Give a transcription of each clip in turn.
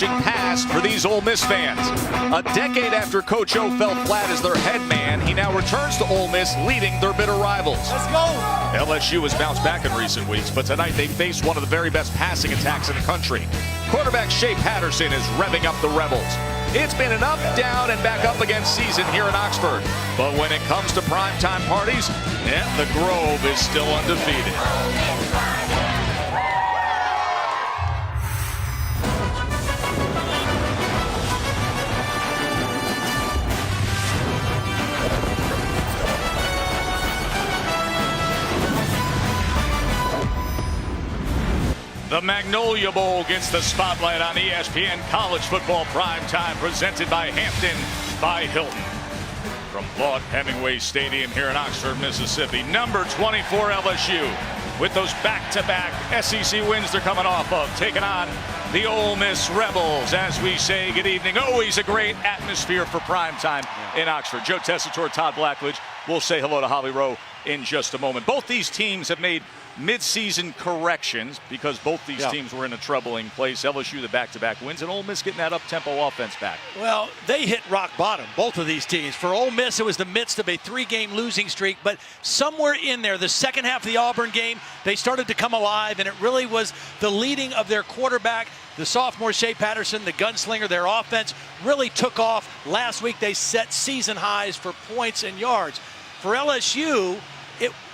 refreshing past for these Ole Miss fans. A decade after Coach O fell flat as their head man, he now returns to Ole Miss, leading their bitter rivals. Let's go! LSU has bounced back in recent weeks, but tonight they face one of the very best passing attacks in the country. Quarterback Shea Patterson is revving up the Rebels. It's been an up, down, and back up again season here in Oxford. But when it comes to primetime parties, the Grove is still undefeated. The Magnolia Bowl gets the spotlight on ESPN College Football Primetime, presented by Hampton by Hilton. From Claude Hemingway Stadium here in Oxford, Mississippi, number 24 LSU, with those back-to-back SEC wins they're coming off of, taking on the Ole Miss Rebels. As we say good evening, always a great atmosphere for primetime in Oxford. Joe Tessitore, Todd Blackledge. We'll say hello to Holly Rowe in just a moment. Both these teams have made mid-season corrections because both these teams were in a troubling place. LSU, the back-to-back wins, and Ole Miss getting that up-tempo offense back. Well, they hit rock bottom, both of these teams. For Ole Miss, it was the midst of a 3-game losing streak, but somewhere in there, the second half of the Auburn game, they started to come alive, and it really was the leading of their quarterback, the sophomore Shea Patterson, the gunslinger. Their offense really took off. Last week, they set season highs for points and yards. For LSU,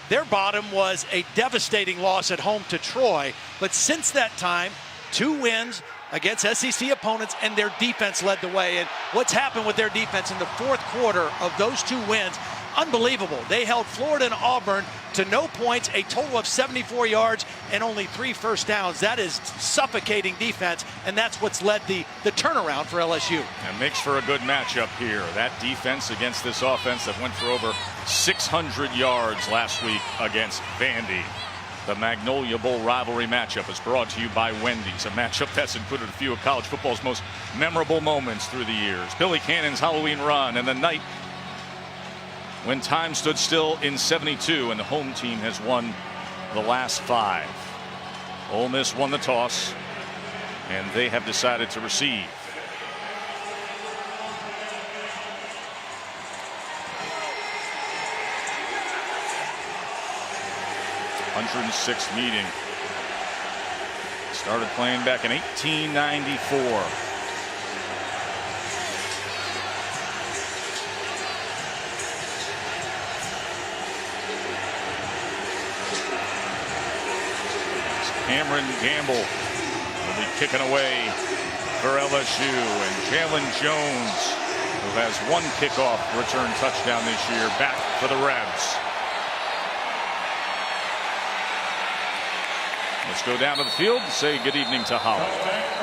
their bottom was a devastating loss at home to Troy. But since that time, 2 wins against SEC opponents, and their defense led the way. And what's happened with their defense in the fourth quarter of those 2 wins, unbelievable. They held Florida and Auburn to no points, a total of 74 yards and only 3 first downs. That is suffocating defense, and that's what's led the turnaround for LSU. And makes for a good matchup here. That defense against this offense that went for over 600 yards last week against Vandy. The Magnolia Bowl rivalry matchup is brought to you by Wendy's, a matchup that's included a few of college football's most memorable moments through the years. Billy Cannon's Halloween run and the night when time stood still in 72 and the home team has won the last 5. Ole Miss won the toss and they have decided to receive. '106th meeting. Started playing back in 1894. Cameron Gamble will be kicking away for LSU, and Jalen Jones, who has 1 kickoff return touchdown this year, back for the Rebs. Let's go down to the field and say good evening to Holly.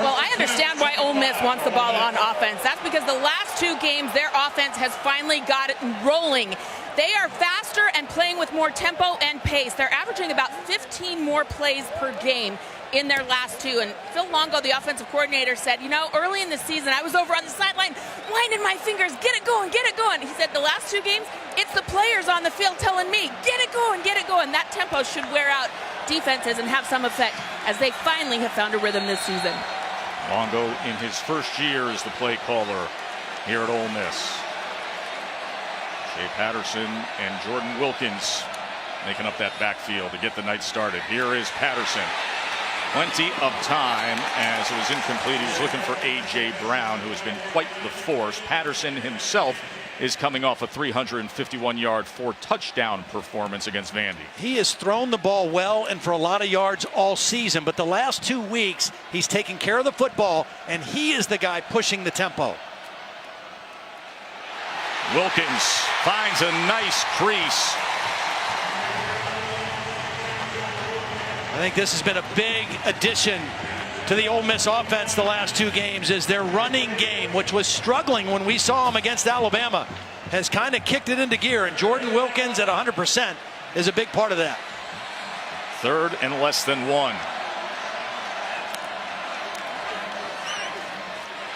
Well, I understand why Ole Miss wants the ball on offense. That's because the last 2 games, their offense has finally got it rolling. They are faster and playing with more tempo and pace. They're averaging about 15 more plays per game in their last 2. And Phil Longo, the offensive coordinator, said, you know, early in the season, I was over on the sideline, winding my fingers, get it going, get it going. He said the last 2 games, it's the players on the field telling me, get it going, get it going. That tempo should wear out defenses and have some effect as they finally have found a rhythm this season. Longo in his first year as the play caller here at Ole Miss. Shea Patterson and Jordan Wilkins making up that backfield to get the night started. Here is Patterson. Plenty of time as it was incomplete. He was looking for A.J. Brown, who has been quite the force. Patterson himself is coming off a 351-yard 4-touchdown performance against Vandy. He has thrown the ball well and for a lot of yards all season, but the last 2 weeks he's taken care of the football, and he is the guy pushing the tempo. Wilkins finds a nice crease. I think this has been a big addition to the Ole Miss offense the last 2 games, is their running game, which was struggling when we saw them against Alabama, has kind of kicked it into gear, and Jordan Wilkins at 100% is a big part of that. 3rd and less than 1.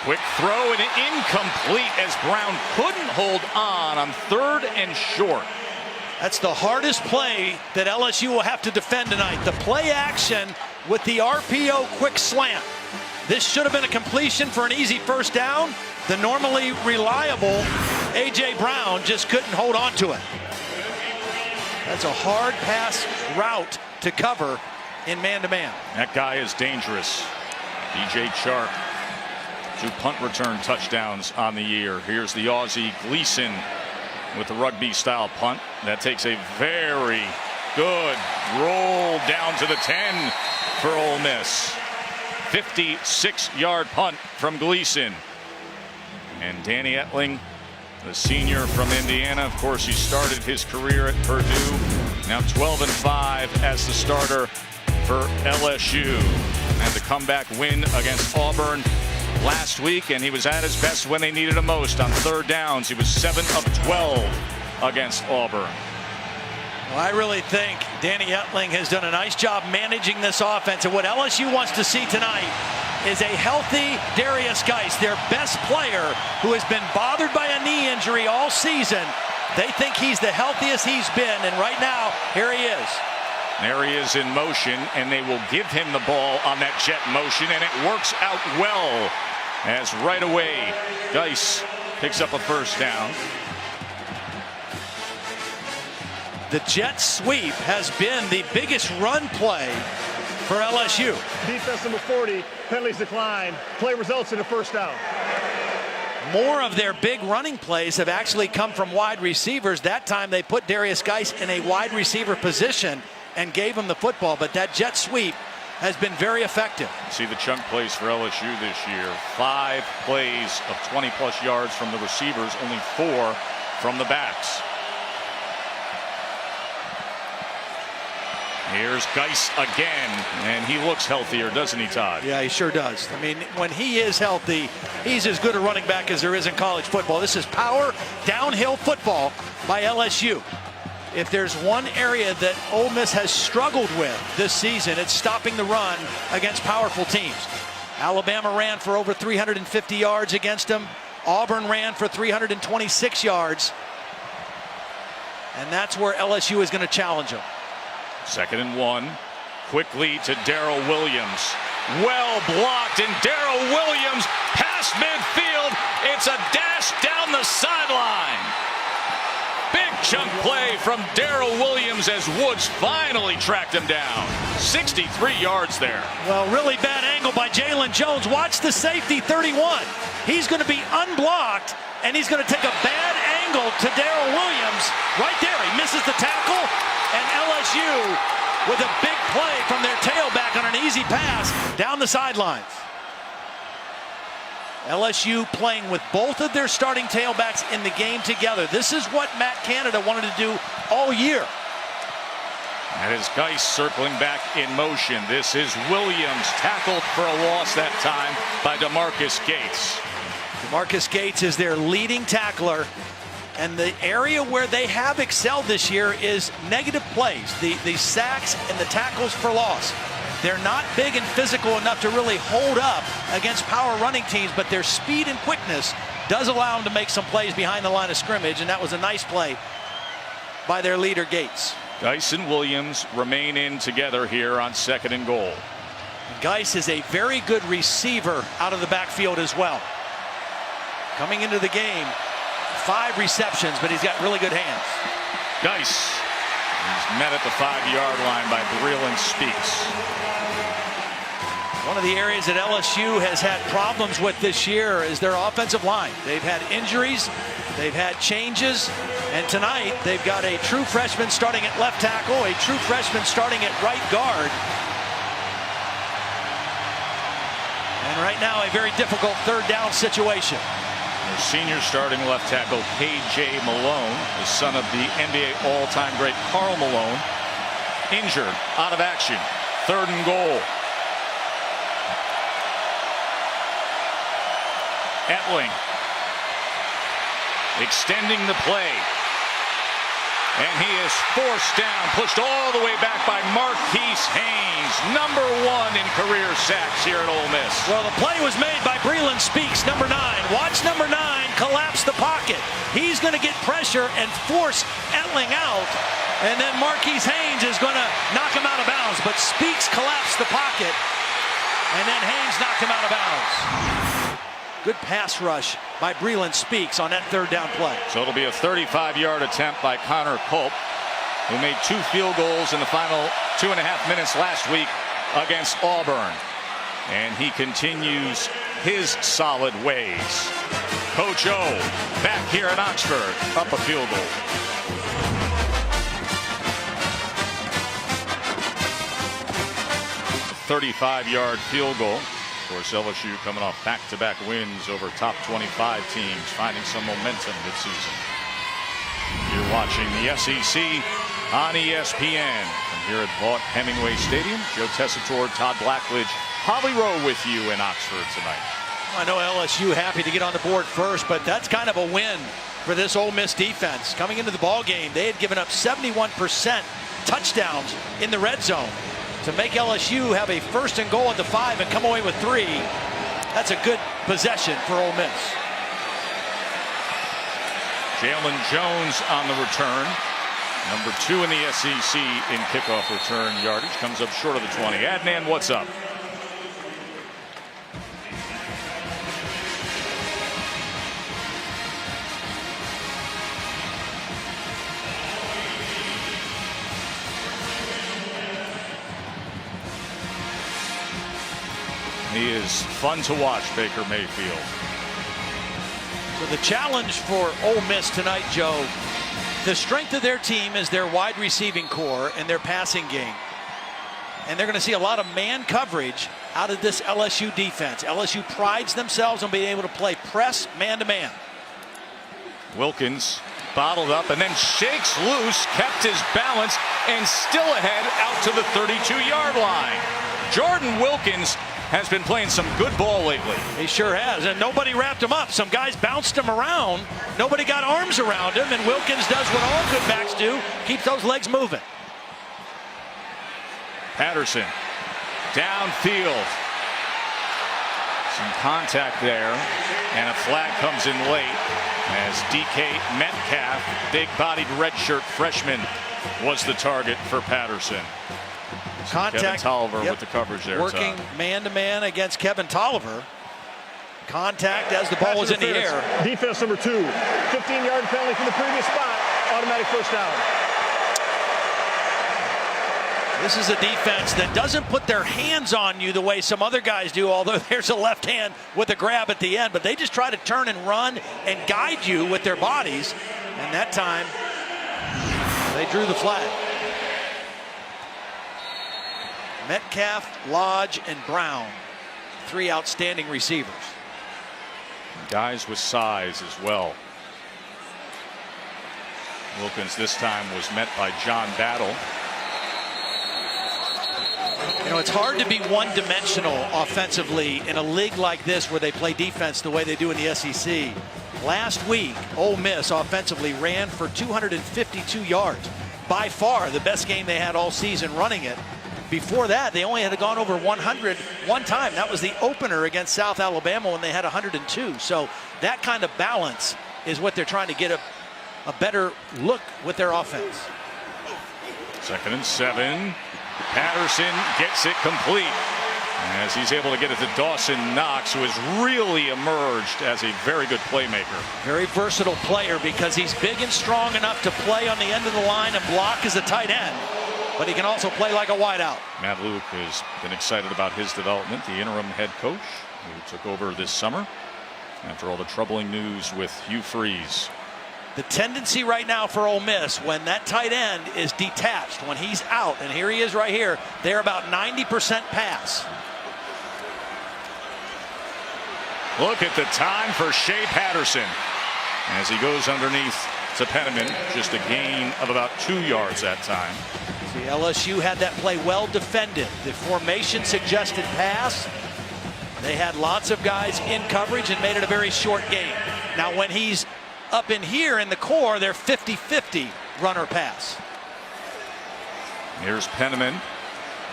Quick throw and incomplete as Brown couldn't hold on 3rd and short. That's the hardest play that LSU will have to defend tonight. The play action with the RPO quick slant. This should have been a completion for an easy first down. The normally reliable A.J. Brown just couldn't hold on to it. That's a hard pass route to cover in man-to-man. That guy is dangerous. DJ Chark. 2 punt return touchdowns on the year. Here's the Aussie Gleason with the rugby-style punt. That takes a very good roll down to the 10 for Ole Miss. 56-yard punt from Gleason. And Danny Etling, the senior from Indiana. Of course, he started his career at Purdue. Now 12-5 as the starter for LSU. And the comeback win against Auburn last week, and he was at his best when they needed him most on third downs. He was 7 of 12 against Auburn. Well, I really think Danny Etling has done a nice job managing this offense, and what LSU wants to see tonight is a healthy Darius Geis, their best player, who has been bothered by a knee injury all season. They think he's the healthiest he's been, and right now, here he is. There he is in motion, and they will give him the ball on that jet motion, and it works out well as right away Geis picks up a first down. The jet sweep has been the biggest run play for LSU. Defense number 40, penalties decline. Play results in a first down. More of their big running plays have actually come from wide receivers. That time they put Darius Geis in a wide receiver position and gave him the football, but that jet sweep has been very effective. See the chunk plays for LSU this year. 5 plays of 20-plus yards from the receivers, only 4 from the backs. Here's Geis again, and he looks healthier, doesn't he, Todd? Yeah, he sure does. I mean, when he is healthy, he's as good a running back as there is in college football. This is power downhill football by LSU. If there's one area that Ole Miss has struggled with this season, it's stopping the run against powerful teams. Alabama ran for over 350 yards against them. Auburn ran for 326 yards. And that's where LSU is going to challenge them. 2nd and 1. Quickly to Darrell Williams. Well blocked, and Darrell Williams past midfield. It's a dash down the sideline. Big chunk play from Darrell Williams as Woods finally tracked him down. 63 yards there. Well, really bad angle by Jalen Jones. Watch the safety, 31. He's going to be unblocked, and he's going to take a bad angle to Darrell Williams. Right there, he misses the tackle, and LSU with a big play from their tailback on an easy pass down the sidelines. LSU playing with both of their starting tailbacks in the game together. This is what Matt Canada wanted to do all year. That is Geis circling back in motion. This is Williams, tackled for a loss that time by DeMarcus Gates. DeMarcus Gates is their leading tackler. And the area where they have excelled this year is negative plays, the sacks and the tackles for loss. They're not big and physical enough to really hold up against power running teams, but their speed and quickness does allow them to make some plays behind the line of scrimmage, and that was a nice play by their leader, Gates. Geis and Williams remain in together here on 2nd and goal. Geis is a very good receiver out of the backfield as well. Coming into the game, 5 receptions, but he's got really good hands. Geis is met at the 5-yard line by Breland Speaks. One of the areas that LSU has had problems with this year is their offensive line. They've had injuries, they've had changes, and tonight they've got a true freshman starting at left tackle, a true freshman starting at right guard. And right now a very difficult third down situation. Their senior starting left tackle K.J. Malone, the son of the NBA all-time great Karl Malone, injured, out of action. 3rd and goal. Etling extending the play, and he is forced down, pushed all the way back by Marquise Haynes, number 1 in career sacks here at Ole Miss. Well, the play was made by Breland Speaks, number 9. Watch number 9 collapse the pocket. He's going to get pressure and force Etling out, and then Marquise Haynes is going to knock him out of bounds, but Speaks collapsed the pocket. And then Haynes knocked him out of bounds. Good pass rush by Breland Speaks on that third down play. So it'll be a 35-yard attempt by Connor Culp, who made 2 field goals in the final 2.5 minutes last week against Auburn. And he continues his solid ways. Coach O back here in Oxford, up a field goal. A 35-yard field goal. Of course, LSU coming off back-to-back wins over top 25 teams, finding some momentum this season. You're watching the SEC on ESPN from here at Vaught Hemingway Stadium. Joe Tessitore, Todd Blackledge, Holly Rowe with you in Oxford tonight. I know LSU happy to get on the board first, but that's kind of a win for this Ole Miss defense. Coming into the ball game, they had given up 71% touchdowns in the red zone. To make LSU have a 1st and goal at the 5 and come away with 3, that's a good possession for Ole Miss. Jalen Jones on the return. Number 2 in the SEC in kickoff return yardage. Comes up short of the 20. Adnan, what's up? He is fun to watch, Baker Mayfield. So the challenge for Ole Miss tonight, Joe, the strength of their team is their wide receiving core and their passing game. And they're going to see a lot of man coverage out of this LSU defense. LSU prides themselves on being able to play press man-to-man. Wilkins bottled up and then shakes loose, kept his balance, and still ahead out to the 32-yard line. Jordan Wilkins has been playing some good ball lately. He sure has, and nobody wrapped him up. Some guys bounced him around. Nobody got arms around him, and Wilkins does what all good backs do, keeps those legs moving. Patterson downfield. Some contact there, and a flag comes in late as DK Metcalf, big-bodied redshirt freshman, was the target for Patterson. Contact. Kevin Tolliver with the coverage there. Working man-to-man against Kevin Tolliver. Contact as the ball was in the air. Defense number 2. 15-yard penalty from the previous spot. Automatic first down. This is a defense that doesn't put their hands on you the way some other guys do, although there's a left hand with a grab at the end. But they just try to turn and run and guide you with their bodies. And that time, they drew the flag. Metcalf, Lodge, and Brown, 3 outstanding receivers. Guys with size as well. Wilkins this time was met by John Battle. You know, it's hard to be one-dimensional offensively in a league like this where they play defense the way they do in the SEC. Last week, Ole Miss offensively ran for 252 yards. By far the best game they had all season running it. Before that, they only had gone over 100 one time. That was the opener against South Alabama when they had 102. So that kind of balance is what they're trying to get a better look with their offense. 2nd and 7. Patterson gets it complete as he's able to get it to Dawson Knox, who has really emerged as a very good playmaker. Very versatile player because he's big and strong enough to play on the end of the line and block as a tight end. But he can also play like a wideout. Matt Luke has been excited about his development, the interim head coach who took over this summer after all the troubling news with Hugh Freeze. The tendency right now for Ole Miss, when that tight end is detached, when he's out, and here he is right here, they're about 90% pass. Look at the time for Shea Patterson as he goes underneath to Penniman. Just a gain of about 2 yards that time. See, LSU had that play well defended. The formation suggested pass. They had lots of guys in coverage and made it a very short game. Now when he's up in here in the core, they're 50-50 runner pass. Here's Penniman,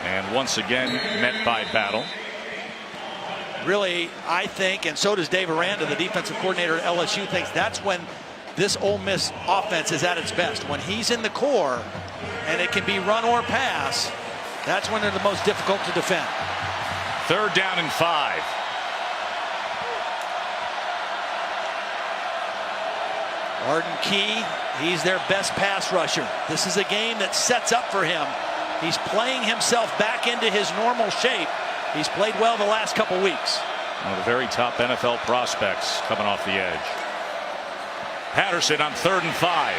and once again met by Battle. Really, I think, and so does Dave Aranda, the defensive coordinator at LSU, thinks that's when this Ole Miss offense is at its best. When he's in the core and it can be run or pass, that's when they're the most difficult to defend. 3rd down and 5. Arden Key, he's their best pass rusher. This is a game that sets up for him. He's playing himself back into his normal shape. He's played well the last couple weeks. One of the very top NFL prospects coming off the edge. Patterson on 3rd and 5.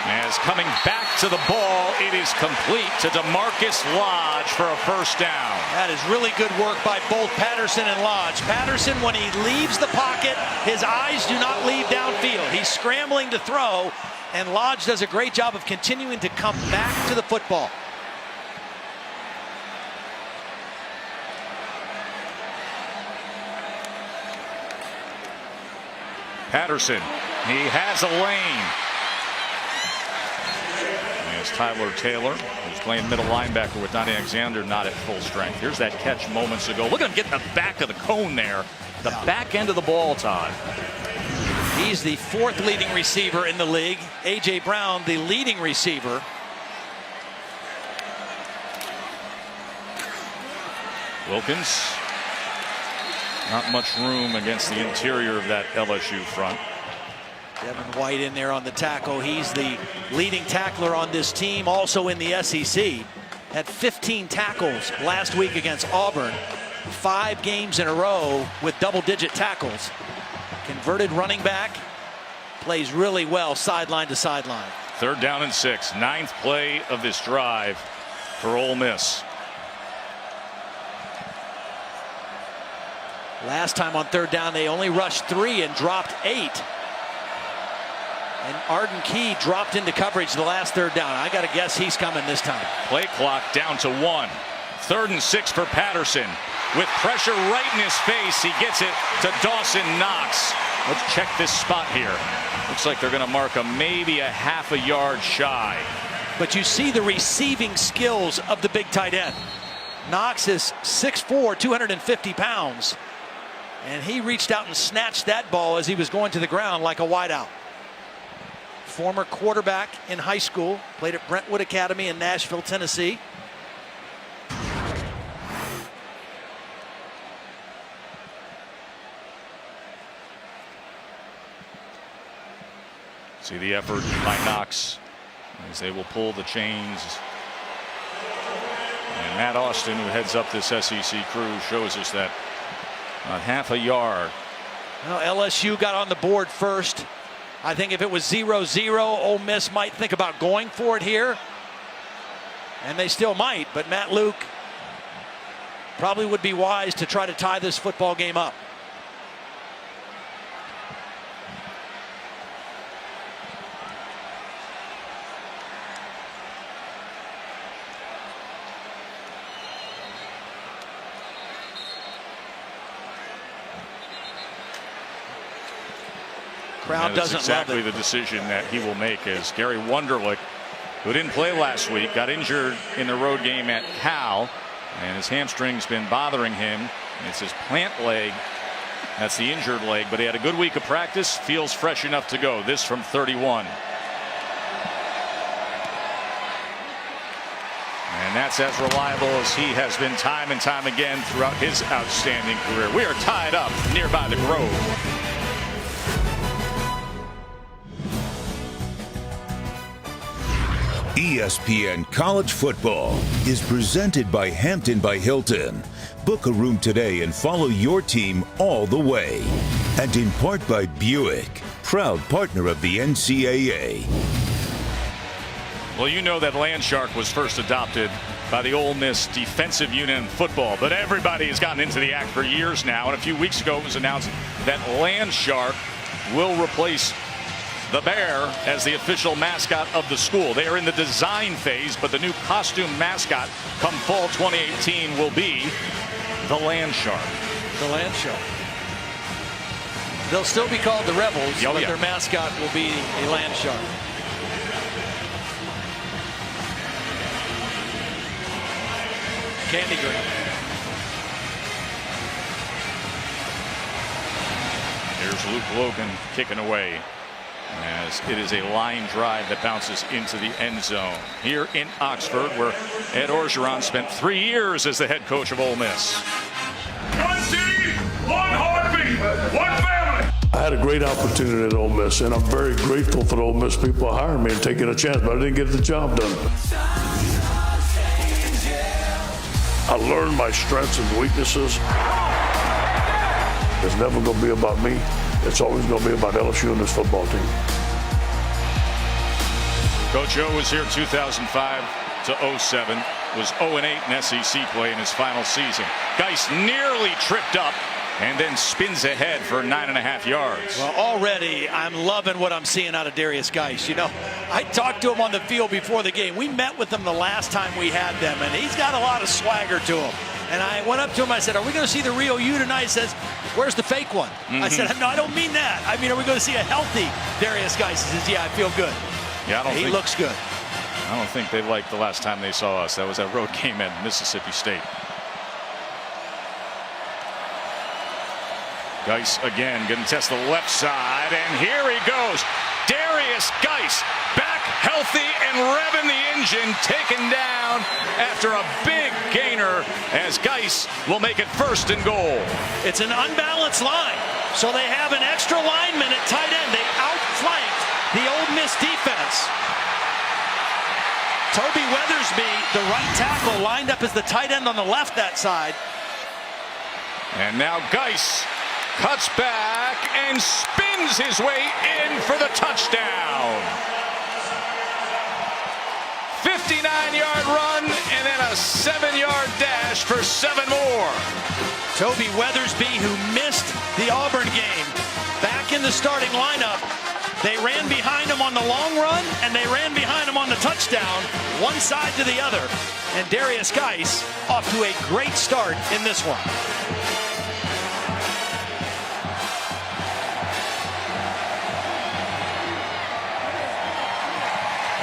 As coming back to the ball, it is complete to DeMarcus Lodge for a 1st down. That is really good work by both Patterson and Lodge. Patterson, when he leaves the pocket, his eyes do not leave downfield. He's scrambling to throw, and Lodge does a great job of continuing to come back to the football. Patterson, he has a lane. As Tyler Taylor, who's playing middle linebacker with Donnie Alexander, not at full strength. Here's that catch moments ago. Look at him get in the back of the cone there. The back end of the ball, Todd. He's the 4th leading receiver in the league. A.J. Brown, the leading receiver. Wilkins. Not much room against the interior of that LSU front. Devin White in there on the tackle. He's the leading tackler on this team, also in the SEC. Had 15 tackles last week against Auburn. 5 games in a row with double-digit tackles. Converted running back. Plays really well sideline to sideline. 3rd down and 6. 9th play of this drive for Ole Miss. Last time on 3rd down, they only rushed 3 and dropped 8. And Arden Key dropped into coverage the last 3rd down. I got to guess he's coming this time. Play clock down to 1. 3rd and 6 for Patterson. With pressure right in his face, he gets it to Dawson Knox. Let's check this spot here. Looks like they're going to mark him maybe a half a yard shy. But you see the receiving skills of the big tight end. Knox is 6'4", 250 pounds. And he reached out and snatched that ball as he was going to the ground like a wideout. Former quarterback in high school, played at Brentwood Academy in Nashville, Tennessee. See the effort by Knox as they will pull the chains. And Matt Austin, who heads up this SEC crew, shows us that about half a yard. Well, LSU got on the board first. I think if it was 0-0, Ole Miss might think about going for it here. And they still might, but Matt Luke probably would be wise to try to tie this football game up. Crowd doesn't exactly love it. The decision that he will make, as Gary Wunderlich, who didn't play last week, got injured in the road game at Cal, and his hamstring's been bothering him. It's his plant leg. That's the injured leg, but he had a good week of practice, feels fresh enough to go. This from 31. And that's as reliable as he has been time and time again throughout his outstanding career. We are tied up nearby the Grove. ESPN College Football is presented by Hampton by Hilton. Book a room today and follow your team all the way. And in part by Buick, proud partner of the NCAA. Well, you know that Landshark was first adopted by the Ole Miss defensive unit in football, but everybody has gotten into the act for years now. And a few weeks ago, it was announced that Landshark will replace the Bear as the official mascot of the school. They are in the design phase, but the new costume mascot come fall 2018 will be the Landshark. The Landshark. They'll still be called the Rebels, but their mascot will be a Landshark. Candy green. Here's Luke Logan kicking away. as it is a line drive that bounces into the end zone here in Oxford, where Ed Orgeron spent 3 years as the head coach of Ole Miss. One team, one heartbeat, one family. I had a great opportunity at Ole Miss, and I'm very grateful for the Ole Miss people hiring me and taking a chance, but I didn't get the job done. I learned my strengths and weaknesses. It's never going to be about me. It's always going to be about LSU and this football team. Coach O was here 2005 to 07, was 0-8 in SEC play in his final season. Geis nearly tripped up and then spins ahead for 9.5 yards. Well, already I'm loving what I'm seeing out of Darius Geis. You know, I talked to him on the field before the game. We met with him the last time we had them, and he's got a lot of swagger to him. And I went up to him, I said, are we going to see the real you tonight? He says, where's the fake one? I said, no, I don't mean that. I mean, are we going to see a healthy Darius Geis? He says, yeah, I feel good. Yeah, he looks good. I don't think they liked the last time they saw us. That was that road game at Mississippi State. Geis again going to test the left side, and here he goes. Darius Geis back healthy and revving the engine, taken down after a big gainer as Geis will make it 1st and goal. It's an unbalanced line, so they have an extra lineman at tight end. They outflanked the Ole Miss defense. Toby Weathersby, the right tackle, lined up as the tight end on the left that side. And now Geis cuts back and spins his way in for the touchdown. 59-yard run and then a 7-yard dash for 7 more. Toby Weathersby, who missed the Auburn game, back in the starting lineup. They ran behind him on the long run, and they ran behind him on the touchdown, one side to the other. And Darius Geis off to a great start in this one.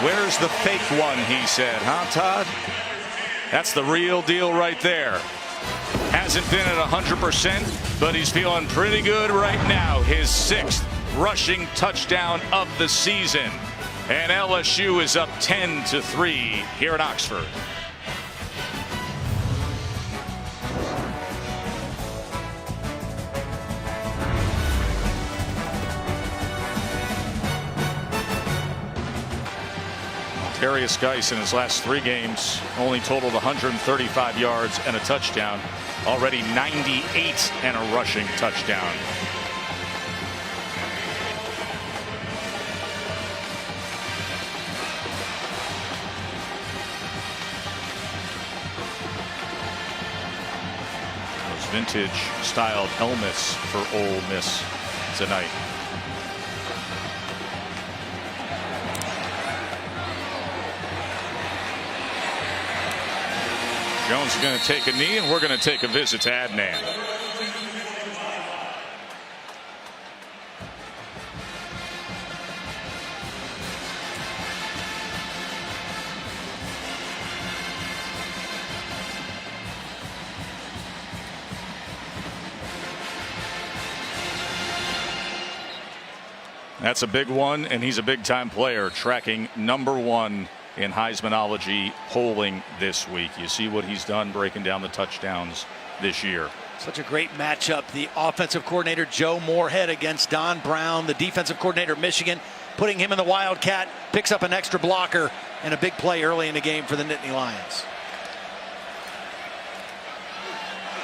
Where's the fake one, he said, huh, Todd? That's the real deal right there. Hasn't been at 100%, but he's feeling pretty good right now. His 6th rushing touchdown of the season. And LSU is up 10-3 here in Oxford. Darius Geis in his last 3 games only totaled 135 yards and a touchdown. Already 98 and a rushing touchdown. Those vintage styled helmets for Ole Miss tonight. Jones is going to take a knee, and we're going to take a visit to Adnan. That's a big one, and he's a big-time player, tracking #1 in Heismanology polling this week. You see what he's done breaking down the touchdowns this year. Such a great matchup. The offensive coordinator, Joe Moorhead, against Don Brown. The defensive coordinator, Michigan, putting him in the Wildcat, picks up an extra blocker and a big play early in the game for the Nittany Lions.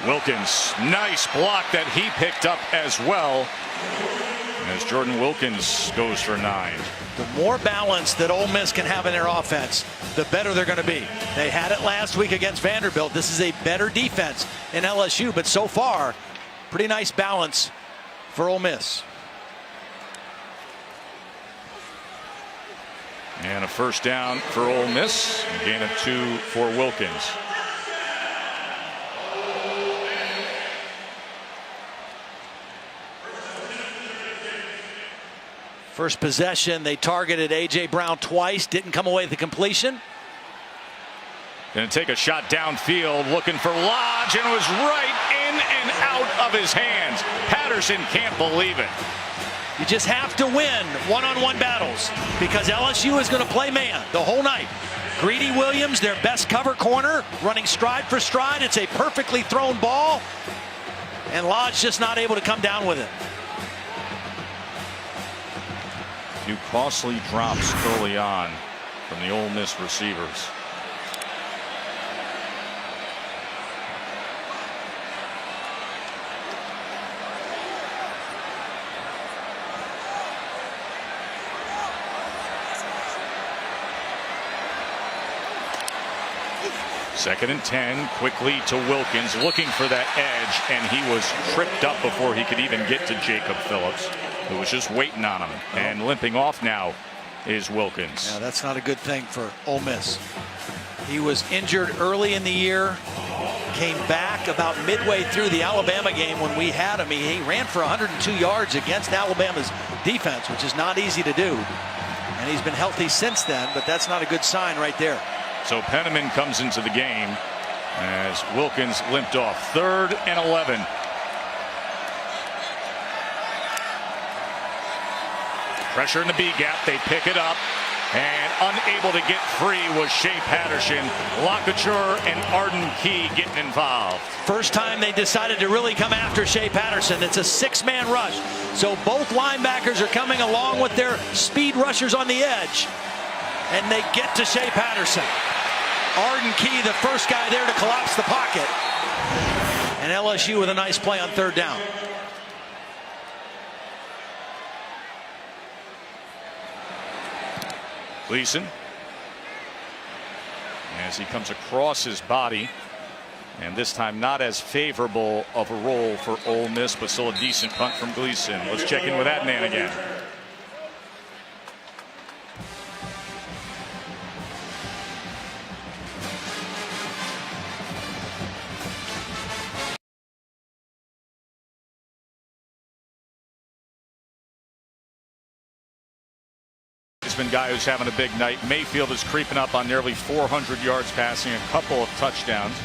Wilkins, nice block that he picked up as well, as Jordan Wilkins goes for 9. The more balance that Ole Miss can have in their offense, the better they're going to be. They had it last week against Vanderbilt. This is a better defense in LSU, but so far, pretty nice balance for Ole Miss. And a 1st down for Ole Miss. A gain of 2 for Wilkins. First possession, they targeted A.J. Brown twice, didn't come away with the completion. Going to take a shot downfield, looking for Lodge, and it was right in and out of his hands. Patterson can't believe it. You just have to win one-on-one battles because LSU is going to play man the whole night. Greedy Williams, their best cover corner, running stride for stride. It's a perfectly thrown ball, and Lodge just not able to come down with it. Few costly drops early on from the Ole Miss receivers. Second and 10, quickly to Wilkins, looking for that edge, and he was tripped up before he could even get to Jacob Phillips, who was just waiting on him. And limping off now is Wilkins. Yeah, that's not a good thing for Ole Miss. He was injured early in the year, came back about midway through the Alabama game when we had him. He ran for 102 yards against Alabama's defense, which is not easy to do. And he's been healthy since then, but that's not a good sign right there. So Penniman comes into the game as Wilkins limped off. 3rd and 11. Pressure in the B gap. They pick it up. And unable to get free was Shea Patterson. Lockature and Arden Key getting involved. First time they decided to really come after Shea Patterson. It's a 6-man rush. So both linebackers are coming along with their speed rushers on the edge. And they get to Shea Patterson. Arden Key, the first guy there to collapse the pocket. And LSU with a nice play on 3rd down. Gleason, as he comes across his body, and this time not as favorable of a roll for Ole Miss, but still a decent punt from Gleason. Let's check in with Adnan again. Guy who's having a big night. Mayfield is creeping up on nearly 400 yards passing, a couple of touchdowns.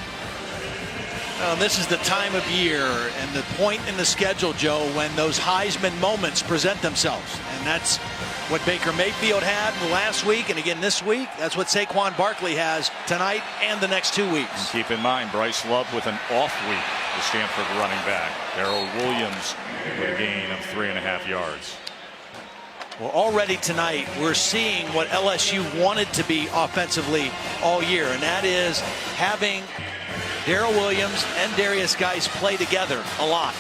This is the time of year and the point in the schedule, Joe, when those Heisman moments present themselves. And that's what Baker Mayfield had last week and again this week. That's what Saquon Barkley has tonight and the next 2 weeks. And keep in mind, Bryce Love with an off week, the Stanford running back. Darrell Williams with a gain of 3.5 yards. Well, already tonight we're seeing what LSU wanted to be offensively all year, and that is having Darrell Williams and Darius Geis play together a lot.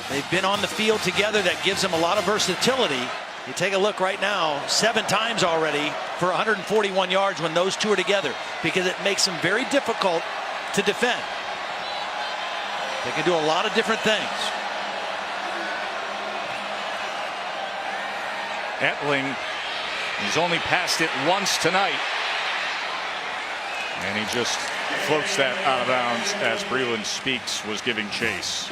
They've been on the field together. That gives them a lot of versatility. You take a look right now, 7 times already for 141 yards when those two are together, because it makes them very difficult to defend. They can do a lot of different things. Etling, he's only passed it once tonight. And he just floats that out of bounds as Breland Speaks was giving chase.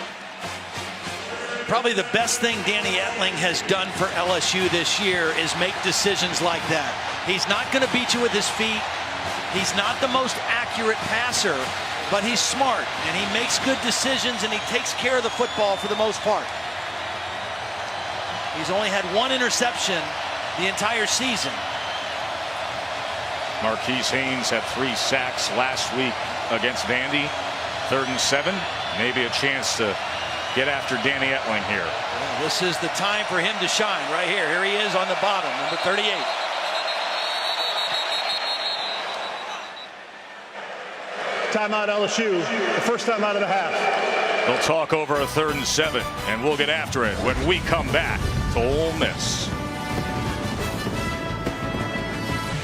Probably the best thing Danny Etling has done for LSU this year is make decisions like that. He's not going to beat you with his feet. He's not the most accurate passer, but he's smart and he makes good decisions and he takes care of the football for the most part. He's only had 1 interception the entire season. Marquise Haynes had 3 sacks last week against Vandy. 3rd and 7. Maybe a chance to get after Danny Etling here. Well, this is the time for him to shine right here. Here he is on the bottom, number 38. Timeout LSU, the first time out of the half. They'll talk over a 3rd and 7, and we'll get after it when we come back to Ole Miss.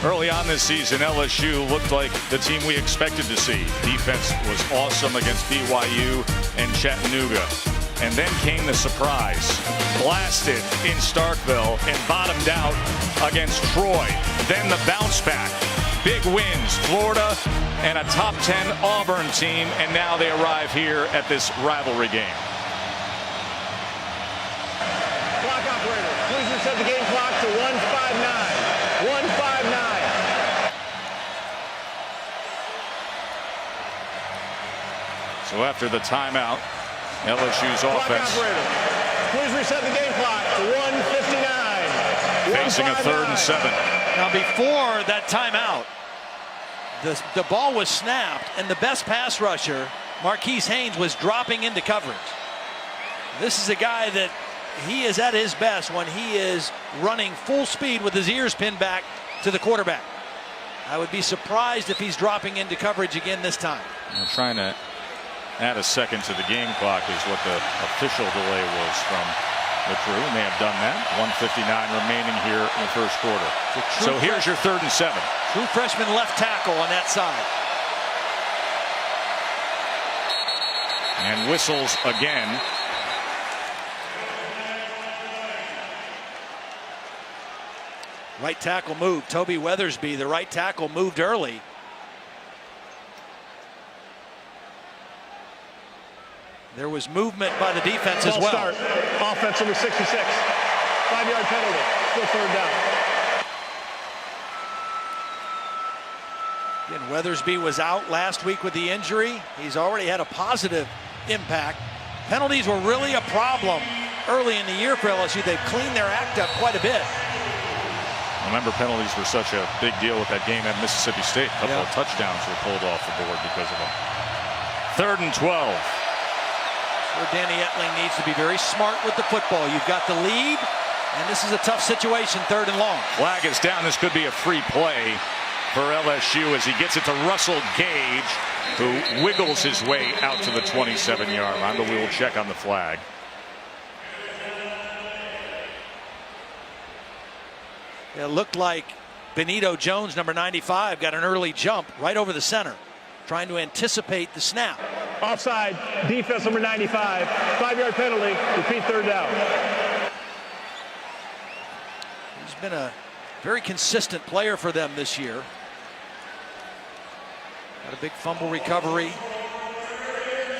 Early on this season, LSU looked like the team we expected to see. Defense was awesome against BYU and Chattanooga. And then came the surprise. Blasted in Starkville and bottomed out against Troy. Then the bounce back. Big wins, Florida and a top 10 Auburn team, and now they arrive here at this rivalry game. Clock operator, please reset the game clock to 1:59. 1:59. So after the timeout, LSU's offense. Operator, please reset the game clock to 1:59. Facing a 3rd and 7. Now before that timeout, the ball was snapped, and the best pass rusher, Marquise Haynes, was dropping into coverage. This is a guy that he is at his best when he is running full speed with his ears pinned back to the quarterback. I would be surprised if he's dropping into coverage again this time. I'm trying to add a second to the game clock is what the official delay was from the crew. May have done that. 1:59 remaining here in the first quarter. So here's your 3rd and 7. True freshman left tackle on that side. And whistles again. Right tackle moved. Toby Weathersby, the right tackle, moved early. There was movement by the defense as well. Start. Offense number 66. 5-yard penalty. Still 3rd down. Again, Weathersby was out last week with the injury. He's already had a positive impact. Penalties were really a problem early in the year for LSU. They've cleaned their act up quite a bit. Remember, penalties were such a big deal with that game at Mississippi State. A couple of touchdowns were pulled off the board because of them. 3rd and 12. Sure, Danny Etling needs to be very smart with the football. You've got the lead, and this is a tough situation, 3rd and long. Flag is down. This could be a free play for LSU as he gets it to Russell Gage, who wiggles his way out to the 27-yard line, but we will check on the flag. It looked like Benito Jones, number 95, got an early jump right over the center, trying to anticipate the snap. Offside. Defense number 95. 5-yard penalty. Repeat 3rd down. He's been a very consistent player for them this year. Got a big fumble recovery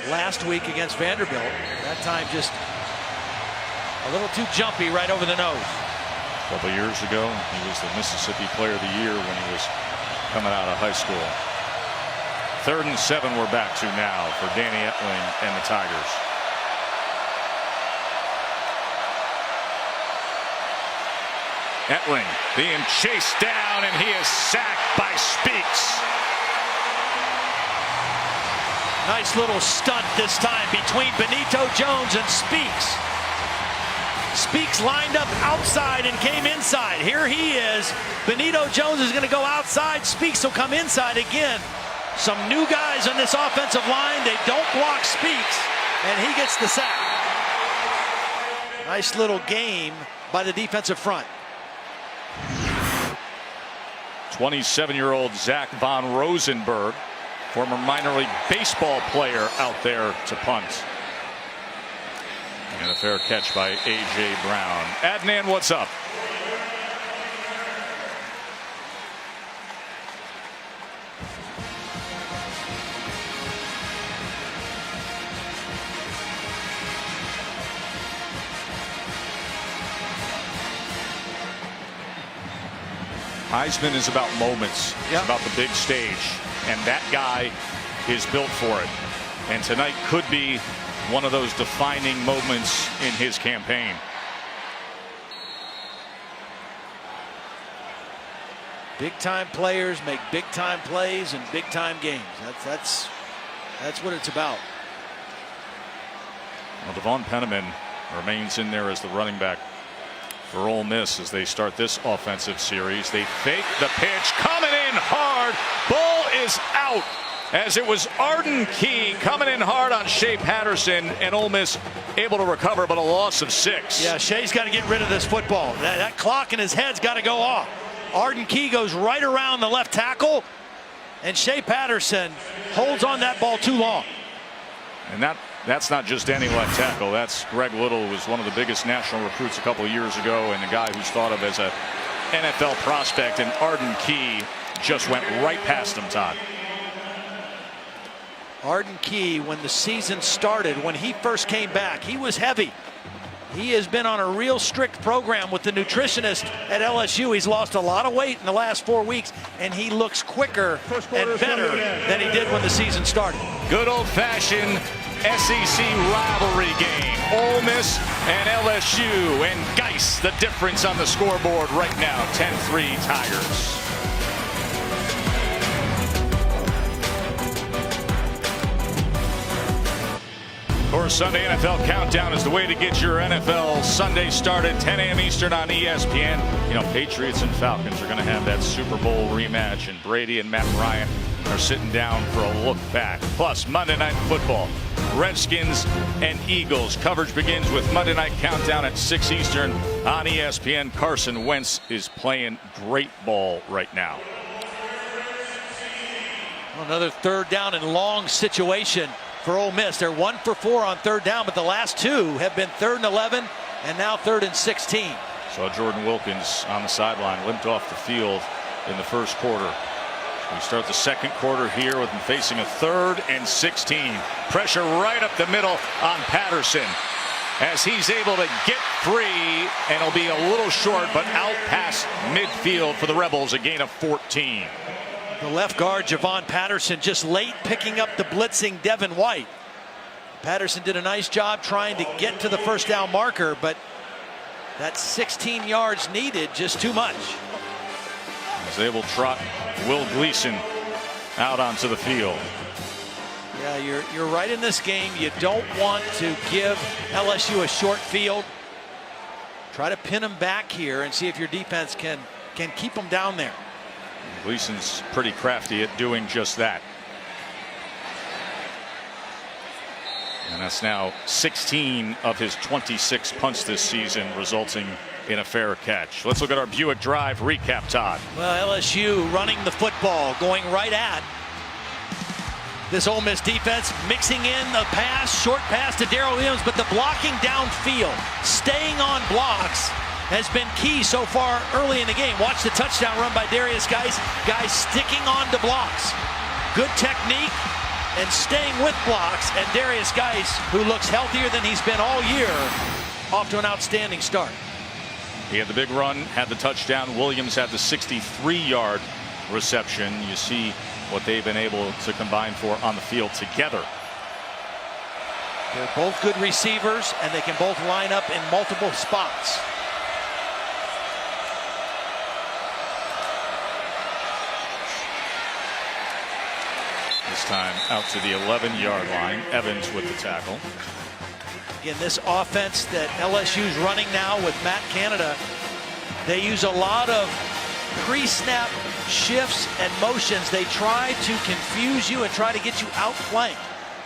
last week against Vanderbilt. That time just a little too jumpy right over the nose. A couple years ago, he was the Mississippi Player of the Year when he was coming out of high school. 3rd and 7 we're back to now for Danny Etling and the Tigers. Etling being chased down, and he is sacked by Speaks. Nice little stunt this time between Benito Jones and Speaks. Speaks lined up outside and came inside. Here he is. Benito Jones is going to go outside. Speaks will come inside again. Some new guys on this offensive line. They don't block Speaks, and he gets the sack. Nice little game by the defensive front. 27-year-old Zach Von Rosenberg, former minor league baseball player, out there to punt. And a fair catch by A.J. Brown. Adnan, what's up? Heisman is about moments. It's about the big stage. And that guy is built for it. And tonight could be one of those defining moments in his campaign. Big time players make big time plays in big time games. That's what it's about. Well, Devon Penniman remains in there as the running back for Ole Miss as they start this offensive series. They fake the pitch, coming in hard. Ball is out, as it was Arden Key coming in hard on Shea Patterson, and Ole Miss able to recover, but a loss of 6. Yeah, Shea's got to get rid of this football. That clock in his head's got to go off. Arden Key goes right around the left tackle, and Shea Patterson holds on that ball too long. And that's not just any left tackle. That's Greg Little, who was one of the biggest national recruits a couple of years ago, and a guy who's thought of as a NFL prospect, and Arden Key just went right past him, Todd. Arden Key, when the season started, when he first came back, he was heavy. He has been on a real strict program with the nutritionist at LSU. He's lost a lot of weight in the last 4 weeks, and he looks quicker and better than he did when the season started. Good old-fashioned SEC rivalry game. Ole Miss and LSU, and Geis, the difference on the scoreboard right now, 10-3 Tigers. Of course, Sunday NFL Countdown is the way to get your NFL Sunday started, 10 a.m. Eastern on ESPN. You know, Patriots and Falcons are going to have that Super Bowl rematch, and Brady and Matt Ryan are sitting down for a look back. Plus, Monday Night Football, Redskins and Eagles. Coverage begins with Monday Night Countdown at 6 Eastern on ESPN. Carson Wentz is playing great ball right now. Another third down and long situation for Ole Miss. They're 1 for 4 on third down, but the last two have been 3rd and 11 and now 3rd and 16. Saw Jordan Wilkins on the sideline, limped off the field in the first quarter. We start the second quarter here with him facing a 3rd and 16. Pressure right up the middle on Patterson as he's able to get free, and he'll be a little short, but out past midfield for the Rebels, a gain of 14. The left guard, Javon Patterson, just late picking up the blitzing Devin White. Patterson did a nice job trying to get to the first down marker, but that 16 yards needed, just too much. As they will trot Will Gleason out onto the field. Yeah, you're right in this game. You don't want to give LSU a short field. Try to pin them back here and see if your defense can keep them down there. Gleason's pretty crafty at doing just that. And that's now 16 of his 26 punts this season, resulting in a fair catch. Let's look at our Buick Drive recap, Todd. Well, LSU running the football, going right at this Ole Miss defense, mixing in the pass, short pass to Darrell Williams, but the blocking downfield, staying on blocks, has been key so far early in the game. Watch the touchdown run by Darius Geis. Guys sticking on to blocks. Good technique and staying with blocks. And Darius Geis, who looks healthier than he's been all year, off to an outstanding start. He had the big run, had the touchdown. Williams had the 63-yard reception. You see what they've been able to combine for on the field together. They're both good receivers, and they can both line up in multiple spots. This time out to the 11-yard line. Evans with the tackle. Again, this offense that LSU's running now with Matt Canada, they use a lot of pre-snap shifts and motions. They try to confuse you and try to get you outflanked.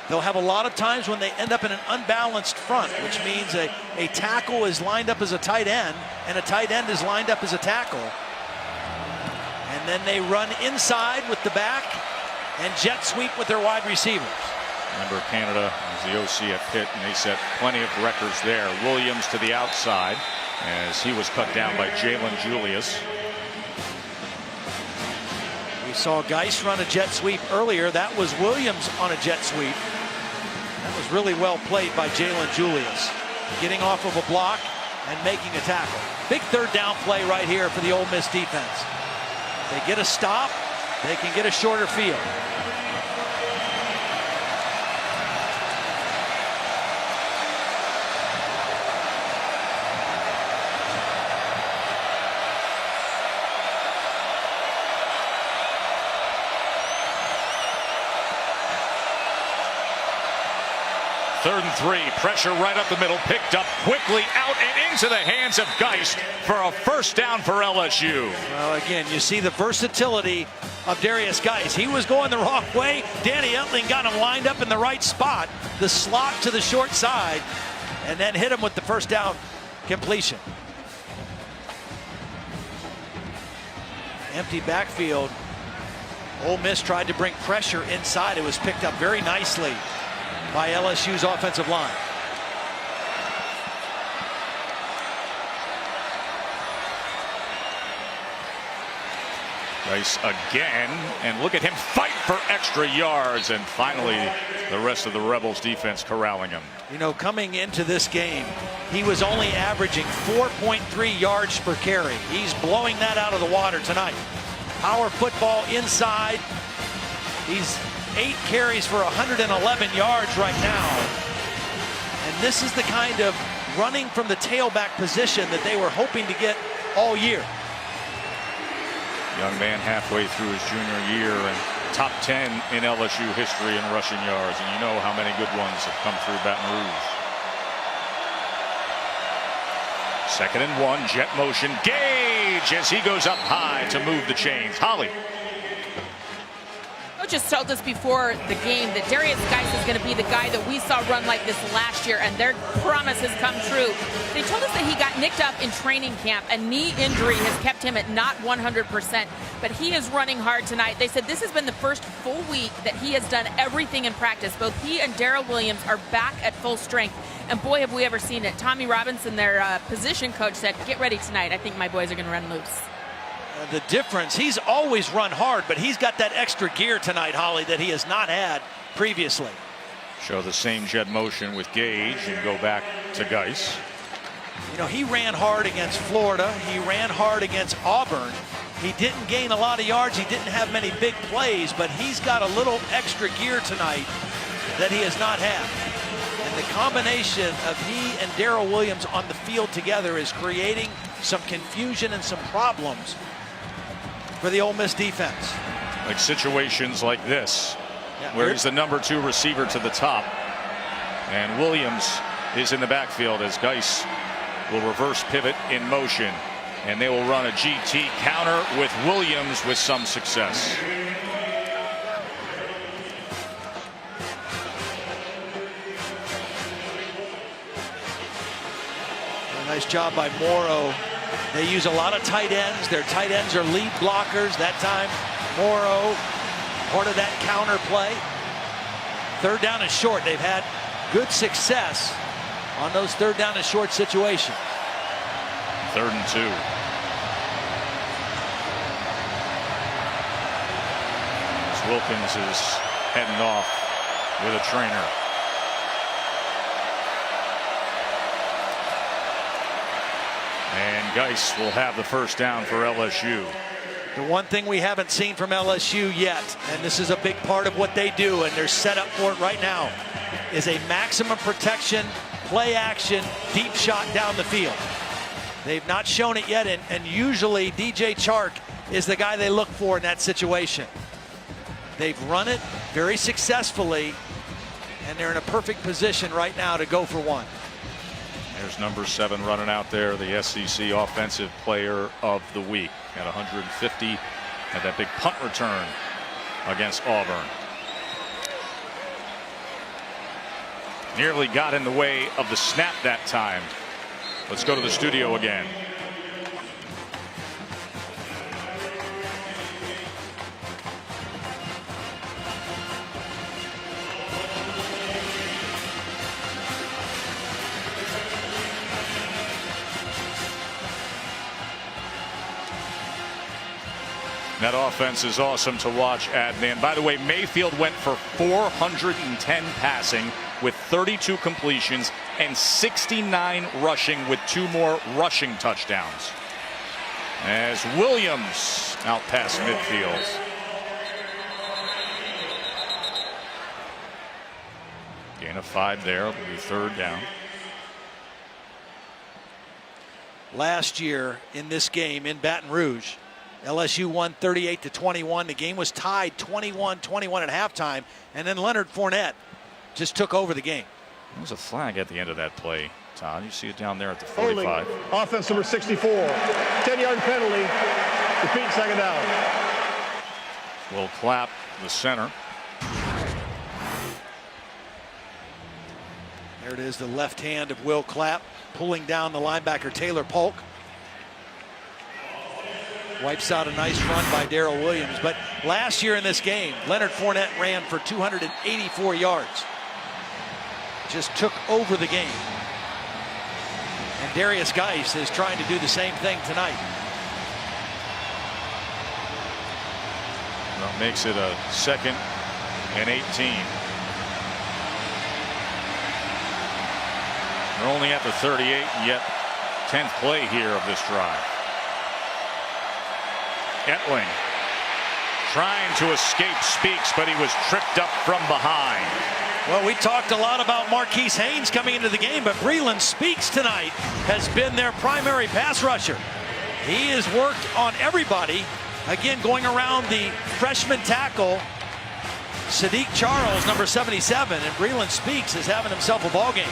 They'll have a lot of times when they end up in an unbalanced front, which means a tackle is lined up as a tight end and a tight end is lined up as a tackle. And then they run inside with the back and jet sweep with their wide receivers. Remember, Canada was the OC at Pitt, and they set plenty of records there. Williams to the outside as he was cut down by Jalen Julius. We saw Geis run a jet sweep earlier. That was Williams on a jet sweep. That was really well played by Jalen Julius, getting off of a block and making a tackle. Big third down play right here for the Ole Miss defense. They get a stop, they can get a shorter field. Third and 3, pressure right up the middle, picked up quickly out and into the hands of Geis for a first down for LSU. Well, again, you see the versatility of Darius Geis. He was going the wrong way. Danny Etling got him lined up in the right spot, the slot to the short side, and then hit him with the first down completion. Empty backfield. Ole Miss tried to bring pressure inside. It was picked up very nicely by LSU's offensive line. Geis again, and look at him fight for extra yards, and finally the rest of the Rebels defense corralling him. You know, coming into this game, he was only averaging 4.3 yards per carry. He's blowing that out of the water tonight. Power football inside. He's 8 carries for 111 yards right now. And this is the kind of running from the tailback position that they were hoping to get all year. Young man halfway through his junior year and top 10 in LSU history in rushing yards, and you know how many good ones have come through Baton Rouge. 2nd and 1, jet motion. Gage as he goes up high to move the chains. Holly. Coach just told us before the game that Darius Geis is going to be the guy that we saw run like this last year, and their promise has come true. They told us that he got nicked up in training camp. A knee injury has kept him at not 100%, but he is running hard tonight. They said this has been the first full week that he has done everything in practice. Both he and Darrell Williams are back at full strength, and boy, have we ever seen it. Tommy Robinson, their position coach, said, "Get ready tonight. I think my boys are going to run loose." The difference, he's always run hard, but he's got that extra gear tonight, Holly, that he has not had previously. Show the same jet motion with Gage and go back to Geis. You know, he ran hard against Florida. He ran hard against Auburn. He didn't gain a lot of yards. He didn't have many big plays, but he's got a little extra gear tonight that he has not had. And the combination of he and Darrell Williams on the field together is creating some confusion and some problems for the Ole Miss defense. Like situations like this, Yeah, where he's the number 2 receiver to the top, and Williams is in the backfield as Geis will reverse pivot in motion, and they will run a GT counter with Williams with some success. A nice job by Morrow. They use a lot of tight ends. Their tight ends are lead blockers. That time, Morrow, part of that counter play. 3rd down and short. They've had good success on those 3rd down and short situations. 3rd and 2. As Wilkins is heading off with a trainer. And Geis will have the 1st down for LSU. The one thing we haven't seen from LSU yet, and this is a big part of what they do, and they're set up for it right now, is a maximum protection, play action, deep shot down the field. They've not shown it yet, and usually DJ Chark is the guy they look for in that situation. They've run it very successfully, and they're in a perfect position right now to go for one. There's number 7 running out there, the SEC Offensive Player of the Week at 150. Had that big punt return against Auburn. Nearly got in the way of the snap that time. Let's go to the studio again. That offense is awesome to watch, Adnan. By the way, Mayfield went for 410 passing with 32 completions and 69 rushing with 2 more rushing touchdowns. As Williams out past midfield. Gain of 5 there. It'll be 3rd down. Last year in this game in Baton Rouge, LSU won 38-21. The game was tied 21-21 at halftime, and then Leonard Fournette just took over the game. There was a flag at the end of that play, Todd. You see it down there at the 45. Offense number 64. 10-yard penalty. Repeat 2nd down. Will Clapp, the center. There it is, the left hand of Will Clapp pulling down the linebacker Taylor Polk. Wipes out a nice run by Darrell Williams. But last year in this game, Leonard Fournette ran for 284 yards. Just took over the game. And Darius Geis is trying to do the same thing tonight. Well, makes it a 2nd and 18. They're only at the 38, and yet 10th play here of this drive. Etling trying to escape Speaks, but he was tripped up from behind. Well, we talked a lot about Marquise Haynes coming into the game, but Breland Speaks tonight has been their primary pass rusher. He has worked on everybody. Again, going around the freshman tackle, Sadiq Charles, number 77, and Breland Speaks is having himself a ball game.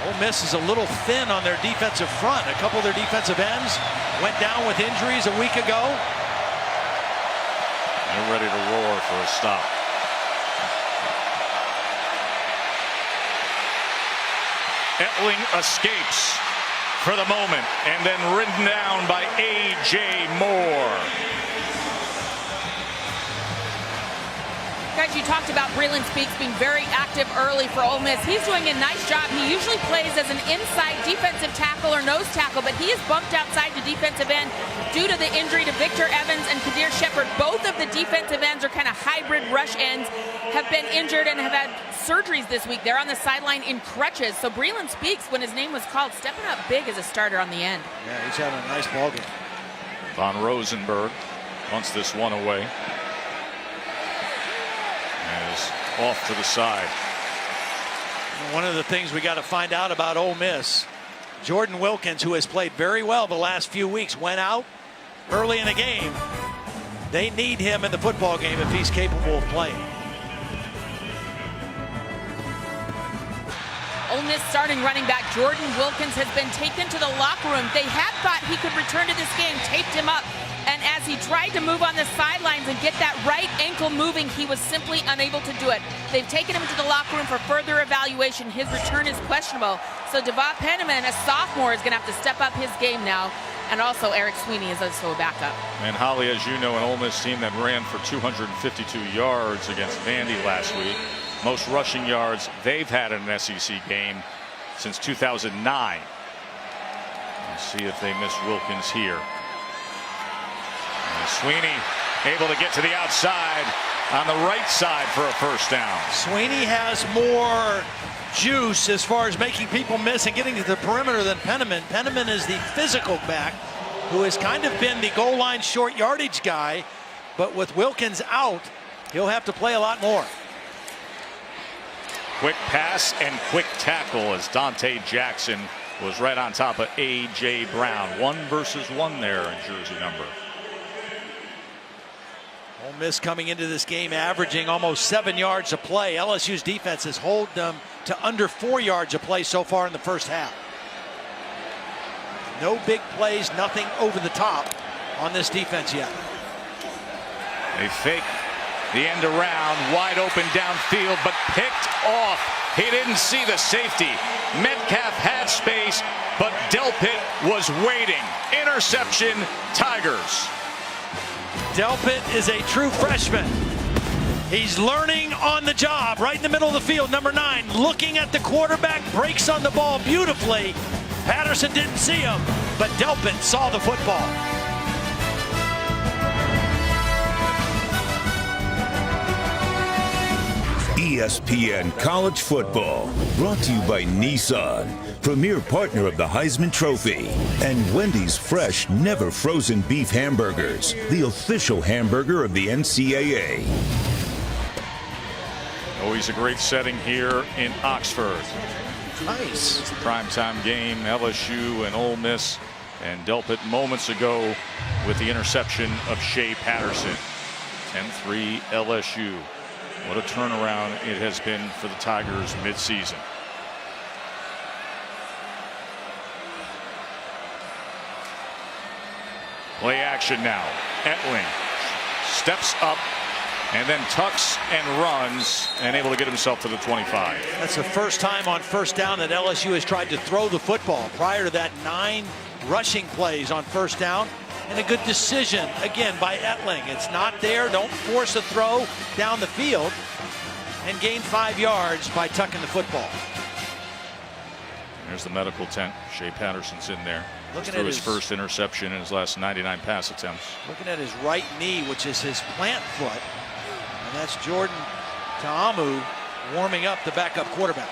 Ole Miss is a little thin on their defensive front. A couple of their defensive ends went down with injuries a week ago. They're ready to roar for a stop. Etling escapes for the moment and then ridden down by A.J. Moore. Guys, you talked about Breland Speaks being very active early for Ole Miss. He's doing a nice job. He usually plays as an inside defensive tackle or nose tackle, but he is bumped outside to defensive end due to the injury to Victor Evans and Kadir Shepard. Both of the defensive ends are kind of hybrid rush ends, have been injured and have had surgeries this week. They're on the sideline in crutches. So Breland Speaks, when his name was called, stepping up big as a starter on the end. Yeah, he's having a nice ball game. Von Rosenberg wants this one away. Is off to the side. One of the things we got to find out about Ole Miss, Jordan Wilkins, who has played very well the last few weeks, went out early in the game. They need him in the football game if he's capable of playing. Ole Miss starting running back Jordan Wilkins has been taken to the locker room. They had thought he could return to this game, taped him up, and as he tried to move on the sidelines and get that right ankle moving, he was simply unable to do it. They've taken him to the locker room for further evaluation. His return is questionable. So Devon Penniman, a sophomore, is going to have to step up his game now. And also Eric Sweeney is also a backup. And Holly, as you know, an Ole Miss team that ran for 252 yards against Vandy last week. Most rushing yards they've had in an SEC game since 2009. Let's see if they miss Wilkins here. And Sweeney able to get to the outside on the right side for a first down. Sweeney has more juice as far as making people miss and getting to the perimeter than Penniman. Penniman is the physical back who has kind of been the goal line short yardage guy, but with Wilkins out, he'll have to play a lot more. Quick pass and quick tackle as Dante Jackson was right on top of A.J. Brown. 1 versus 1 there in jersey number. Ole Miss coming into this game averaging almost 7 yards a play. LSU's defense has held them to under 4 yards a play so far in the first half. No big plays, nothing over the top on this defense yet. They fake the end around, wide open downfield, but picked off. He didn't see the safety. Metcalf had space, but Delpit was waiting. Interception, Tigers. Delpit is a true freshman. He's learning on the job right in the middle of the field. Number 9 looking at the quarterback, breaks on the ball beautifully. Patterson didn't see him, but Delpit saw the football. ESPN College Football, brought to you by Nissan, premier partner of the Heisman Trophy, and Wendy's fresh, never frozen beef hamburgers, the official hamburger of the NCAA. Always a great setting here in Oxford. Nice. It's a primetime game, LSU and Ole Miss, and Delpit moments ago with the interception of Shea Patterson. 10-3 LSU. What a turnaround it has been for the Tigers midseason. Play action now. Etling steps up and then tucks and runs and able to get himself to the 25. That's the first time on first down that LSU has tried to throw the football. Prior to that, 9 rushing plays on first down. And a good decision, again, by Etling. It's not there. Don't force a throw down the field. And gain 5 yards by tucking the football. There's the medical tent. Shea Patterson's in there. Looking threw at his first interception in his last 99 pass attempts. Looking at his right knee, which is his plant foot. And that's Jordan Ta'amu warming up the backup quarterback.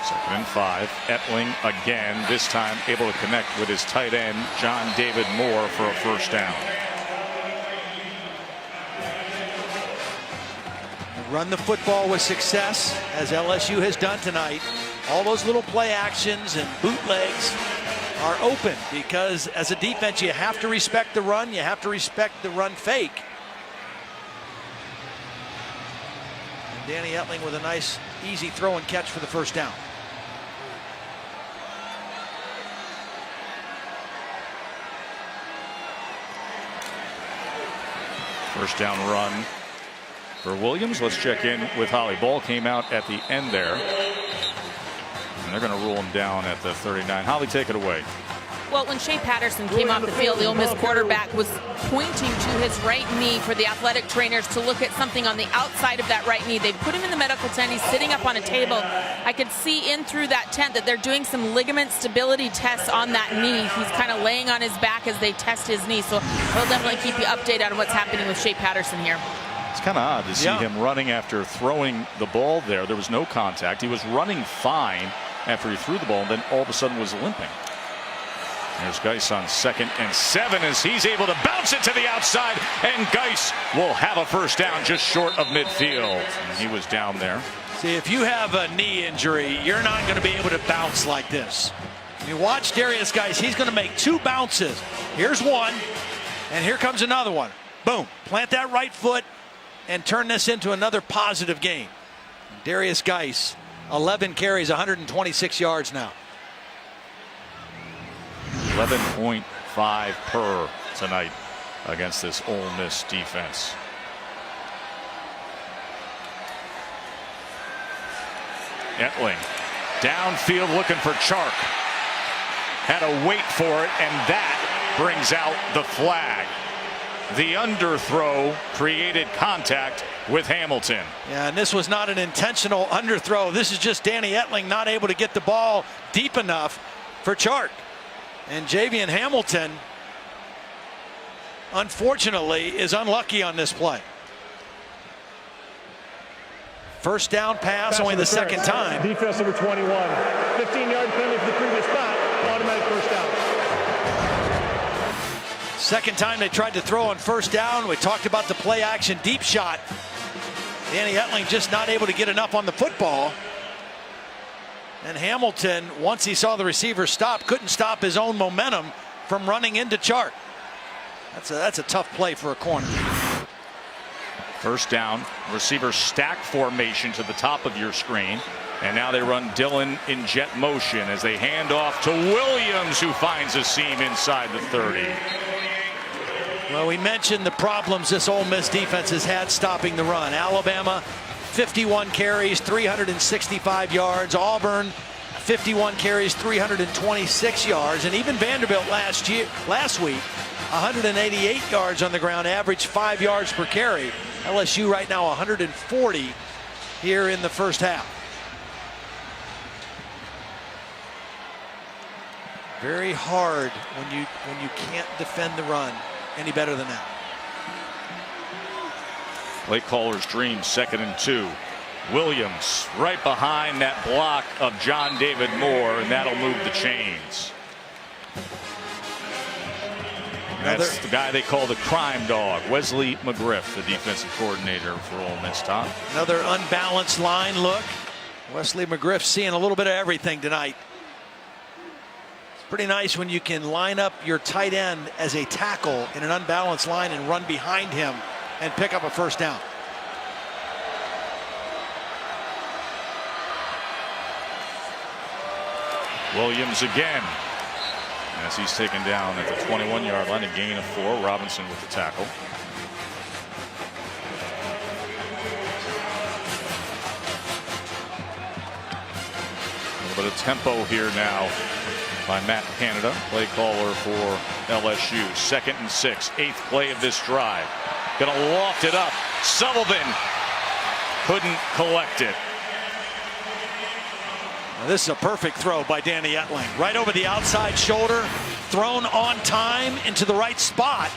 Second and 5. Etling again, this time able to connect with his tight end, John David Moore, for a first down. Run the football with success, as LSU has done tonight. All those little play actions and bootlegs are open because as a defense you have to respect the run, you have to respect the run fake. And Danny Etling with a nice easy throw and catch for the first down. First down run for Williams. Let's check in with Holly. Ball came out at the end there. And they're going to rule him down at the 39. Holly, take it away. Well, when Shea Patterson came off the field, the Ole Miss quarterback was pointing to his right knee for the athletic trainers to look at something on the outside of that right knee. They put him in the medical tent. He's sitting up on a table. I could see in through that tent that they're doing some ligament stability tests on that knee. He's kind of laying on his back as they test his knee. So we'll definitely keep you updated on what's happening with Shea Patterson here. It's kind of odd to see him running after throwing the ball there. There was no contact. He was running fine after he threw the ball and then all of a sudden was limping. There's Geis on 2nd and 7 as he's able to bounce it to the outside, and Geis will have a first down just short of midfield. And he was down there. See, if you have a knee injury, you're not going to be able to bounce like this. You watch Darius Geis, he's going to make 2 bounces. Here's one, and here comes another one. Boom, plant that right foot and turn this into another positive game. Darius Geis, 11 carries, 126 yards now. 11.5 per tonight against this Ole Miss defense. Etling downfield looking for Chark. Had to wait for it, and that brings out the flag. The underthrow created contact with Hamilton. Yeah, and this was not an intentional underthrow. This is just Danny Etling not able to get the ball deep enough for Chark. And Javian Hamilton, unfortunately, is unlucky on this play. First down pass, only the second time. Defense number 21. 15-yard penalty for the previous spot. Automatic first down. Second time they tried to throw on first down. We talked about the play action deep shot. Danny Etling just not able to get enough on the football. And Hamilton, once he saw the receiver stop, couldn't stop his own momentum from running into Chark. That's a tough play for a corner. First down, receiver stack formation to the top of your screen. And now they run Dillon in jet motion as they hand off to Williams, who finds a seam inside the 30. Well, we mentioned the problems this Ole Miss defense has had stopping the run. Alabama, 51 carries, 365 yards. Auburn, 51 carries, 326 yards. And even Vanderbilt last week, 188 yards on the ground, average 5 yards per carry. LSU right now 140 here in the first half. Very hard when you can't defend the run any better than that. Play caller's dream, 2nd and 2. Williams right behind that block of John David Moore, and that'll move the chains. That's the guy they call the crime dog, Wesley McGriff, the defensive coordinator for Ole Miss. Tom. Another unbalanced line look. Wesley McGriff seeing a little bit of everything tonight. It's pretty nice when you can line up your tight end as a tackle in an unbalanced line and run behind him and pick up a first down. Williams again as he's taken down at the 21-yard line, a gain of 4. Robinson with the tackle. A little bit of tempo here now by Matt Canada, play caller for LSU. 2nd and 6, 8th play of this drive. Gonna loft it up. Sullivan couldn't collect it. Now this is a perfect throw by Danny Etling. Right over the outside shoulder, thrown on time into the right spot.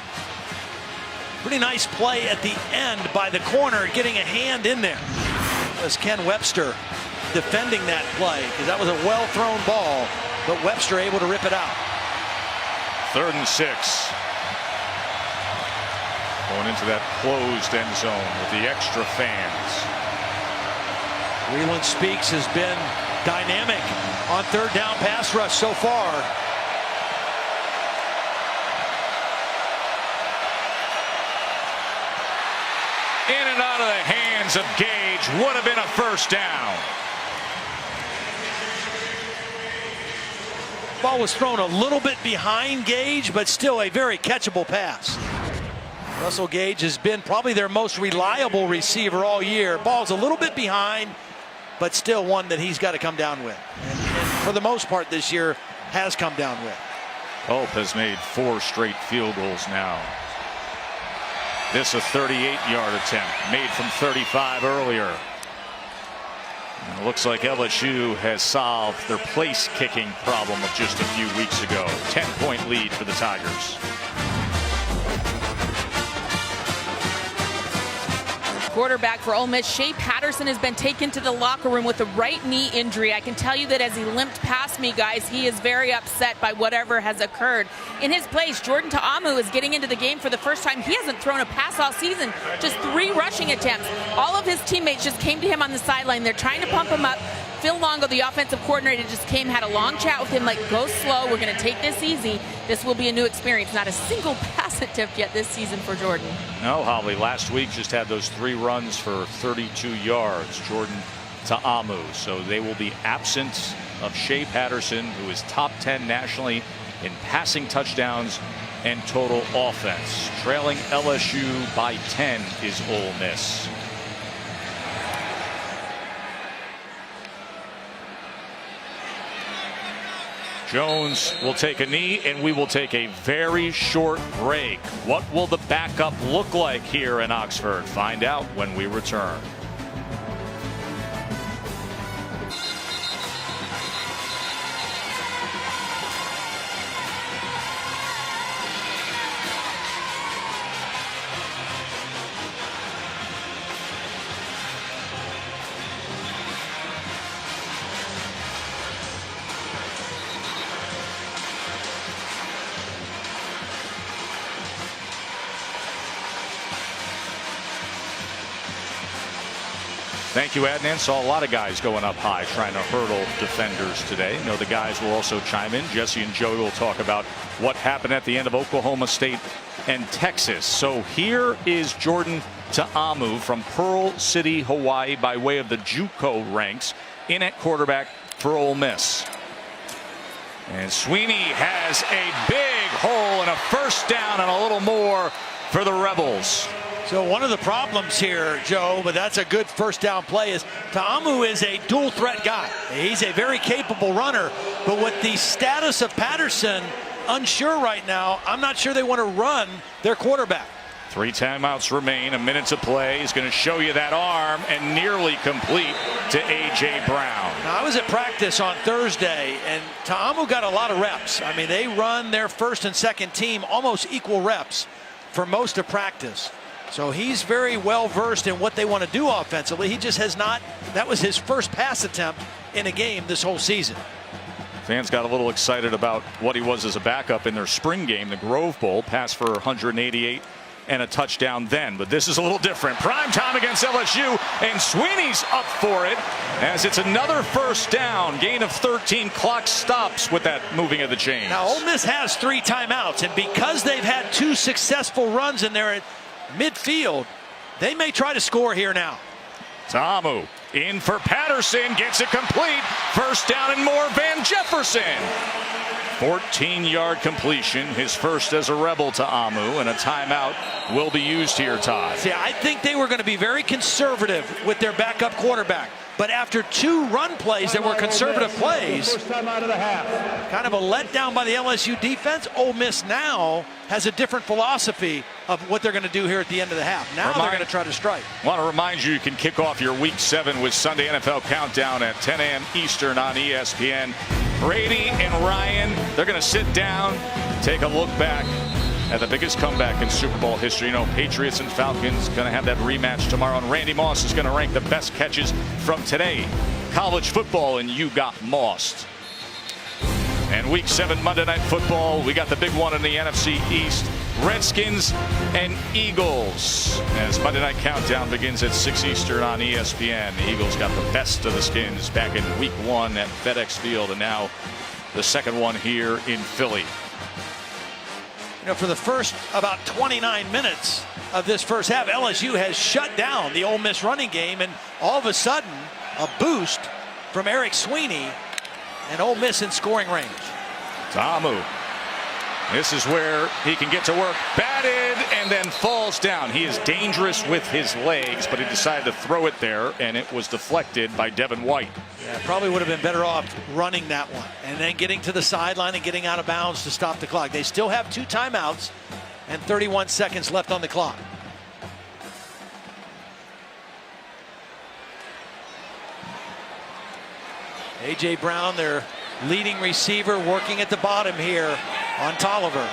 Pretty nice play at the end by the corner, getting a hand in there. As Ken Webster defending that play because that was a well-thrown ball, but Webster able to rip it out. 3rd and 6. Going into that closed end zone with the extra fans. Reland Speaks has been dynamic on 3rd down pass rush so far. In and out of the hands of Gage, would have been a 1st down. Ball was thrown a little bit behind Gage, but still a very catchable pass. Russell Gage has been probably their most reliable receiver all year. Ball's a little bit behind, but still one that he's got to come down with. And for the most part this year has come down with. Culp has made 4 straight field goals now. This a 38-yard attempt made from 35 earlier. And it looks like LSU has solved their place kicking problem of just a few weeks ago. 10-point lead for the Tigers. Quarterback for Ole Miss, Shea Patterson, has been taken to the locker room with a right knee injury. I can tell you that as he limped past me, guys, he is very upset by whatever has occurred. In his place, Jordan Ta'amu is getting into the game for the first time. He hasn't thrown a pass all season, just 3 rushing attempts. All of his teammates just came to him on the sideline. They're trying to pump him up. Phil Longo, the offensive coordinator, just came, had a long chat with him, like, go slow. We're going to take this easy. This will be a new experience. Not a single pass attempt yet this season for Jordan. No, Holly, last week just had those 3 runs for 32 yards, Jordan Ta'amu. So they will be absent of Shea Patterson, who is top 10 nationally in passing touchdowns and total offense. Trailing LSU by 10 is Ole Miss. Jones will take a knee, and we will take a very short break. What will the backup look like here in Oxford? Find out when we return. Thank you, Adnan. Saw a lot of guys going up high trying to hurdle defenders today. You know, the guys will also chime in. Jesse and Joey will talk about what happened at the end of Oklahoma State and Texas. So here is Jordan Ta'amu from Pearl City, Hawaii, by way of the JUCO ranks, in at quarterback for Ole Miss. And Sweeney has a big hole and a 1st down and a little more for the Rebels. So one of the problems here, Joe, but that's a good 1st down play, is Ta'amu is a dual threat guy. He's a very capable runner, but with the status of Patterson unsure right now, I'm not sure they want to run their quarterback. 3 timeouts remain, a minute to play. He's going to show you that arm, and nearly complete to A.J. Brown. Now, I was at practice on Thursday, and Ta'amu got a lot of reps. I mean, they run their 1st and 2nd team almost equal reps for most of practice. So he's very well versed in what they want to do offensively. He just has not. That was his 1st pass attempt in a game this whole season. Fans got a little excited about what he was as a backup in their spring game, the Grove Bowl, passed for 188 and a touchdown then. But this is a little different. Prime time against LSU, and Sweeney's up for it as it's another 1st down. Gain of 13. Clock stops with that moving of the chains. Now, Ole Miss has 3 timeouts, and because they've had 2 successful runs in there at midfield, they may try to score here now. Ta'amu in for Patterson, gets it complete. 1st down and more. Van Jefferson. 14-yard completion, his 1st as a Rebel. Ta'amu, and a timeout will be used here, Todd. See, I think they were going to be very conservative with their backup quarterback. But after 2 run plays that were conservative plays, First time out of the half. kind of a letdown by the LSU defense, Ole Miss now has a different philosophy of what they're going to do here at the end of the half. Now they're going to try to strike. I want to remind you, you can kick off your Week 7 with Sunday NFL Countdown at 10 a.m. Eastern on ESPN. Brady and Ryan, they're going to sit down, take a look back at the biggest comeback in Super Bowl history. You know, Patriots and Falcons going to have that rematch tomorrow, and Randy Moss is going to rank the best catches from today. college football, and you got mossed. And Week 7 Monday Night Football, we got the big one in the NFC East. Redskins and Eagles. As Monday Night Countdown begins at 6 Eastern on ESPN. The Eagles got the best of the Skins back in Week 1 at FedEx Field, and now the second one here in Philly. You know, for the first about 29 minutes of this first half, LSU has shut down the Ole Miss running game, and all of a sudden, a boost from Eric Sweeney, and Ole Miss in scoring range. Ta'amu. This is where he can get to work. Batted and then falls down. He is dangerous with his legs, but he decided to throw it there, and it was deflected by Devin White. Yeah, probably would have been better off running that one and then getting to the sideline and getting out of bounds to stop the clock. They still have 2 timeouts and 31 seconds left on the clock. A.J. Brown, their leading receiver, working at the bottom here on Tolliver.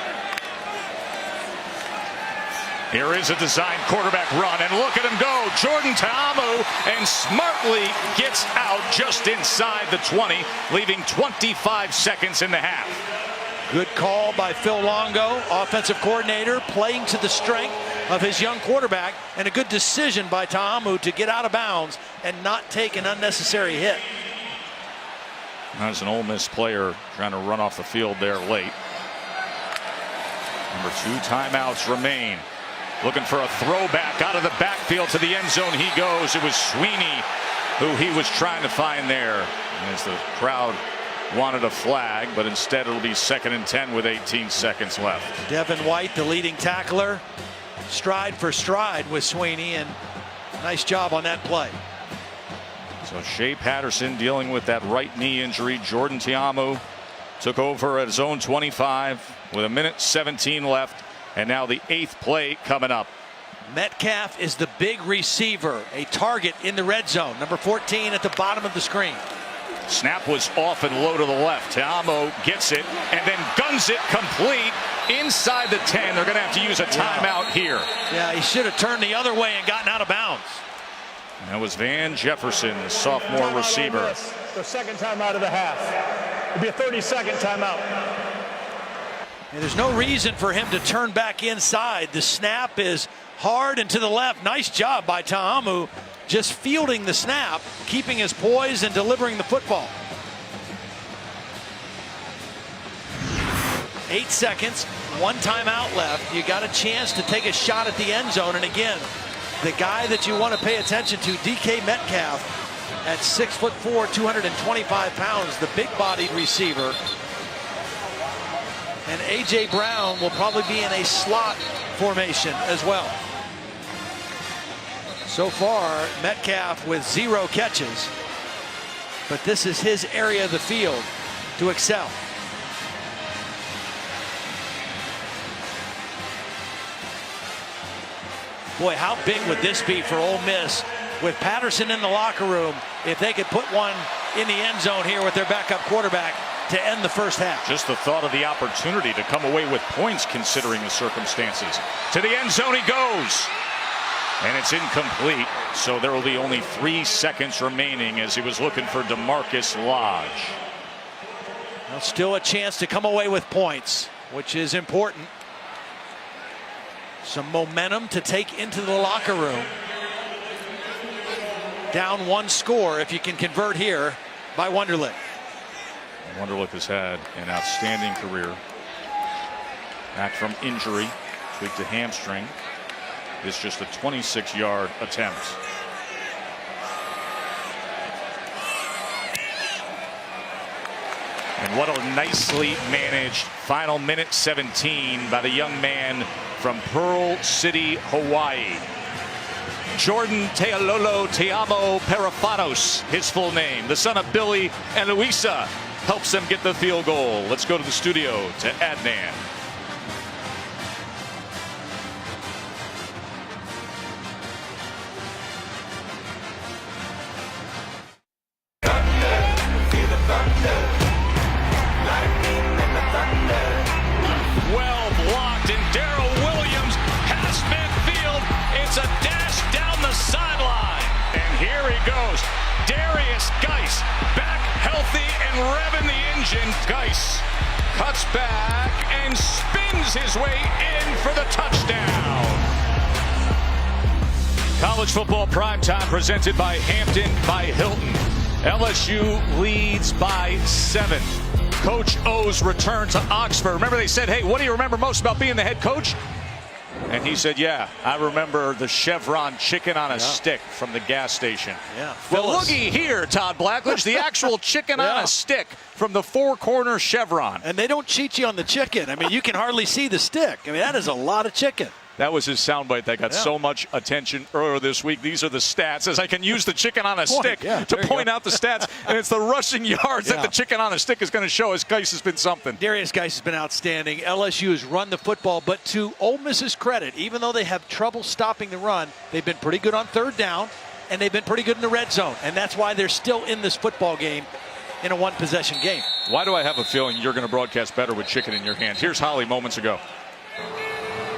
Here is a design quarterback run, and look at him go. Jordan Ta'amu, and smartly gets out just inside the 20, leaving 25 seconds in the half. Good call by Phil Longo, offensive coordinator, playing to the strength of his young quarterback, and a good decision by Ta'amu to get out of bounds and not take an unnecessary hit. As an Ole Miss player trying to run off the field there late. Number 2 timeouts remain. Looking for a throwback out of the backfield to the end zone. He goes. It was Sweeney who he was trying to find there. As the crowd wanted a flag, but instead it'll be 2nd and 10 with 18 seconds left. Devin White, the leading tackler, stride for stride with Sweeney, and nice job on that play. So Shea Patterson dealing with that right knee injury. Jordan Ta'amu took over at his own 25 with 1:17 left, and now the 8th play coming up. Metcalf is the big receiver, a target in the red zone. Number 14 at the bottom of the screen. Snap was off and low to the left. Ta'amu gets it and then guns it complete inside the 10. They're going to have to use a timeout here. Yeah, he should have turned the other way and gotten out of bounds. That was Van Jefferson, the sophomore receiver. The second timeout of the half. It'll be a 30-second timeout. And there's no reason for him to turn back inside. The snap is hard and to the left. Nice job by Ta'amu, just fielding the snap, keeping his poise and delivering the football. 8 seconds, 1 timeout left. You got a chance to take a shot at the end zone, and again, the guy that you want to pay attention to, DK Metcalf, at 6'4", 225 pounds, the big-bodied receiver. And A.J. Brown will probably be in a slot formation as well. So far, Metcalf with 0 catches, but this is his area of the field to excel. Boy, how big would this be for Ole Miss with Patterson in the locker room if they could put one in the end zone here with their backup quarterback to end the first half. Just the thought of the opportunity to come away with points considering the circumstances. To the end zone he goes. And it's incomplete. So there will be only 3 seconds remaining as he was looking for DeMarcus Lodge. Well, still a chance to come away with points, which is important. Some momentum to take into the locker room. Down 1 score if you can convert here by Wonderlic. Wonderlic has had an outstanding career. Back from injury, tweaked a hamstring. It's just a 26-yard attempt. And what a nicely managed final minute 17 by the young man from Pearl City, Hawaii. Jordan Te'alolo Te'amo Perifanos, his full name, the son of Billy and Luisa, helps them get the field goal. Let's go to the studio to Adnan. Well blocked, and Darrell Williams has midfield. It's a dash down the sideline. And here he goes. Darius Geis back healthy and revving the engine. Geis cuts back and spins his way in for the touchdown. College football primetime presented by Hampton by Hilton. LSU leads by 7. Coach O's return to Oxford. Remember they said, hey, what do you remember most about being the head coach? And he said, yeah, I remember the Chevron chicken on a stick from the gas station. Yeah. Well, looky here, Todd Blackledge, the actual chicken on a stick from the four-corner Chevron. And they don't cheat you on the chicken. I mean, you can hardly see the stick. I mean, that is a lot of chicken. That was his soundbite that got so much attention earlier this week. These are the stats, as I can use the chicken on a stick to point out the stats. And it's the rushing yards that the chicken on a stick is going to show us. Geis has been something. Darius Geis has been outstanding. LSU has run the football, but to Ole Miss's credit, even though they have trouble stopping the run, they've been pretty good on third down, and they've been pretty good in the red zone. And that's why they're still in this football game in a one-possession game. Why do I have a feeling you're going to broadcast better with chicken in your hand? Here's Holly moments ago.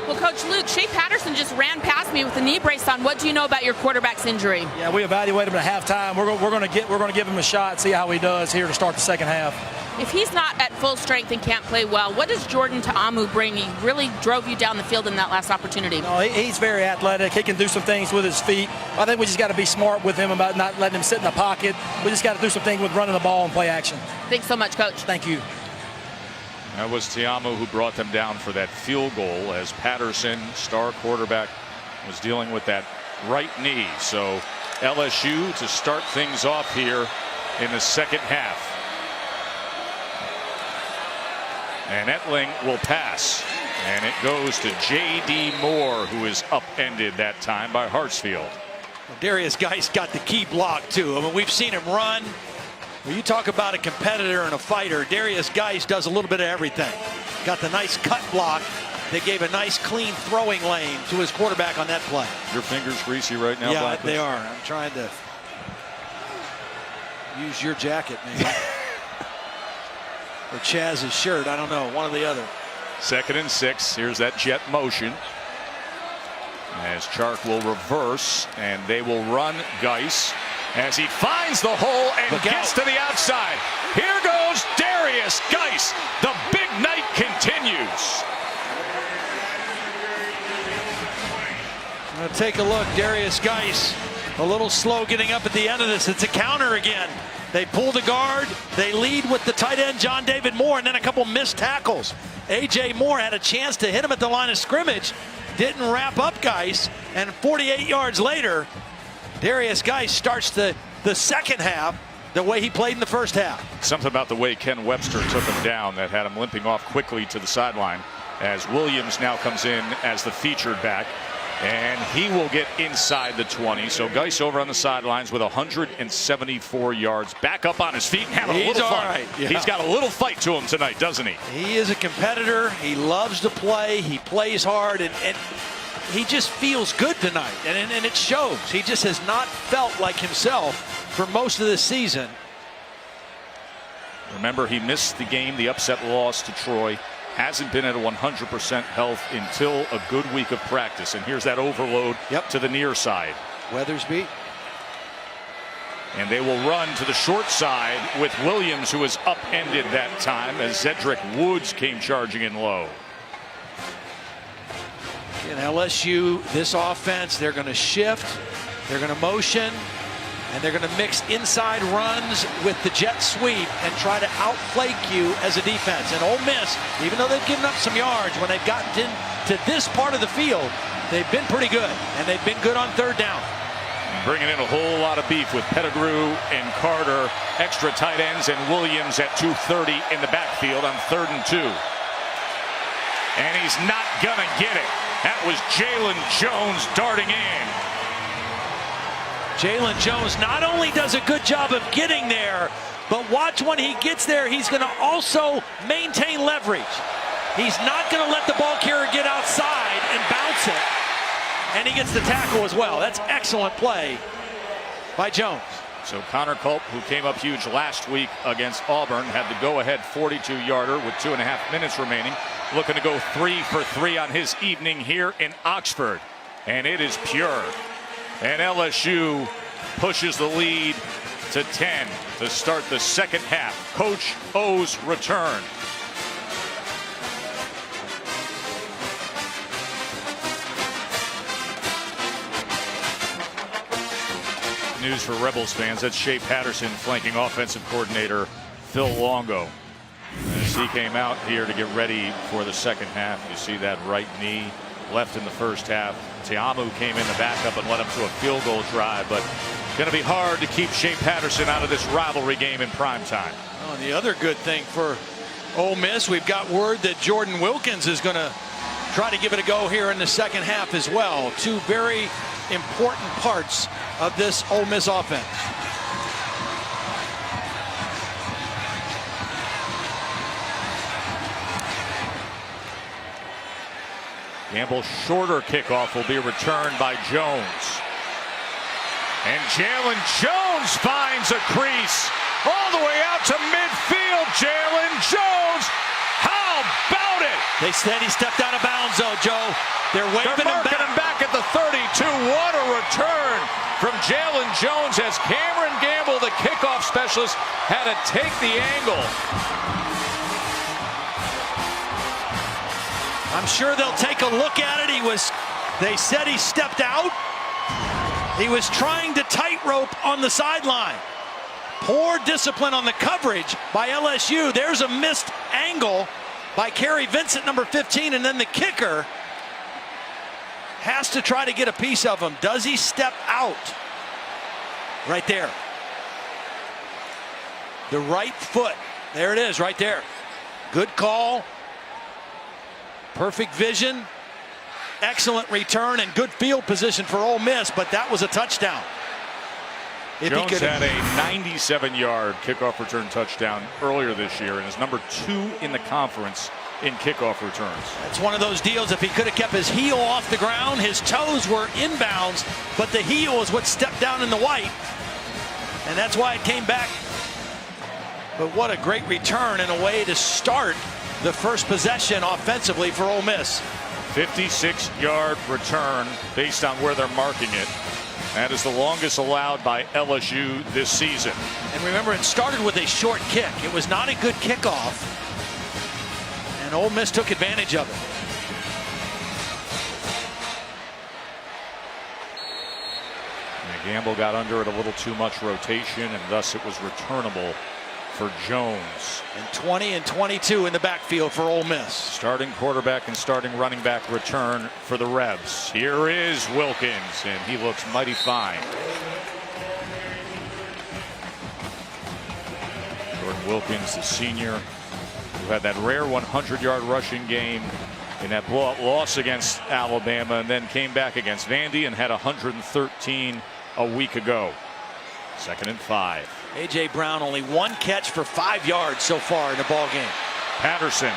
Well, Coach Luke, Shea Patterson just ran past me with a knee brace on. What do you know about your quarterback's injury? Yeah, we evaluate him at halftime. We're going to give him a shot, see how he does here to start the second half. If he's not at full strength and can't play well, what does Jordan Ta'amu bring? He really drove you down the field in that last opportunity. No, he's very athletic. He can do some things with his feet. I think we just got to be smart with him about not letting him sit in the pocket. We just got to do some things with running the ball and play action. Thanks so much, Coach. Thank you. That was Ta'amu who brought them down for that field goal as Patterson, star quarterback, was dealing with that right knee. So LSU to start things off here in the second half. And Etling will pass. And it goes to J.D. Moore, who is upended that time by Hartsfield. Darius Geis got the key block, too. I mean, we've seen him run. When you talk about a competitor and a fighter, Darius Geis does a little bit of everything. Got the nice cut block that gave a nice clean throwing lane to his quarterback on that play. Your fingers greasy right now, Yeah, Blackledge? they are. I'm trying to use your jacket, maybe. Or Chaz's shirt. I don't know. One or the other. 2nd and 6. Here's that jet motion. As Chark will reverse, and they will run Geis as he finds the hole and gets to the outside. Here goes Darius Geis. The big night continues. Take a look. Darius Geis a little slow getting up at the end of this. It's a counter again. They pull the guard. They lead with the tight end, John David Moore, and then a couple missed tackles. A.J. Moore had a chance to hit him at the line of scrimmage. Didn't wrap up Geis. And 48 yards later, Darius Geis starts the second half the way he played in the first half. Something about the way Ken Webster took him down that had him limping off quickly to the sideline as Williams now comes in as the featured back. And he will get inside the 20. So Geis over on the sidelines with 174 yards. Back up on his feet and having a little fun. Right. Yeah. He's got a little fight to him tonight, doesn't he? He is a competitor. He loves to play. He plays hard. And he just feels good tonight. And it shows. He just has not felt like himself for most of this season. Remember, he missed the game, the upset loss to Troy. Hasn't been at a 100% health until a good week of practice. And here's that overload to the near side. Weathersby. And they will run to the short side with Williams, who was upended that time as Zedrick Woods came charging in low. In LSU, this offense, they're going to shift, they're going to motion, and they're going to mix inside runs with the jet sweep and try to outflank you as a defense. And Ole Miss, even though they've given up some yards, when they've gotten to this part of the field, they've been pretty good, and they've been good on third down. Bringing in a whole lot of beef with Pettigrew and Carter, extra tight ends, and Williams at 230 in the backfield on 3rd and 2. And he's not going to get it. That was Jalen Jones darting in. Jalen Jones not only does a good job of getting there, but watch when he gets there, he's going to also maintain leverage. He's not going to let the ball carrier get outside and bounce it. And he gets the tackle as well. That's excellent play by Jones. So Connor Culp, who came up huge last week against Auburn, had the go-ahead 42-yarder with 2.5 minutes remaining. Looking to go 3 for 3 on his evening here in Oxford. And it is pure. And LSU pushes the lead to 10 to start the second half. Coach O's return. News for Rebels fans, that's Shea Patterson flanking offensive coordinator Phil Longo. As he came out here to get ready for the second half, you see that right knee left in the first half. Tiamu came in the backup and led him to a field goal drive, but going to be hard to keep Shea Patterson out of this rivalry game in prime time. Oh, the other good thing for Ole Miss, we've got word that Jordan Wilkins is going to try to give it a go here in the second half as well. Two very important parts of this Ole Miss offense. Gamble's shorter kickoff will be returned by Jones. And Jalen Jones finds a crease all the way out to midfield. Jalen Jones, how about it? They said he stepped out of bounds, though, Joe. They're waving him back at the 32. What a return from Jalen Jones as Cameron Gamble, the kickoff specialist, had to take the angle. I'm sure they'll take a look at it. They said he stepped out. He was trying to tightrope on the sideline. Poor discipline on the coverage by LSU. There's a missed angle by Kerry Vincent, number 15, and then the kicker has to try to get a piece of him. Does he step out? Right there. The right foot. There it is, right there. Good call. Perfect vision. Excellent return and good field position for Ole Miss, but that was a touchdown. Jones had a 97-yard kickoff return touchdown earlier this year and is number 2 in the conference in kickoff returns. It's one of those deals. If he could have kept his heel off the ground, his toes were inbounds, but the heel is what stepped down in the white, and that's why it came back. But what a great return and a way to start the first possession offensively for Ole Miss. 56-yard return based on where they're marking it. That is the longest allowed by LSU this season. And remember, it started with a short kick. It was not a good kickoff, and Ole Miss took advantage of it. And Gamble got under it a little too much rotation, and thus it was returnable for Jones. And 20 and 22 in the backfield for Ole Miss. Starting quarterback and starting running back return for the Rebs. Here is Wilkins, and he looks mighty fine. Jordan Wilkins, the senior, who had that rare 100-yard rushing game in that blowout loss against Alabama, and then came back against Vandy and had 113 a week ago. 2nd and 5. A.J. Brown only 1 catch for 5 yards so far in the ball game. Patterson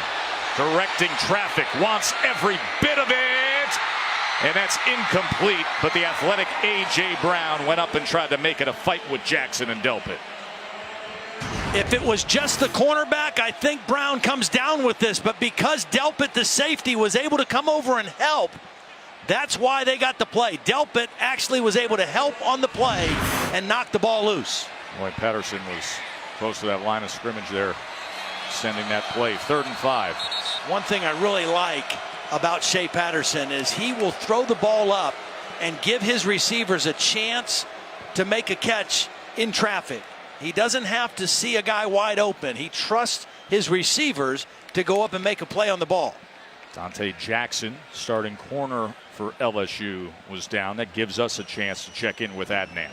directing traffic, wants every bit of it, and that's incomplete. But the athletic A.J. Brown went up and tried to make it a fight with Jackson and Delpit. If it was just the cornerback, I think Brown comes down with this. But because Delpit, the safety, was able to come over and help, that's why they got the play. Delpit actually was able to help on the play and knock the ball loose. Boy, Patterson was close to that line of scrimmage there, sending that play. 3rd and 5. One thing I really like about Shea Patterson is he will throw the ball up and give his receivers a chance to make a catch in traffic. He doesn't have to see a guy wide open. He trusts his receivers to go up and make a play on the ball. Dante Jackson, starting corner for LSU, was down. That gives us a chance to check in with Adnan.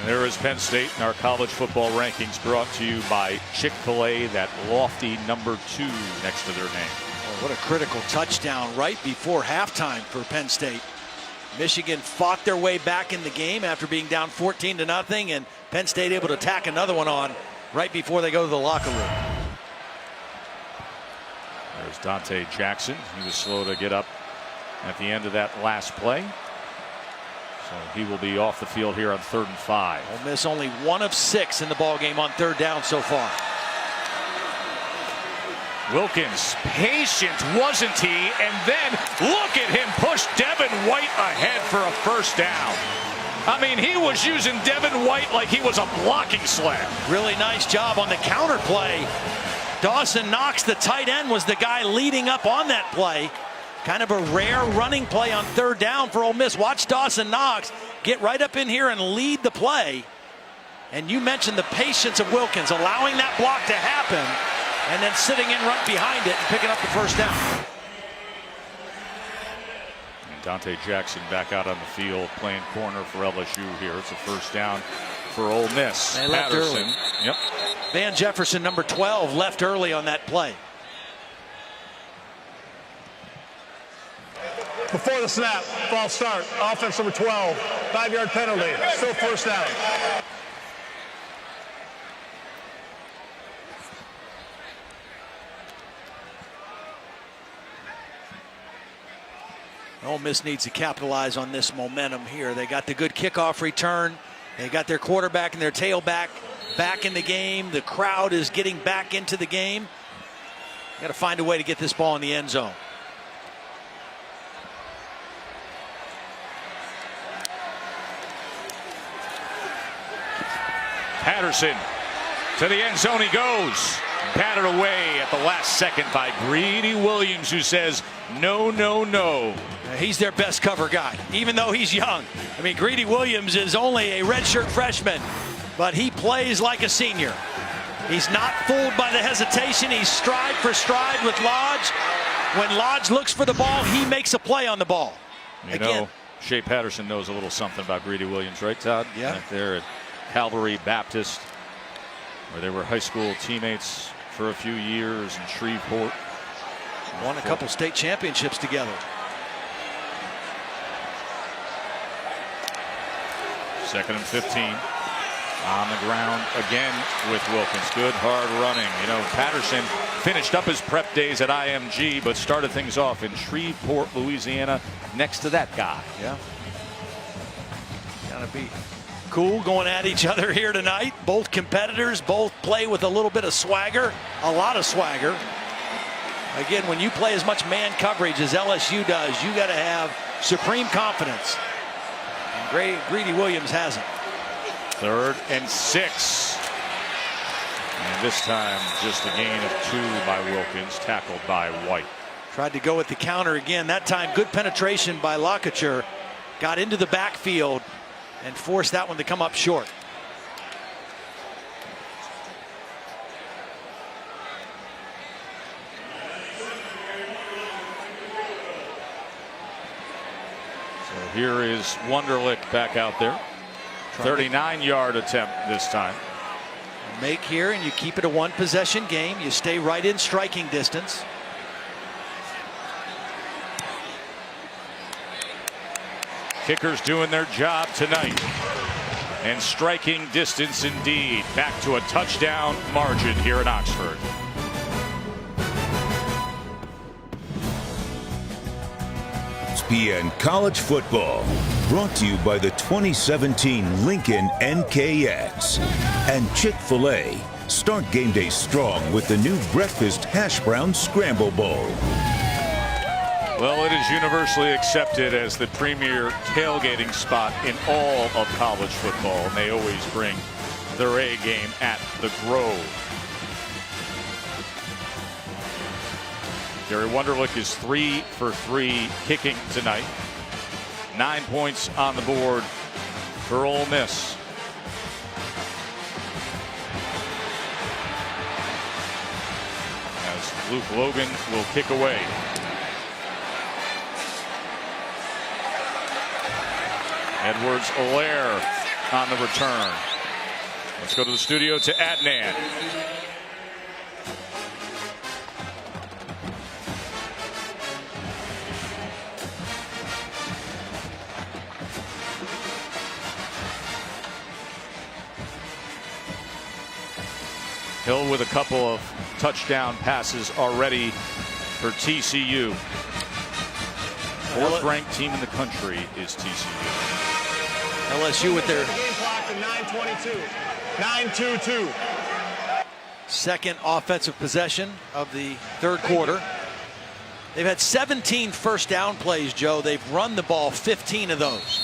There is Penn State in our college football rankings, brought to you by Chick-fil-A, that lofty number 2 next to their name. Oh, what a critical touchdown right before halftime for Penn State. Michigan fought their way back in the game after being down 14-0, and Penn State able to tack another one on right before they go to the locker room. There's Dante Jackson. He was slow to get up at the end of that last play. So he will be off the field here on 3rd and 5. Ole Miss only 1 of 6 in the ball game on 3rd down so far. Wilkins, patient, wasn't he? And then look at him push Devin White ahead for a 1st down. I mean, he was using Devin White like he was a blocking slab. Really nice job on the counter play. Dawson Knox, the tight end, was the guy leading up on that play. Kind of a rare running play on 3rd down for Ole Miss. Watch Dawson Knox get right up in here and lead the play. And you mentioned the patience of Wilkins, allowing that block to happen and then sitting in right behind it and picking up the 1st down. And Dante Jackson back out on the field playing corner for LSU here. It's a 1st down for Ole Miss. They left Patterson. early. Yep. Van Jefferson, number 12, left early on that play. Before the snap, false start. Offense number 12. 5-yard penalty. Still 1st down. Ole Miss needs to capitalize on this momentum here. They got the good kickoff return. They got their quarterback and their tailback back in the game. The crowd is getting back into the game. Got to find a way to get this ball in the end zone. Patterson to the end zone he goes. Batted away at the last second by Greedy Williams, who says no, no, no. He's their best cover guy, even though he's young. I mean, Greedy Williams is only a redshirt freshman, but he plays like a senior. He's not fooled by the hesitation. He's stride for stride with Lodge. When Lodge looks for the ball, he makes a play on the ball. You know, Shea Patterson knows a little something about Greedy Williams, right, Todd? Yeah. Right there at Calvary Baptist, where they were high school teammates for a few years in Shreveport. Won a couple state championships together. 2nd and 15. On the ground again with Wilkins. Good hard running. You know, Patterson finished up his prep days at IMG, but started things off in Shreveport, Louisiana, next to that guy. Yeah. Gotta be cool going at each other here tonight. Both competitors, both play with a little bit of swagger, a lot of swagger. Again, when you play as much man coverage as LSU does, you got to have supreme confidence. And Greedy Williams has it. 3rd and 6. And this time just a gain of 2 by Wilkins, tackled by White. Tried to go with the counter again. That time good penetration by Lockachar. Got into the backfield and forced that one to come up short. So here is Wunderlich back out there. 39-yard attempt this time. Make here and you keep it a 1-possession game. You stay right in striking distance. Kickers doing their job tonight. And striking distance indeed. Back to a touchdown margin here in Oxford. ESPN College Football, brought to you by the 2017 Lincoln NKX and Chick-fil-A. Start game day strong with the new breakfast hash brown scramble bowl. Well, it is universally accepted as the premier tailgating spot in all of college football, and they always bring their A game at the Grove. Gary Wunderlich is 3 for 3 kicking tonight. 9 points on the board for Ole Miss. As Luke Logan will kick away. Edwards-Helaire on the return. Let's go to the studio to Adnan. Hill with a couple of touchdown passes already for TCU. Fourth ranked team in the country is TCU. LSU with their Game clock to 9:22. 9:22. second offensive possession of the third quarter. They've had 17 first down plays, Joe. They've run the ball 15 of those.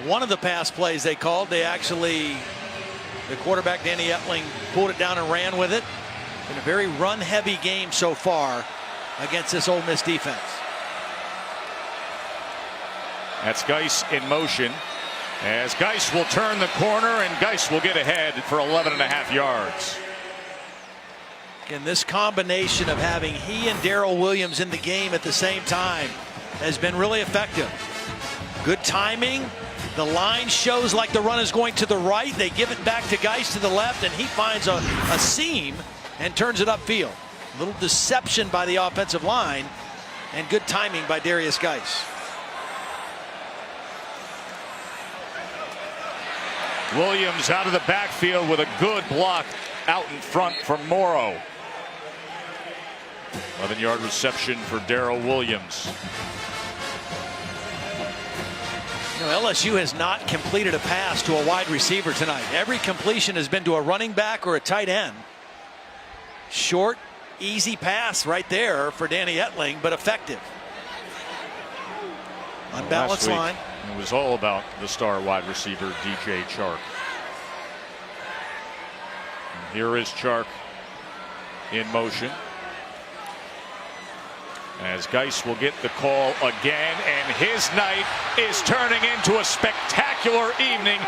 One of the pass plays they called, the quarterback, Danny Etling, pulled it down and ran with it. Been a very run-heavy game so far against this Ole Miss defense. That's Geis in motion, as Geis will turn the corner, and Geis will get ahead for 11.5 yards. Again, this combination of having he and Darrell Williams in the game at the same time has been really effective. Good timing. The line shows like the run is going to the right. They give it back to Geis to the left, and he finds a seam and turns it upfield. A little deception by the offensive line and good timing by Darius Geis. Williams out of the backfield with a good block out in front from Morrow. 11-yard reception for Darrell Williams. You know, LSU has not completed a pass to a wide receiver tonight. Every completion has been to a running back or a tight end. Short, easy pass right there for Danny Etling, but effective. Unbalanced line. It was all about the star wide receiver, DJ Chark. And here is Chark in motion, as Geis will get the call again, and his night is turning into a spectacular evening.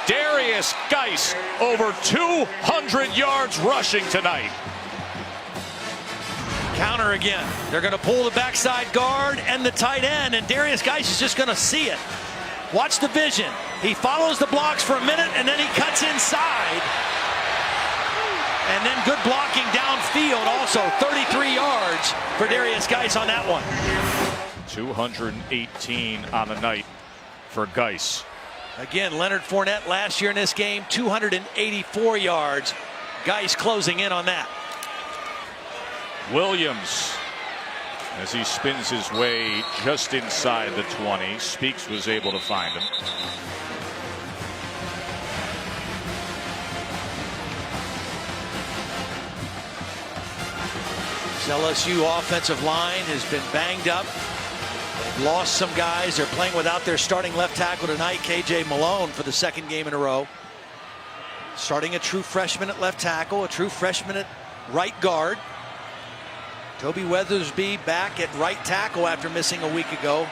Darius Geis over 200 yards rushing tonight. Counter again. They're going to pull the backside guard and the tight end, and Darius Geis is just going to see it. Watch the vision. He follows the blocks for a minute, and then he cuts inside. And then good blocking downfield also. 33 yards for Darius Geis on that one. 218 on the night for Geis. Again, Leonard Fournette last year in this game, 284 yards. Geis closing in on that. Williams, as he spins his way just inside the 20. Speaks was able to find him. LSU offensive line has been banged up. They've lost some guys. They're playing without their starting left tackle tonight, KJ Malone, for the second game in a row. Starting a true freshman at left tackle, a true freshman at right guard. Toby Weathersby back at right tackle after missing a week ago.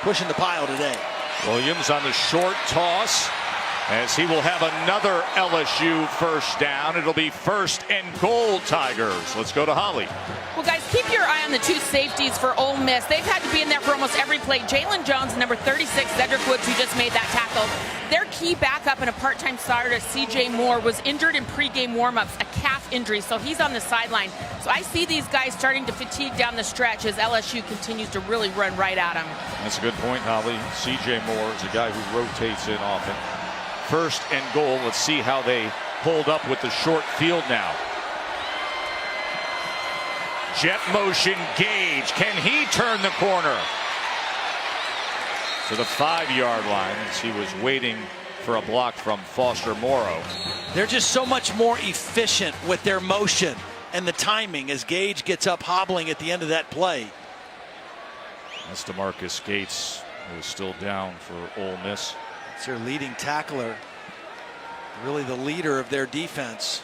Pushing the pile today. Williams on the short toss, as he will have another LSU first down. It'll be 1st and goal, Tigers. Let's go to Holly. Well, guys, keep your eye on the two safeties for Ole Miss. They've had to be in there for almost every play. Jalen Jones, number 36, Cedric Woods, who just made that tackle. Their key backup and a part-time starter, CJ Moore, was injured in pregame warm-ups, a calf injury, so he's on the sideline. So I see these guys starting to fatigue down the stretch as LSU continues to really run right at them. That's a good point, Holly. CJ Moore is a guy who rotates in often. 1st and goal. Let's see how they hold up with the short field now. Jet motion, Gage. Can he turn the corner to the 5-yard line, as he was waiting for a block from Foster Morrow? They're just so much more efficient with their motion and the timing as Gage gets up hobbling at the end of that play. That's DeMarcus Gates, who is still down for Ole Miss. It's their leading tackler, really the leader of their defense.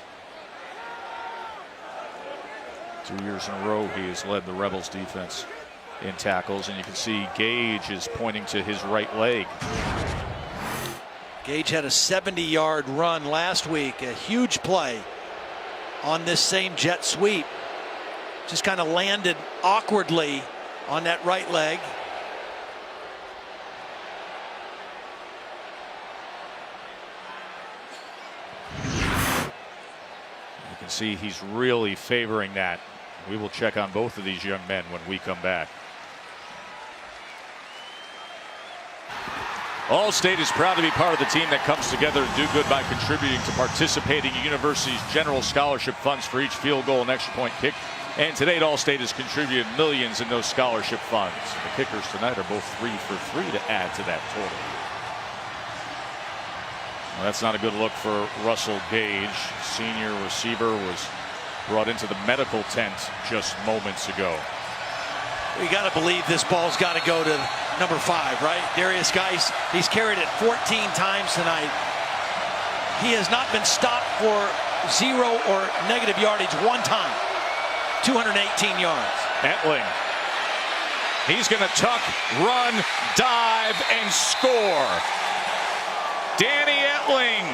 2 years in a row he has led the Rebels defense in tackles, and you can see Gage is pointing to his right leg. Gage had a 70-yard run last week, a huge play on this same jet sweep. Just kind of landed awkwardly on that right leg. You can see he's really favoring that. We will check on both of these young men when we come back. Allstate is proud to be part of the team that comes together to do good by contributing to participating universities' general scholarship funds for each field goal and extra point kick. And to date, Allstate has contributed millions in those scholarship funds. The kickers tonight are both 3 for 3 to add to that total. Well, that's not a good look for Russell Gage. Senior receiver was brought into the medical tent just moments ago. You got to believe this ball's got to go to number 5, right? Darius Geis, he's carried it 14 times tonight. He has not been stopped for 0 or negative yardage one time. 218 yards. Etling. He's going to tuck, run, dive, and score. Danny Etling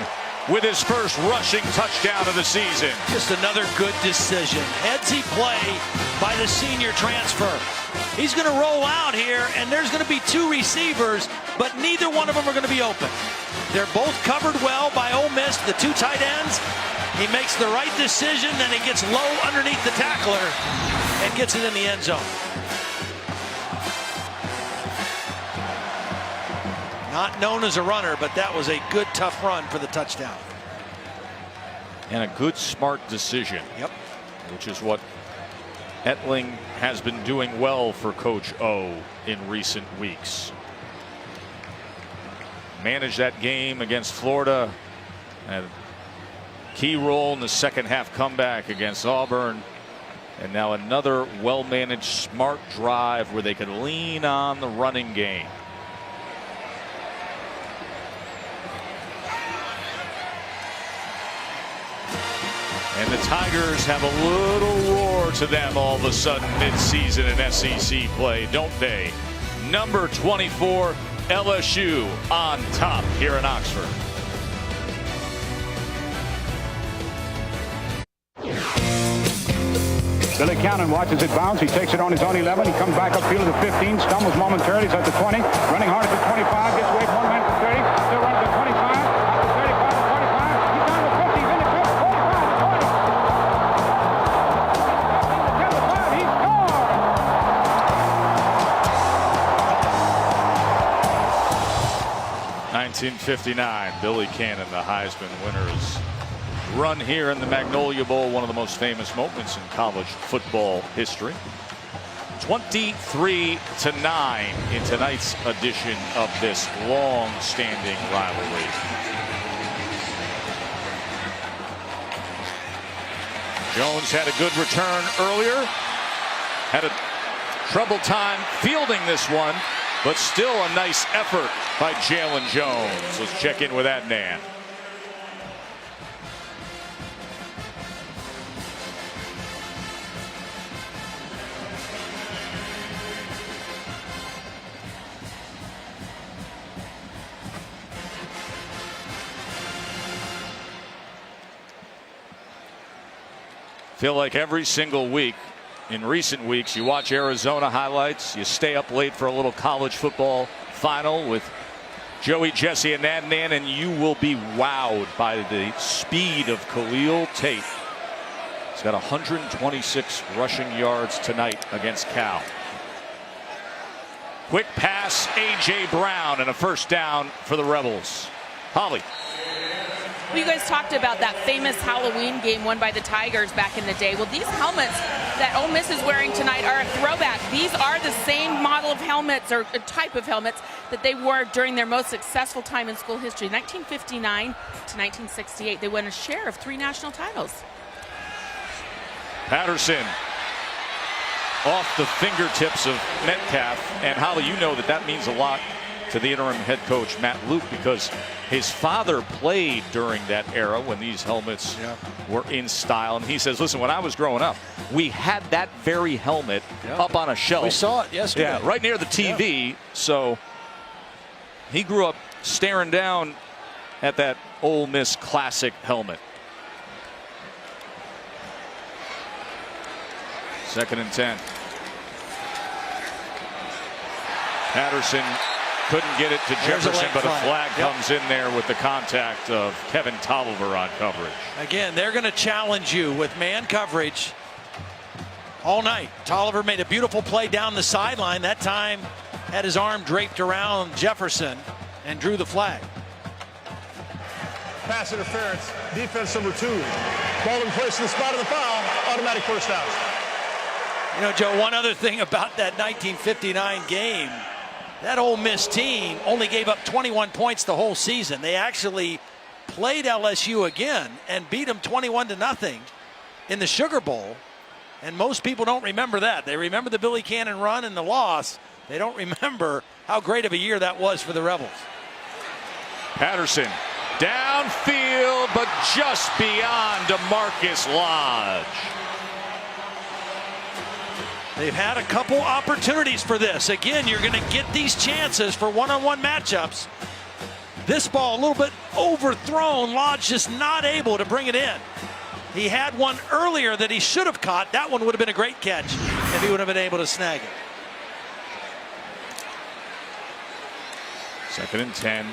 with his first rushing touchdown of the season. Just another good decision. Headsy play by the senior transfer. He's going to roll out here, and there's going to be 2 receivers, but neither one of them are going to be open. They're both covered well by Ole Miss, the 2 tight ends. He makes the right decision, then he gets low underneath the tackler and gets it in the end zone. Not known as a runner, but that was a good, tough run for the touchdown. And a good, smart decision. Yep. Which is what Etling has been doing well for Coach O in recent weeks. Managed that game against Florida. Had a key role in the second half comeback against Auburn. And now another well-managed, smart drive where they could lean on the running game. And the Tigers have a little roar to them all of a sudden mid-season in SEC play, don't they? Number 24, LSU on top here in Oxford. Billy Cannon watches it bounce. He takes it on his own 11. He comes back upfield to the 15, stumbles momentarily. He's at the 20, running hard at the 25, gets away from 1 man to 30, still runs to 25, to 35, to 45. He's down to 50, he's in the 10, 45, to 20. 10 to 5, he scored! 1959, Billy Cannon, the Heisman winners. Run here in the Magnolia Bowl, one of the most famous moments in college football history. 23-9 in tonight's edition of this long-standing rivalry. Jones had a good return earlier. Had a troubled time fielding this one, but still a nice effort by Jalen Jones. Let's check in with that man. Feel like every single week in recent weeks you watch Arizona highlights, you stay up late for a little college football final with Joey, Jesse, and Adnan, and you will be wowed by the speed of Khalil Tate. He's got 126 rushing yards tonight against Cal. Quick pass, A.J. Brown, and a first down for the Rebels. Holly. Well, you guys talked about that famous Halloween game won by the Tigers back in the day. Well, these helmets that Ole Miss is wearing tonight are a throwback. These are the same model of helmets or type of helmets that they wore during their most successful time in school history. 1959 to 1968, they won a share of 3 national titles. Patterson off the fingertips of Metcalf. And Holly, you know that means a lot to the interim head coach Matt Luke, because his father played during that era when these helmets were in style. And he says, listen, when I was growing up, we had that very helmet up on a shelf. We saw it yesterday. Yeah, right near the TV. So he grew up staring down at that Ole Miss classic helmet. 2nd and 10. Patterson couldn't get it to Jefferson, but a flag comes in there with the contact of Kevin Tolliver on coverage. Again, they're going to challenge you with man coverage all night. Tolliver made a beautiful play down the sideline. That time had his arm draped around Jefferson and drew the flag. Pass interference, defense number 2. Ball in place in the spot of the foul, automatic first down. You know, Joe, one other thing about that 1959 game, that Ole Miss team only gave up 21 points the whole season. They actually played LSU again and beat them 21-0 in the Sugar Bowl. And most people don't remember that. They remember the Billy Cannon run and the loss. They don't remember how great of a year that was for the Rebels. Patterson downfield, but just beyond DeMarcus Lodge. They've had a couple opportunities for this. Again, you're going to get these chances for one-on-one matchups. This ball a little bit overthrown. Lodge just not able to bring it in. He had one earlier that he should have caught. That one would have been a great catch if he would have been able to snag it. 2nd and 10.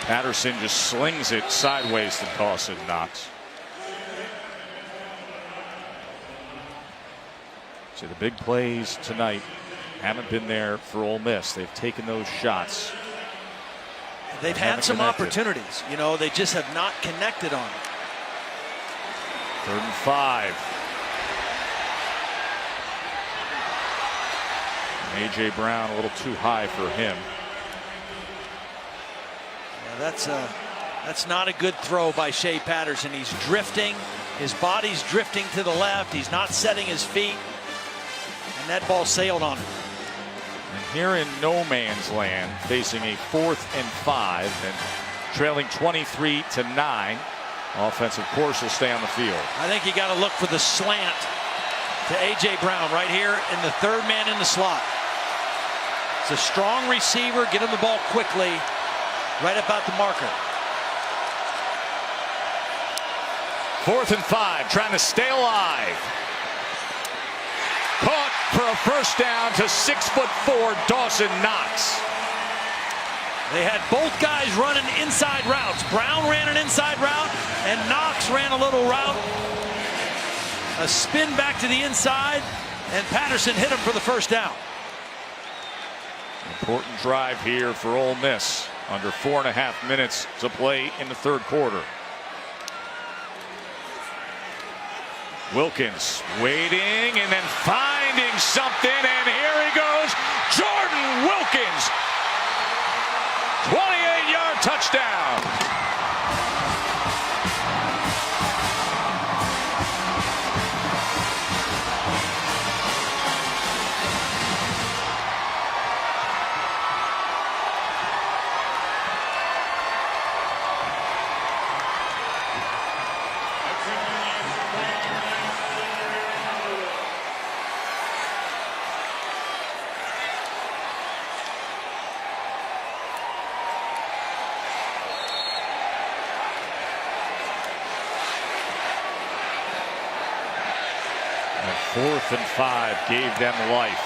Patterson just slings it sideways to Dawson Knox. So the big plays tonight haven't been there for Ole Miss. They've taken those shots. They've had some opportunities. You know, they just have not connected on it. 3rd and 5. A.J. Brown a little too high for him. Yeah, that's not a good throw by Shea Patterson. He's drifting. His body's drifting to the left. He's not setting his feet. And that ball sailed on him. And here in no man's land, facing a 4th and 5 and trailing 23-9. Offense, of course, will stay on the field. I think you got to look for the slant to A.J. Brown right here in the 3rd man in the slot. It's a strong receiver. Get him the ball quickly, right about the marker. 4th and 5, trying to stay alive. Caught for a first down to 6'4" Dawson Knox. They had both guys running inside routes. Brown ran an inside route, and Knox ran a little route. A spin back to the inside, and Patterson hit him for the first down. Important drive here for Ole Miss. Under 4.5 minutes to play in the 3rd quarter. Wilkins waiting and then finding something, and here he goes. Jordan Wilkins. 28-yard touchdown. And 4th and 5 gave them life.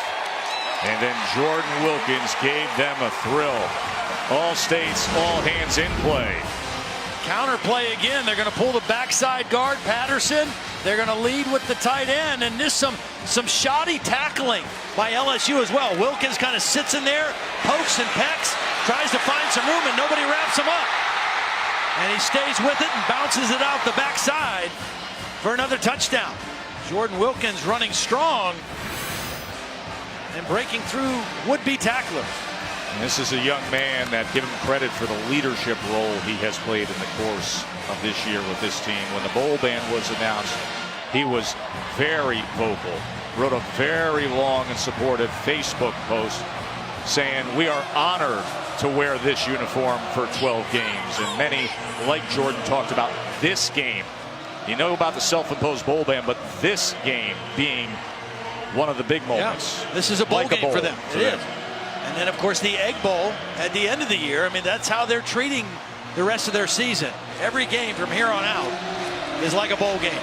And then Jordan Wilkins gave them a thrill. All States, all hands in play. Counter play again. They're going to pull the backside guard, Patterson. They're going to lead with the tight end, and this some shoddy tackling by LSU as well. Wilkins kind of sits in there, pokes and pecks, tries to find some room, and nobody wraps him up. And he stays with it and bounces it out the backside for another touchdown. Jordan Wilkins running strong and breaking through would-be tacklers. And this is a young man that, give him credit for the leadership role he has played in the course of this year with this team. When the bowl ban was announced, he was very vocal, wrote a very long and supportive Facebook post saying, "We are honored to wear this uniform for 12 games." And many, like Jordan, talked about this game. You know about the self-imposed bowl ban, but this game being one of the big moments. Yeah, this is a bowl game for them. It is. And then, of course, the Egg Bowl at the end of the year. I mean, that's how they're treating the rest of their season. Every game from here on out is like a bowl game.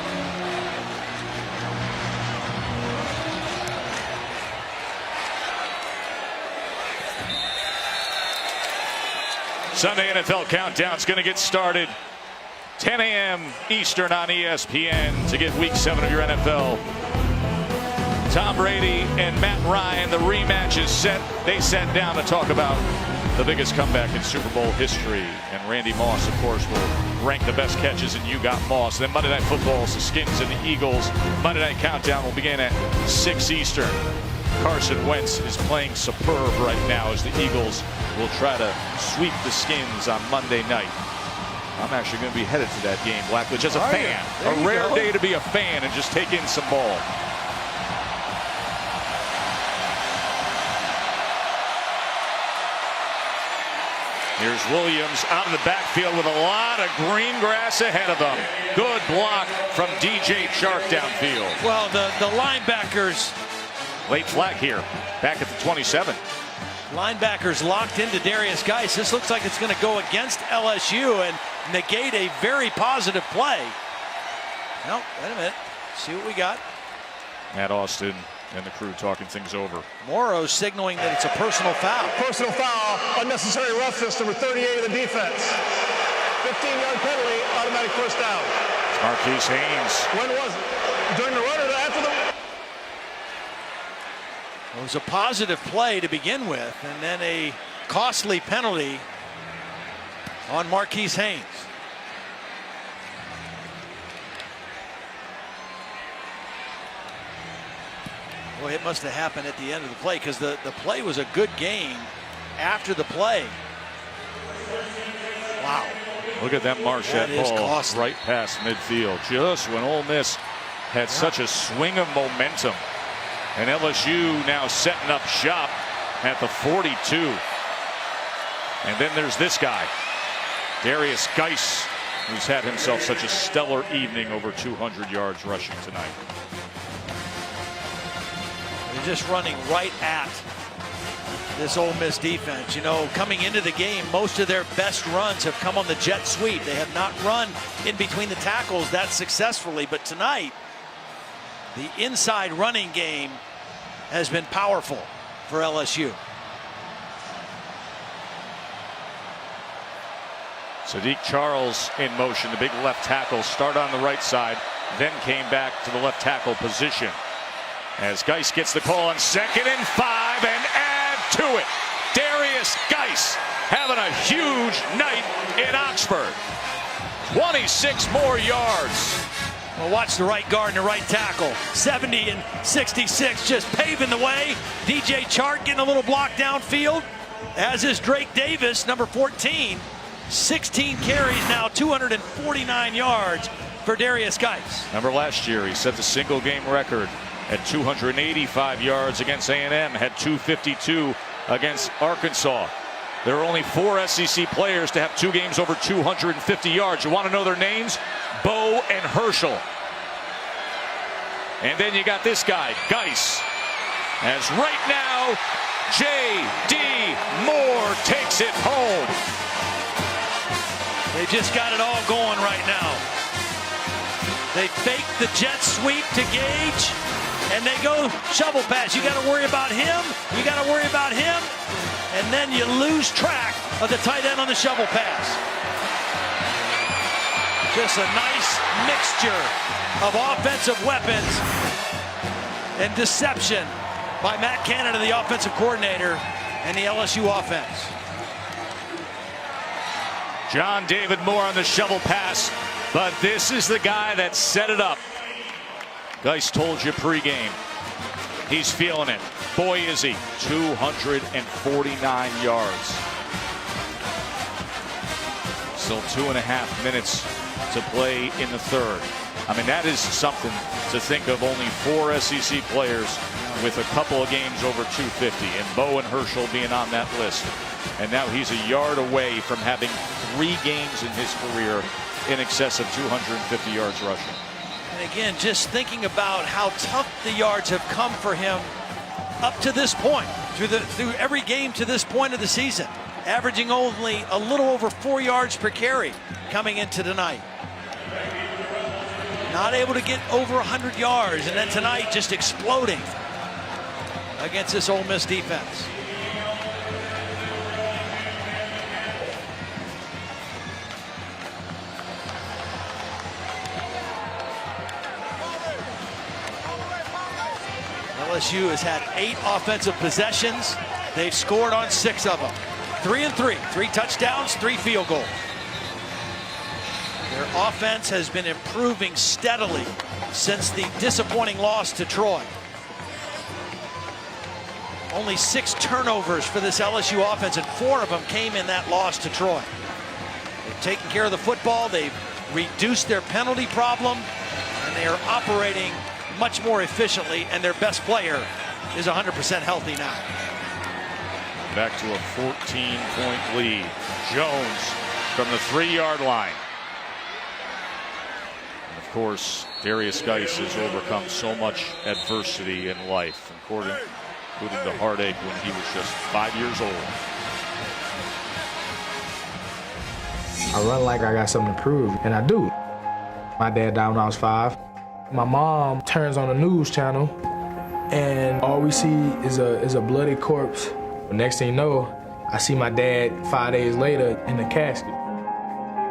Sunday NFL Countdown is going to get started 10 a.m. Eastern on ESPN to get Week 7 of your NFL. Tom Brady and Matt Ryan, the rematch is set. They sat down to talk about the biggest comeback in Super Bowl history. And Randy Moss, of course, will rank the best catches in You Got Moss. Then Monday Night Football is the Skins and the Eagles. Monday Night Countdown will begin at 6 Eastern. Carson Wentz is playing superb right now as the Eagles will try to sweep the Skins on Monday night. I'm actually going to be headed to that game, Blackledge, as a fan. A rare day to be a fan and just take in some ball. Here's Williams out of the backfield with a lot of green grass ahead of him. Good block from DJ Chark downfield. Well, the linebackers. Late flag here, back at the 27. Linebackers locked into Darius Geis. This looks like it's going to go against LSU and negate a very positive play. No, wait a minute. See what we got. Matt Austin and the crew talking things over. Morrow signaling that it's a personal foul. Personal foul, unnecessary roughness, number 38 of the defense. 15-yard penalty, automatic first down. Marquise Haynes. When was it? During the run or after the? It was a positive play to begin with, and then a costly penalty on Marquise Haynes. Boy, it must have happened at the end of the play, because the play was a good game after the play. Wow. Look at that Marchette ball costly. Right past midfield. Just when Ole Miss had such a swing of momentum. And LSU now setting up shop at the 42. And then there's this guy, Darius Geis, who's had himself such a stellar evening, over 200 yards rushing tonight. They're just running right at this Ole Miss defense. You know, coming into the game, most of their best runs have come on the jet sweep. They have not run in between the tackles that successfully, but tonight, the inside running game has been powerful for LSU. Sadiq Charles in motion, the big left tackle, start on the right side, then came back to the left tackle position. As Geis gets the call on 2nd and 5 and add to it. Darius Geis having a huge night in Oxford. 26 more yards. Well, watch the right guard and the right tackle. 70 and 66 just paving the way. DJ Chark getting a little block downfield, as is Drake Davis, number 14. 16 carries now, 249 yards for Darius Geis. Remember last year, he set the single game record at 285 yards against A&M, had 252 against Arkansas. There are only 4 SEC players to have 2 games over 250 yards. You want to know their names? Bo and Herschel. And then you got this guy, Geis. As right now, J.D. Moore takes it home. They just got it all going right now. They fake the jet sweep to Gage, and they go shovel pass. You got to worry about him. You got to worry about him. And then you lose track of the tight end on the shovel pass. Just a nice mixture of offensive weapons and deception by Matt Canada, the offensive coordinator, and the LSU offense. John David Moore on the shovel pass, but this is the guy that set it up. Geis told you pregame. He's feeling it. Boy, is he. 249 yards. Still 2.5 minutes to play in the third. I mean, that is something to think of. Only 4 SEC players with a couple of games over 250, and Bo and Herschel being on that list. And now he's a yard away from having 3 games in his career in excess of 250 yards rushing. And again, just thinking about how tough the yards have come for him up to this point, through every game to this point of the season, averaging only a little over 4 yards per carry coming into tonight. Not able to get over 100 yards, and then tonight just exploding against this Ole Miss defense. LSU has had 8 offensive possessions. They've scored on 6 of them. 3 and 3. 3 touchdowns, 3 field goals. Their offense has been improving steadily since the disappointing loss to Troy. Only 6 turnovers for this LSU offense, and 4 of them came in that loss to Troy. They've taken care of the football. They've reduced their penalty problem, and they are operating much more efficiently, and their best player is 100% healthy now. Back to a 14-point lead. Jones from the 3-yard line. And of course, Darius Geis has overcome so much adversity in life, including the heartache when he was just 5 years old. I run like I got something to prove, and I do. My dad died when I was 5. My mom turns on the news channel, and all we see is a bloody corpse. But next thing you know, I see my dad 5 days later in the casket.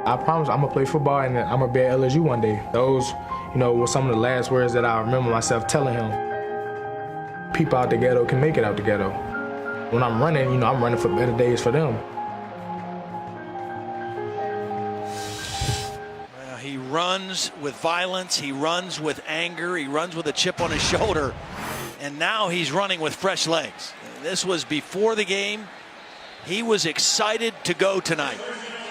I promise I'm gonna play football and I'm gonna be at LSU one day. Those, were some of the last words that I remember myself telling him. People out the ghetto can make it out the ghetto. When I'm running, I'm running for better days for them. Well, he runs with violence, he runs with anger, he runs with a chip on his shoulder, and now he's running with fresh legs. This was before the game. He was excited to go tonight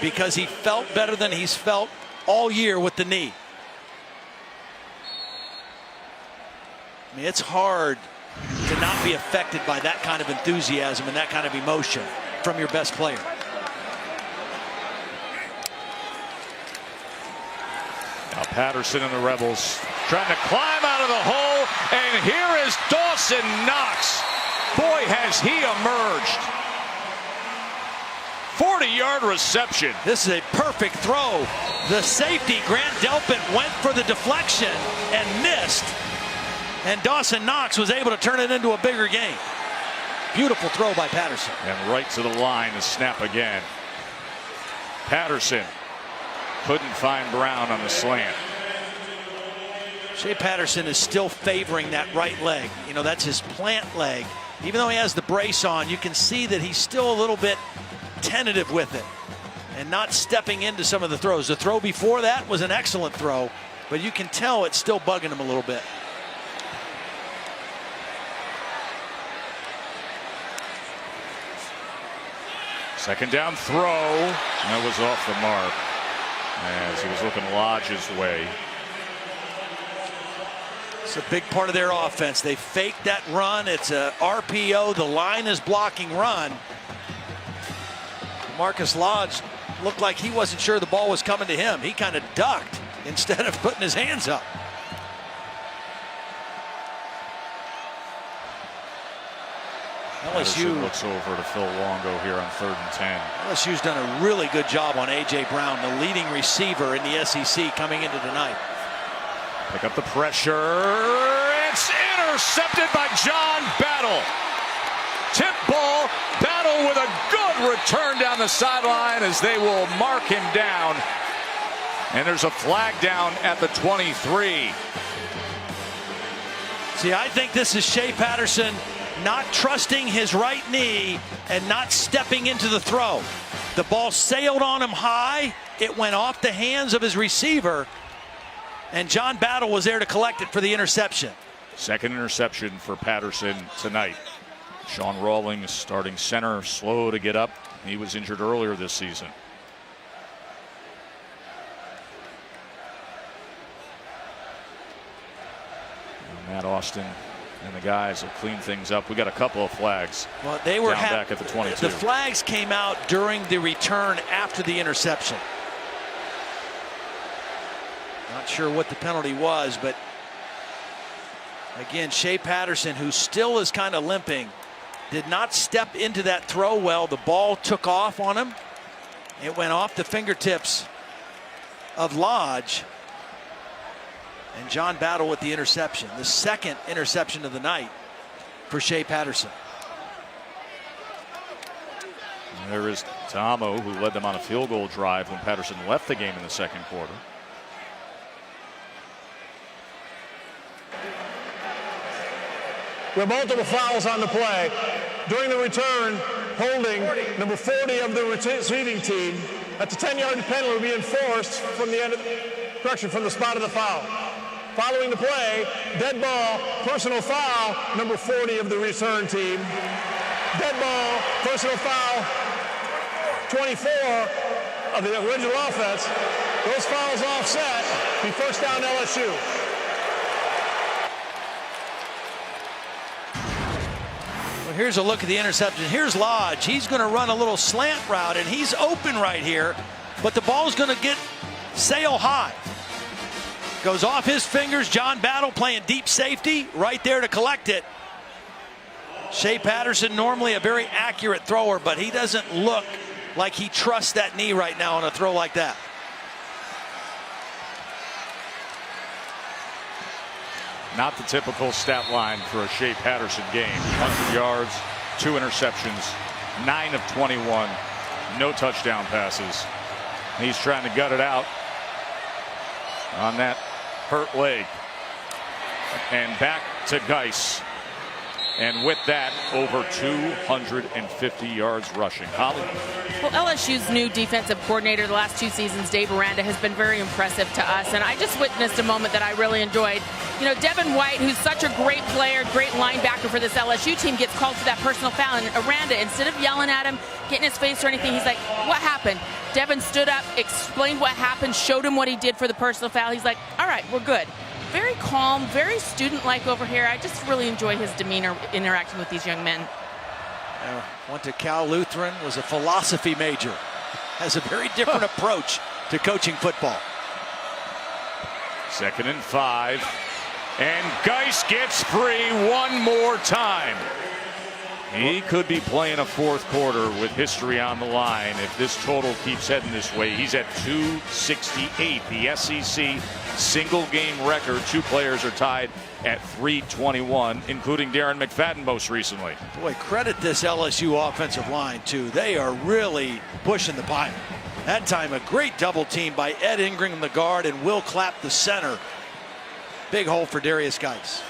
because he felt better than he's felt all year with the knee. I mean, it's hard to not be affected by that kind of enthusiasm and that kind of emotion from your best player. Now Patterson and the Rebels trying to climb out of the hole, and here is Dawson Knox. Boy, has he emerged. 40-yard reception. This is a perfect throw. The safety, Grant Delpit, went for the deflection and missed. And Dawson Knox was able to turn it into a bigger game. Beautiful throw by Patterson. And right to the line to snap again. Patterson couldn't find Brown on the slant. Shea Patterson is still favoring that right leg. That's his plant leg. Even though he has the brace on, you can see that he's still a little bit tentative with it and not stepping into some of the throws. The throw before that was an excellent throw, but you can tell it's still bugging him a little bit. Second down throw. That was off the mark as he was looking Lodge's way. It's a big part of their offense. They fake that run. It's a RPO. The line is blocking run. Marcus Lodge looked like he wasn't sure the ball was coming to him. He kind of ducked instead of putting his hands up. LSU looks over to Phil Longo here on 3rd and 10. LSU's done a really good job on A.J. Brown, the leading receiver in the SEC coming into tonight. Pick up the pressure. It's intercepted by John Battle. Tip ball. Battle with a good return down the sideline as they will mark him down. And there's a flag down at the 23. See, I think this is Shea Patterson not trusting his right knee and not stepping into the throw. The ball sailed on him high. It went off the hands of his receiver, and John Battle was there to collect it for the interception. Second interception for Patterson tonight. Sean Rawlings, starting center, slow to get up. He was injured earlier this season. And Matt Austin and the guys will clean things up. We got a couple of flags. Well, they were back at the 22. The flags came out during the return after the interception. Not sure what the penalty was, but again, Shea Patterson, who still is kind of limping, did not step into that throw well. The ball took off on him. It went off the fingertips of Lodge. And John Battle with the interception. The second interception of the night for Shea Patterson. And there is Tamo, who led them on a field goal drive when Patterson left the game in the second quarter. There are multiple fouls on the play. During the return, holding number 40 of the receiving team at the 10-yard penalty will be enforced from the end of from the spot of the foul. Following the play, dead ball, personal foul, number 40 of the return team. Dead ball, personal foul, 24 of the original offense. Those fouls offset, be first down LSU. Well, here's a look at the interception. Here's Lodge. He's going to run a little slant route, and he's open right here, but the ball's going to sail high. Goes off his fingers. John Battle playing deep safety right there to collect it. Shea Patterson, normally a very accurate thrower, but he doesn't look like he trusts that knee right now on a throw like that. Not the typical stat line for a Shea Patterson game. 100 yards, 2 interceptions, 9 of 21, no touchdown passes. He's trying to gut it out on that hurt leg. And back to Geis. And with that, over 250 yards rushing. Holly? Well, LSU's new defensive coordinator the last 2 seasons, Dave Aranda, has been very impressive to us. And I just witnessed a moment that I really enjoyed. You know, Devin White, who's such a great player, great linebacker for this LSU team, gets called for that personal foul. And Aranda, instead of yelling at him, getting his face or anything, he's like, what happened? Devin stood up, explained what happened, showed him what he did for the personal foul. He's like, all right, we're good. Very calm, very student-like over here. I just really enjoy his demeanor interacting with these young men. Went to Cal Lutheran, was a philosophy major. Has a very different approach to coaching football. 2nd and 5. And Geis gets free one more time. He could be playing a 4th quarter with history on the line if this total keeps heading this way. He's at 268, the SEC single game record. 2 players are tied at 321, including Darren McFadden most recently. Boy, credit this LSU offensive line too. They are really pushing the pipe. That time a great double team by Ed Ingram, the guard, and Will Clapp, the center. Big hole for Darius Geis.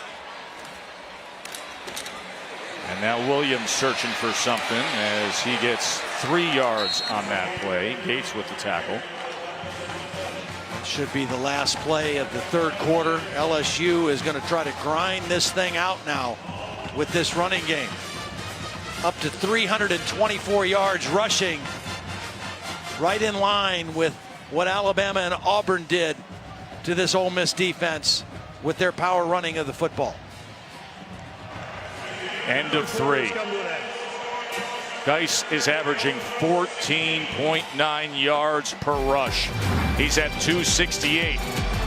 And now Williams searching for something as he gets 3 yards on that play. Gates with the tackle. Should be the last play of the 3rd quarter. LSU is going to try to grind this thing out now with this running game. Up to 324 yards rushing. Right in line with what Alabama and Auburn did to this Ole Miss defense with their power running of the football. End of 3. Geis is averaging 14.9 yards per rush. He's at 268,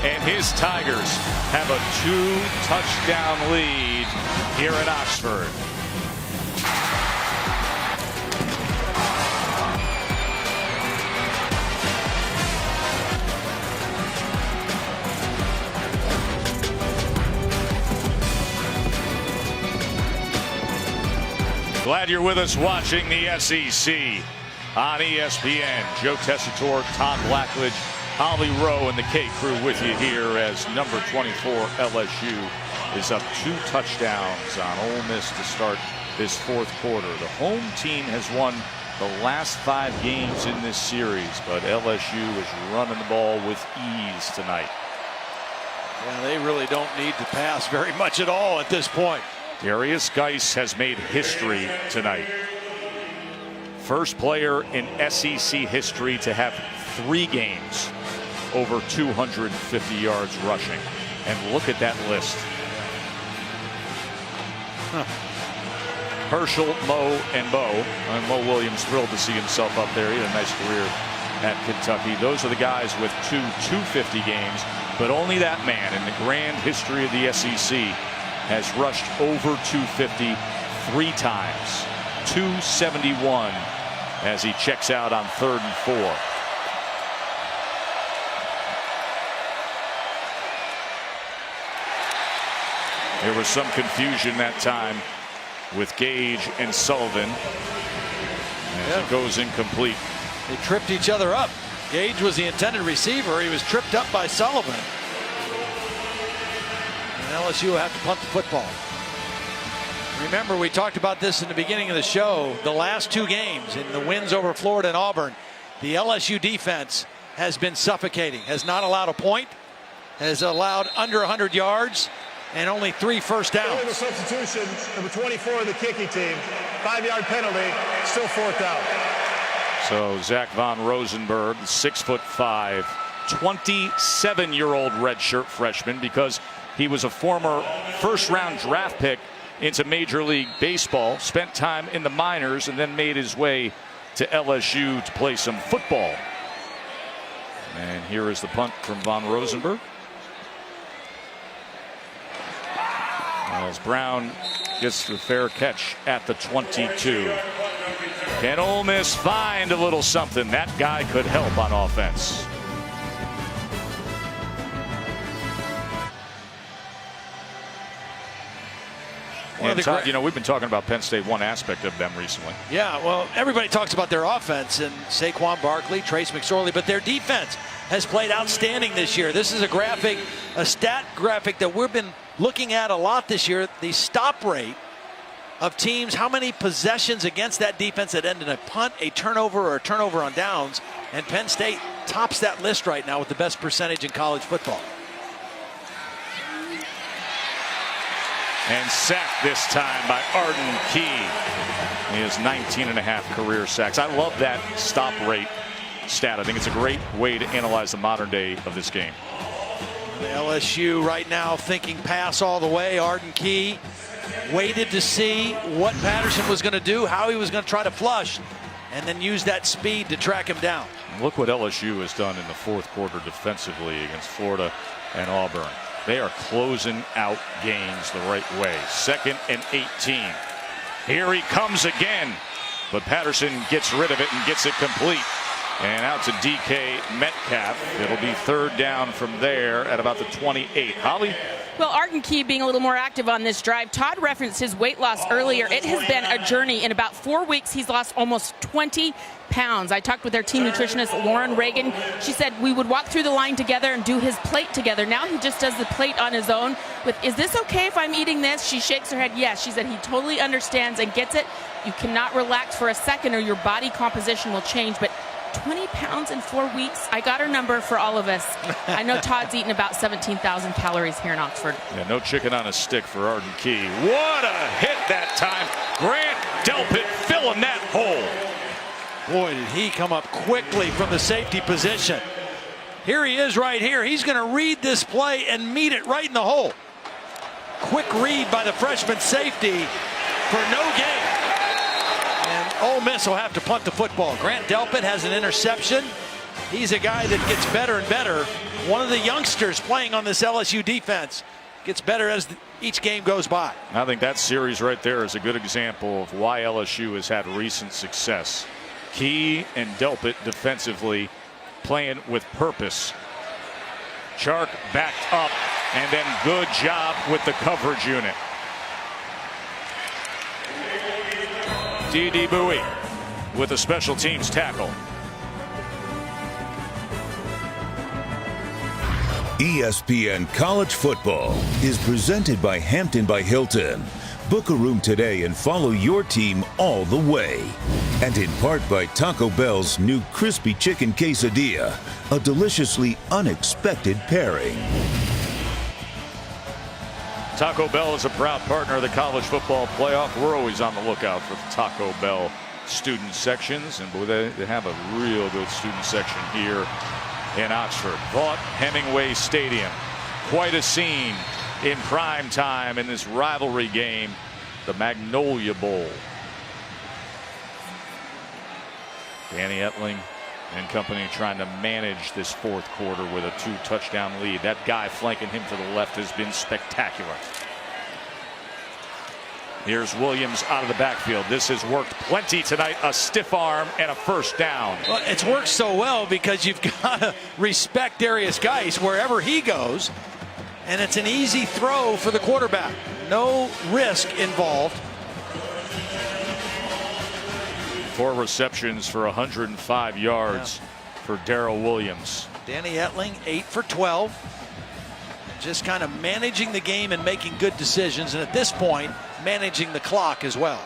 and his Tigers have a 2-touchdown lead here in Oxford. Glad you're with us watching the SEC on ESPN. Joe Tessitore, Todd Blackledge, Holly Rowe, and the K crew with you here as number 24 LSU is up 2 touchdowns on Ole Miss to start this 4th quarter. The home team has won the last 5 games in this series, but LSU is running the ball with ease tonight. Yeah, they really don't need to pass very much at all at this point. Darius Geis has made history tonight. First player in SEC history to have 3 games over 250 yards rushing. And look at that list. Herschel, Mo, and Bo. And Mo Williams thrilled to see himself up there. He had a nice career at Kentucky. Those are the guys with 2 250 games. But only that man in the grand history of the SEC has rushed over 250 3 times. 271 as he checks out on 3rd and 4. There was some confusion that time with Gage and Sullivan as it goes incomplete. They tripped each other up. Gage was the intended receiver. He was tripped up by Sullivan. And LSU will have to punt the football. Remember, we talked about this in the beginning of the show. The last 2 games in the wins over Florida and Auburn, the LSU defense has been suffocating, has not allowed a point, has allowed under 100 yards, and only 3 first downs. The substitution, number 24 of the kicking team, 5-yard penalty, still 4th down. So Zach Von Rosenberg, 6'5", 27-year-old redshirt freshman, because he was a former first-round draft pick into Major League Baseball, spent time in the minors, and then made his way to LSU to play some football. And here is the punt from Von Rosenberg. As Brown gets the fair catch at the 22. Can Ole Miss find a little something? That guy could help on offense. And Todd, you know, we've been talking about Penn State, one aspect of them recently. Yeah, well, everybody talks about their offense and Saquon Barkley, Trace McSorley, but their defense has played outstanding this year. This is a stat graphic that we've been looking at a lot this year. The stop rate of teams, how many possessions against that defense that end in a punt, a turnover, or a turnover on downs. And Penn State tops that list right now with the best percentage in college football. And sacked this time by Arden Key. He has 19.5 career sacks. I love that stop rate stat. I think it's a great way to analyze the modern day of this game. The LSU right now thinking pass all the way. Arden Key waited to see what Patterson was going to do, how he was going to try to flush, and then use that speed to track him down. Look what LSU has done in the 4th quarter defensively against Florida and Auburn. They are closing out games the right way. 2nd and 18. Here he comes again, but Patterson gets rid of it and gets it complete. And out to DK Metcalf. It'll be 3rd down from there at about the 28. Holly? Well, Arden Key being a little more active on this drive. Todd referenced his weight loss earlier. It has been a journey. In about 4 weeks, he's lost almost 20 pounds. I talked with their team nutritionist, Lauren Reagan. She said we would walk through the line together and do his plate together. Now he just does the plate on his own. Is this okay if I'm eating this? She shakes her head yes. She said he totally understands and gets it. You cannot relax for a second or your body composition will change. But 20 pounds in 4 weeks. I got her number for all of us. I know Todd's eaten about 17,000 calories here in Oxford. Yeah, no chicken on a stick for Arden Key. What a hit that time. Grant Delpit filling that hole. Boy, did he come up quickly from the safety position. Here he is right here. He's going to read this play and meet it right in the hole. Quick read by the freshman safety for no gain. And Ole Miss will have to punt the football. Grant Delpit has an interception. He's a guy that gets better and better. One of the youngsters playing on this LSU defense gets better as each game goes by. I think that series right there is a good example of why LSU has had recent success. Key and Delpit defensively playing with purpose. Chark backed up, and then good job with the coverage unit. D.D. Bowie with a special teams tackle. ESPN College Football is presented by Hampton by Hilton. Book a room today and follow your team all the way. And in part by Taco Bell's new crispy chicken quesadilla, a deliciously unexpected pairing. Taco Bell is a proud partner of the College Football Playoff. We're always on the lookout for the Taco Bell student sections, and boy, they have a real good student section here in Oxford. Vaught Hemingway Stadium. Quite a scene in prime time in this rivalry game, the Magnolia Bowl. Danny Etling and company trying to manage this 4th quarter with a 2-touchdown lead. That guy flanking him to the left has been spectacular. Here's Williams out of the backfield. This has worked plenty tonight. A stiff arm and a 1st down. Well, it's worked so well because you've got to respect Darius Geis wherever he goes. And it's an easy throw for the quarterback. No risk involved. 4 receptions for 105 yards for Darrell Williams. Danny Etling, 8 for 12. just kind of managing the game and making good decisions, and at this point, managing the clock as well.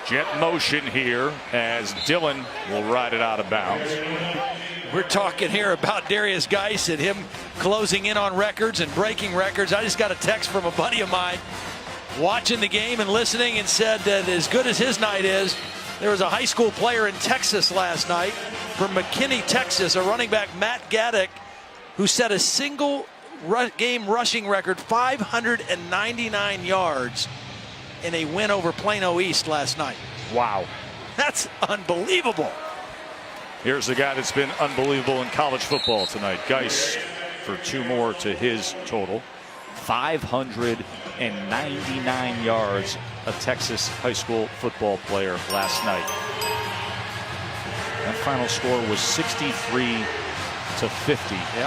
Jet motion here as Dillon will ride it out of bounds. We're talking here about Darius Geis and him closing in on records and breaking records. I just got a text from a buddy of mine watching the game and listening, and said that as good as his night is, there was a high school player in Texas last night from McKinney, Texas, a running back, Matt Gaddick, who set a single game rushing record, 599 yards in a win over Plano East last night. Wow. That's unbelievable. Here's the guy that's been unbelievable in college football tonight. Geis for 2 more to his total. 599 yards, a Texas high school football player last night. That final score was 63-50.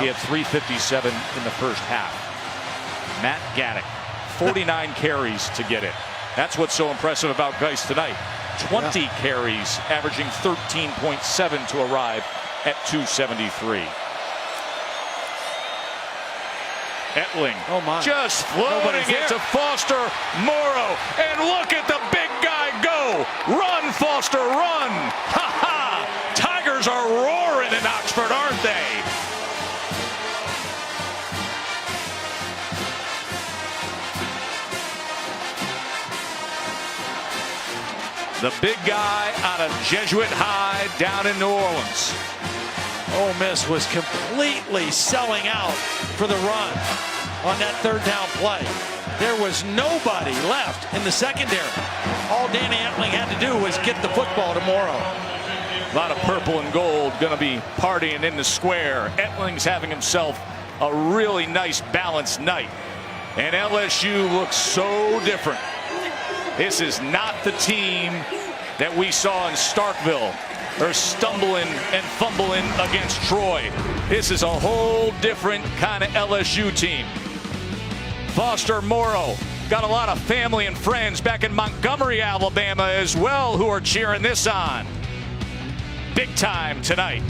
He had 357 in the first half. Matt Gaddick, 49 carries to get it. That's what's so impressive about Geis tonight. 20 carries, averaging 13.7 to arrive at 273. Etling just floating it to Foster Morrow. And look at the big guy go. Run, Foster, run. Ha ha. Tigers are roaring in Oxford, aren't they? The big guy out of Jesuit High down in New Orleans. Ole Miss was completely selling out for the run on that third down play. There was nobody left in the secondary. All Danny Etling had to do was get the football to Morrow. A lot of purple and gold going to be partying in the square. Etling's having himself a really nice balanced night. And LSU looks so different. This is not the team that we saw in Starkville. They're stumbling and fumbling against Troy. This is a whole different kind of LSU team. Foster Morrow got a lot of family and friends back in Montgomery, Alabama as well, who are cheering this on. Big time tonight.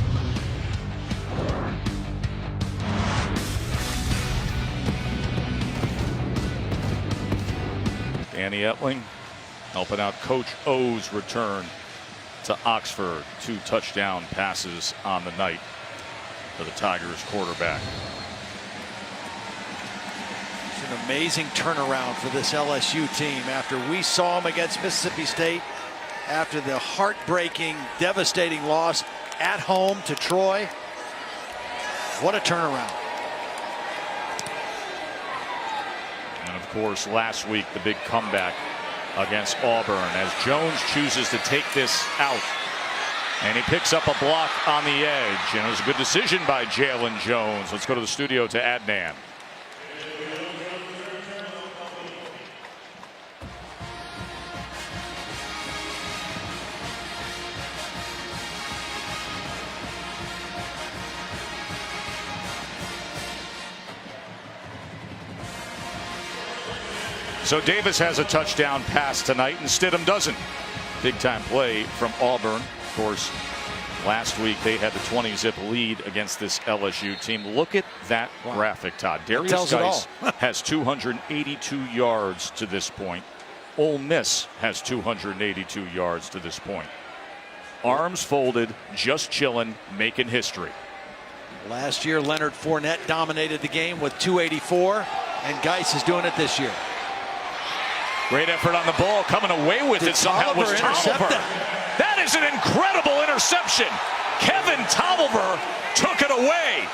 Danny Etling helping out Coach O's return to Oxford. 2 touchdown passes on the night for the Tigers quarterback. It's an amazing turnaround for this LSU team after we saw them against Mississippi State, after the heartbreaking, devastating loss at home to Troy. What a turnaround. And of course, last week, the big comeback against Auburn as Jones chooses to take this out. And he picks up a block on the edge. And it was a good decision by Jalen Jones. Let's go to the studio to Adnan. So Davis has a touchdown pass tonight and Stidham doesn't. Big time play from Auburn. Of course, last week they had the 20-zip lead against this LSU team. Look at that graphic, Todd. Darius Geis has 282 yards to this point. Ole Miss has 282 yards to this point. Arms folded, just chilling, making history. Last year, Leonard Fournette dominated the game with 284, and Geis is doing it this year. Great effort on the ball, coming away with it somehow was Tolliver. That is an incredible interception. Kevin Tolliver took it away.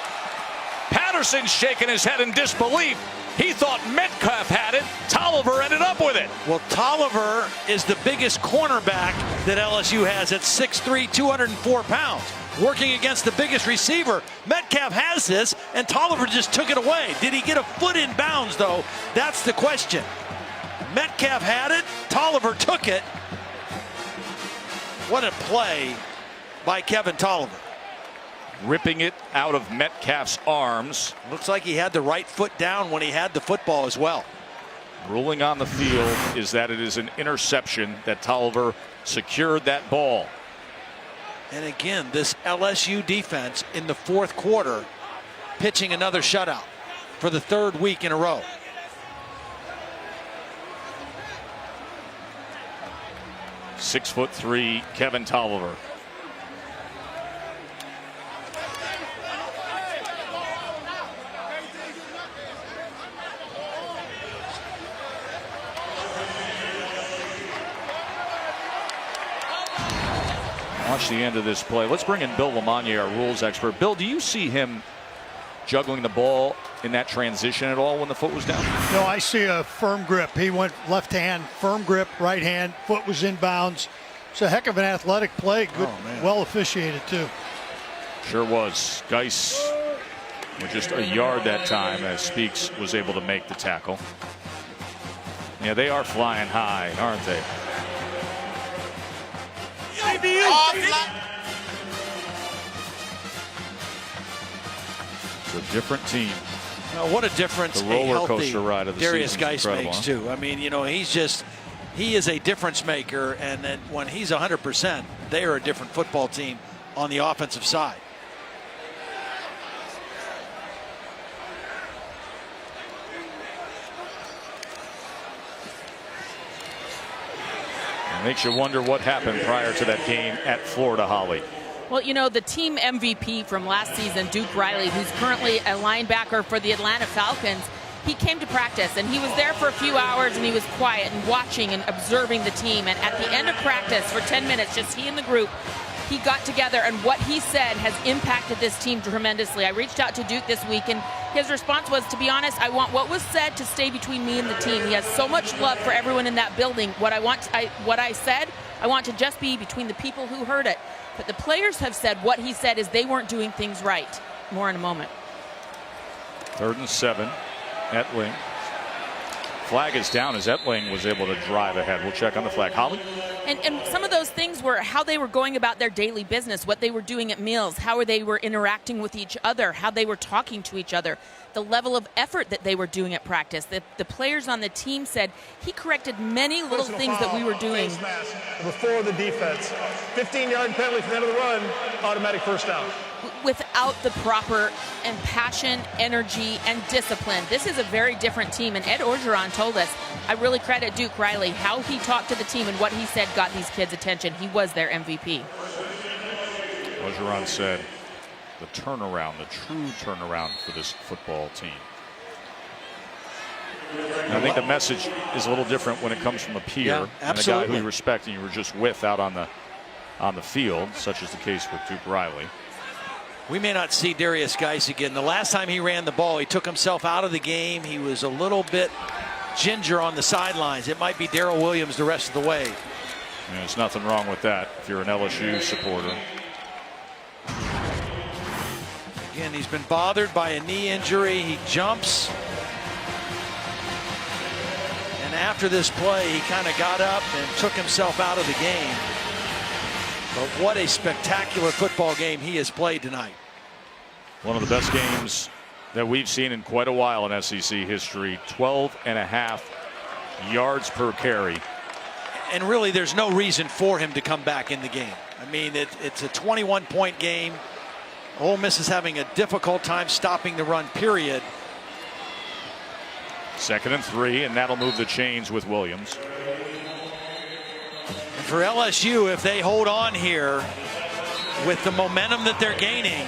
Patterson's shaking his head in disbelief. He thought Metcalf had it. Tolliver ended up with it. Well, Tolliver is the biggest cornerback that LSU has at 6'3", 204 pounds. Working against the biggest receiver. Metcalf has this, and Tolliver just took it away. Did he get a foot in bounds, though? That's the question. Metcalf had it. Tolliver took it. What a play by Kevin Tolliver. Ripping it out of Metcalf's arms. Looks like he had the right foot down when he had the football as well. Ruling on the field is that it is an interception, that Tolliver secured that ball. And again, this LSU defense in the fourth quarter pitching another shutout for the 3rd week in a row. .6'3" Kevin Tolliver. Watch the end of this play. Let's bring in Bill Lamagna, our rules expert. Bill, do you see him juggling the ball in that transition at all when the foot was down? No, I see a firm grip. He went left hand, firm grip, right hand, foot was in bounds. It's a heck of an athletic play. Good, well officiated too. Sure was. Geis with just a yard that time as Speaks was able to make the tackle. Yeah, they are flying high, aren't they? It's a different team. What a difference the roller coaster ride of the Darius season. Geis makes too. I mean, you know, he is a difference maker, and then when he's 100%, they are a different football team on the offensive side. It makes you wonder what happened prior to that game at Florida, Holly. Well, you know, the team MVP from last season, Duke Riley, who's currently a linebacker for the Atlanta Falcons, he came to practice and he was there for a few hours and he was quiet and watching and observing the team. And at the end of practice for 10 minutes, just he and the group, he got together, and what he said has impacted this team tremendously. I reached out to Duke this week, and his response was, to be honest, I want what was said to stay between me and the team. He has so much love for everyone in that building. What I said, I want to just be between the people who heard it. But the players have said what he said is they weren't doing things right. More in a moment. 3rd and 7. Etling. Flag is down as Etling was able to drive ahead. We'll check on the flag. Holly? And some of those things were how they were going about their daily business, what they were doing at meals, how they were interacting with each other, how they were talking to each other, the level of effort that they were doing at practice. The players on the team said he corrected many little things that we were doing. Before the defense. 15-yard penalty from the end of the run, automatic first down. Without the proper and passion, energy, and discipline. This is a very different team, and Ed Orgeron told us, I really credit Duke Riley, how he talked to the team and what he said got these kids' attention. He was their MVP. Orgeron said the turnaround, the true turnaround for this football team. And I think the message is a little different when it comes from a peer and a guy who you respect and you were just with out on the field, such as the case with Duke Riley. We may not see Darius Geis again. The last time he ran the ball, he took himself out of the game. He was a little bit ginger on the sidelines. It might be Darrell Williams the rest of the way. And there's nothing wrong with that if you're an LSU supporter. Again, he's been bothered by a knee injury. He jumps. And after this play, he kind of got up and took himself out of the game. But what a spectacular football game he has played tonight. One of the best games that we've seen in quite a while in SEC history. 12.5 yards per carry. And really, there's no reason for him to come back in the game. I mean, it's a 21-point game. Ole Miss is having a difficult time stopping the run, period. 2nd and 3, and that'll move the chains with Williams. For LSU, if they hold on here with the momentum that they're gaining,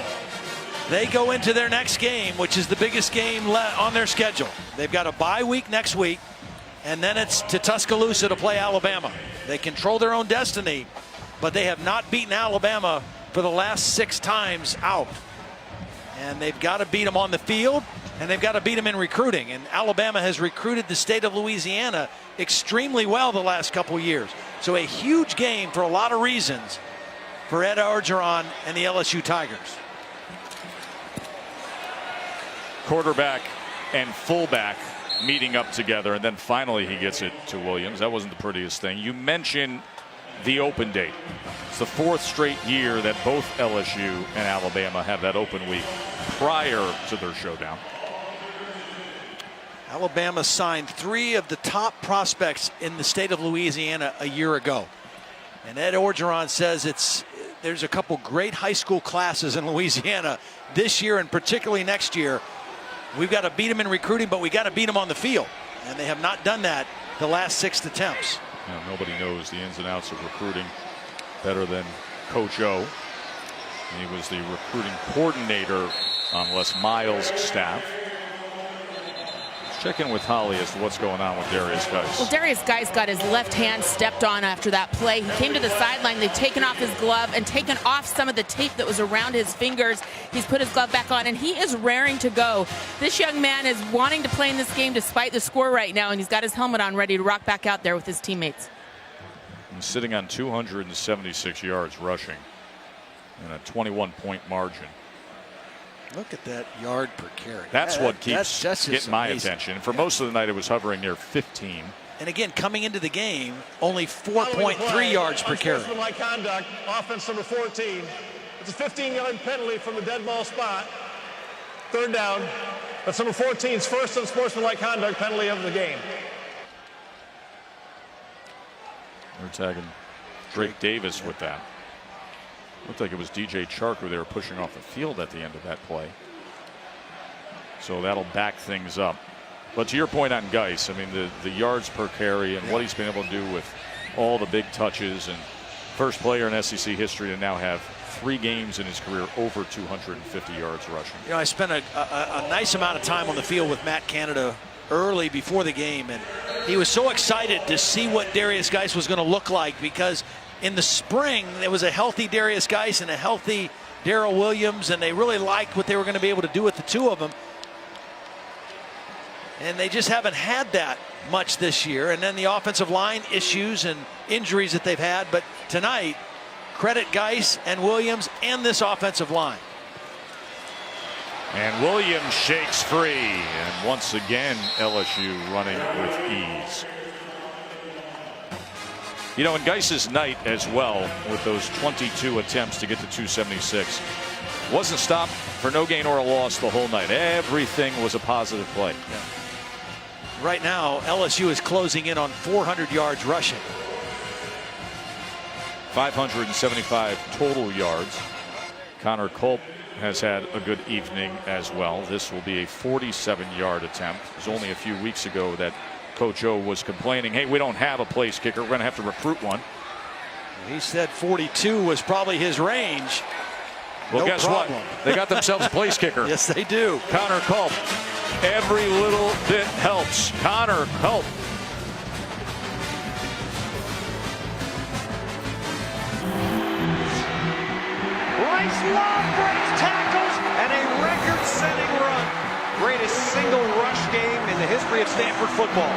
they go into their next game, which is the biggest game on their schedule. They've got a bye week next week, and then it's to Tuscaloosa to play Alabama. They control their own destiny, but they have not beaten Alabama for the last 6 times out. And they've got to beat them on the field, and they've got to beat them in recruiting. And Alabama has recruited the state of Louisiana extremely well the last couple years. So a huge game for a lot of reasons for Ed Orgeron and the LSU Tigers. Quarterback and fullback meeting up together, and then finally he gets it to Williams. That wasn't the prettiest thing. You mentioned the open date. It's the 4th straight year that both LSU and Alabama have that open week prior to their showdown. Alabama signed 3 of the top prospects in the state of Louisiana a year ago. And Ed Orgeron says there's a couple great high school classes in Louisiana this year and particularly next year. We've got to beat them in recruiting, but we got to beat them on the field. And they have not done that the last 6 attempts. Now, nobody knows the ins and outs of recruiting better than Coach O. He was the recruiting coordinator on Les Miles' staff. Let's check in with Holly as to what's going on with Darius Geis. Well, Darius Geis got his left hand stepped on after that play. He came to the sideline. They've taken off his glove and taken off some of the tape that was around his fingers. He's put his glove back on, and he is raring to go. This young man is wanting to play in this game despite the score right now, and he's got his helmet on ready to rock back out there with his teammates. He's sitting on 276 yards rushing and a 21-point margin. Look at that yard per carry. That's what keeps that's getting my amazing. attention. And for most of the night, it was hovering near 15. And again, coming into the game, only 4.3 yards per carry. Unsportsmanlike conduct, offense number 14. It's a 15-yard penalty from the dead ball spot. 3rd down. That's number 14's first unsportsmanlike conduct penalty of the game. They're tagging Drake Davis with that. Looked like it was DJ Chark who they were pushing off the field at the end of that play. So that'll back things up. But to your point on Geis, I mean, the yards per carry and what he's been able to do with all the big touches, and first player in SEC history to now have 3 games in his career over 250 yards rushing. You know, I spent a nice amount of time on the field with Matt Canada early before the game, and he was so excited to see what Darius Geis was going to look like, because in the spring there was a healthy Darius Geis and a healthy Darrell Williams, and they really liked what they were going to be able to do with the two of them. And they just haven't had that much this year. And then the offensive line issues and injuries that they've had. But tonight, credit Geis and Williams and this offensive line. And Williams shakes free. And once again, LSU running with ease. You know, in Geis's night as well, with those 22 attempts to get to 276, wasn't stopped for no gain or a loss the whole night. Everything was a positive play. Yeah. Right now, LSU is closing in on 400 yards rushing. 575 total yards. Connor Culp has had a good evening as well. This will be a 47-yard attempt. It was only a few weeks ago that Coach O was complaining, hey, we don't have a place kicker. We're going to have to recruit one. He said 42 was probably his range. Well, no guess problem. what? They got themselves a place kicker. Yes, they do. Connor Culp. Every little bit helps. Connor Culp. Bryce Love breaks tackles and a record-setting run. Greatest single rush game in the history of Stanford football.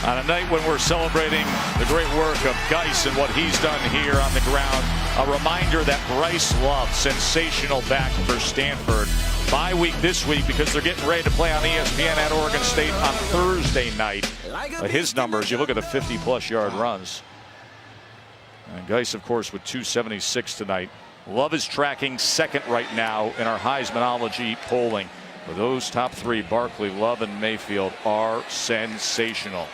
On a night when we're celebrating the great work of Geis and what he's done here on the ground, a reminder that Bryce Love, sensational back for Stanford. Bye week this week because they're getting ready to play on ESPN at Oregon State on Thursday night. His numbers, you look at the 50-plus yard runs. And Geis, of course, with 276 tonight. Love is tracking second right now in our Heismanology polling. For those top 3, Barkley, Love, and Mayfield are sensational.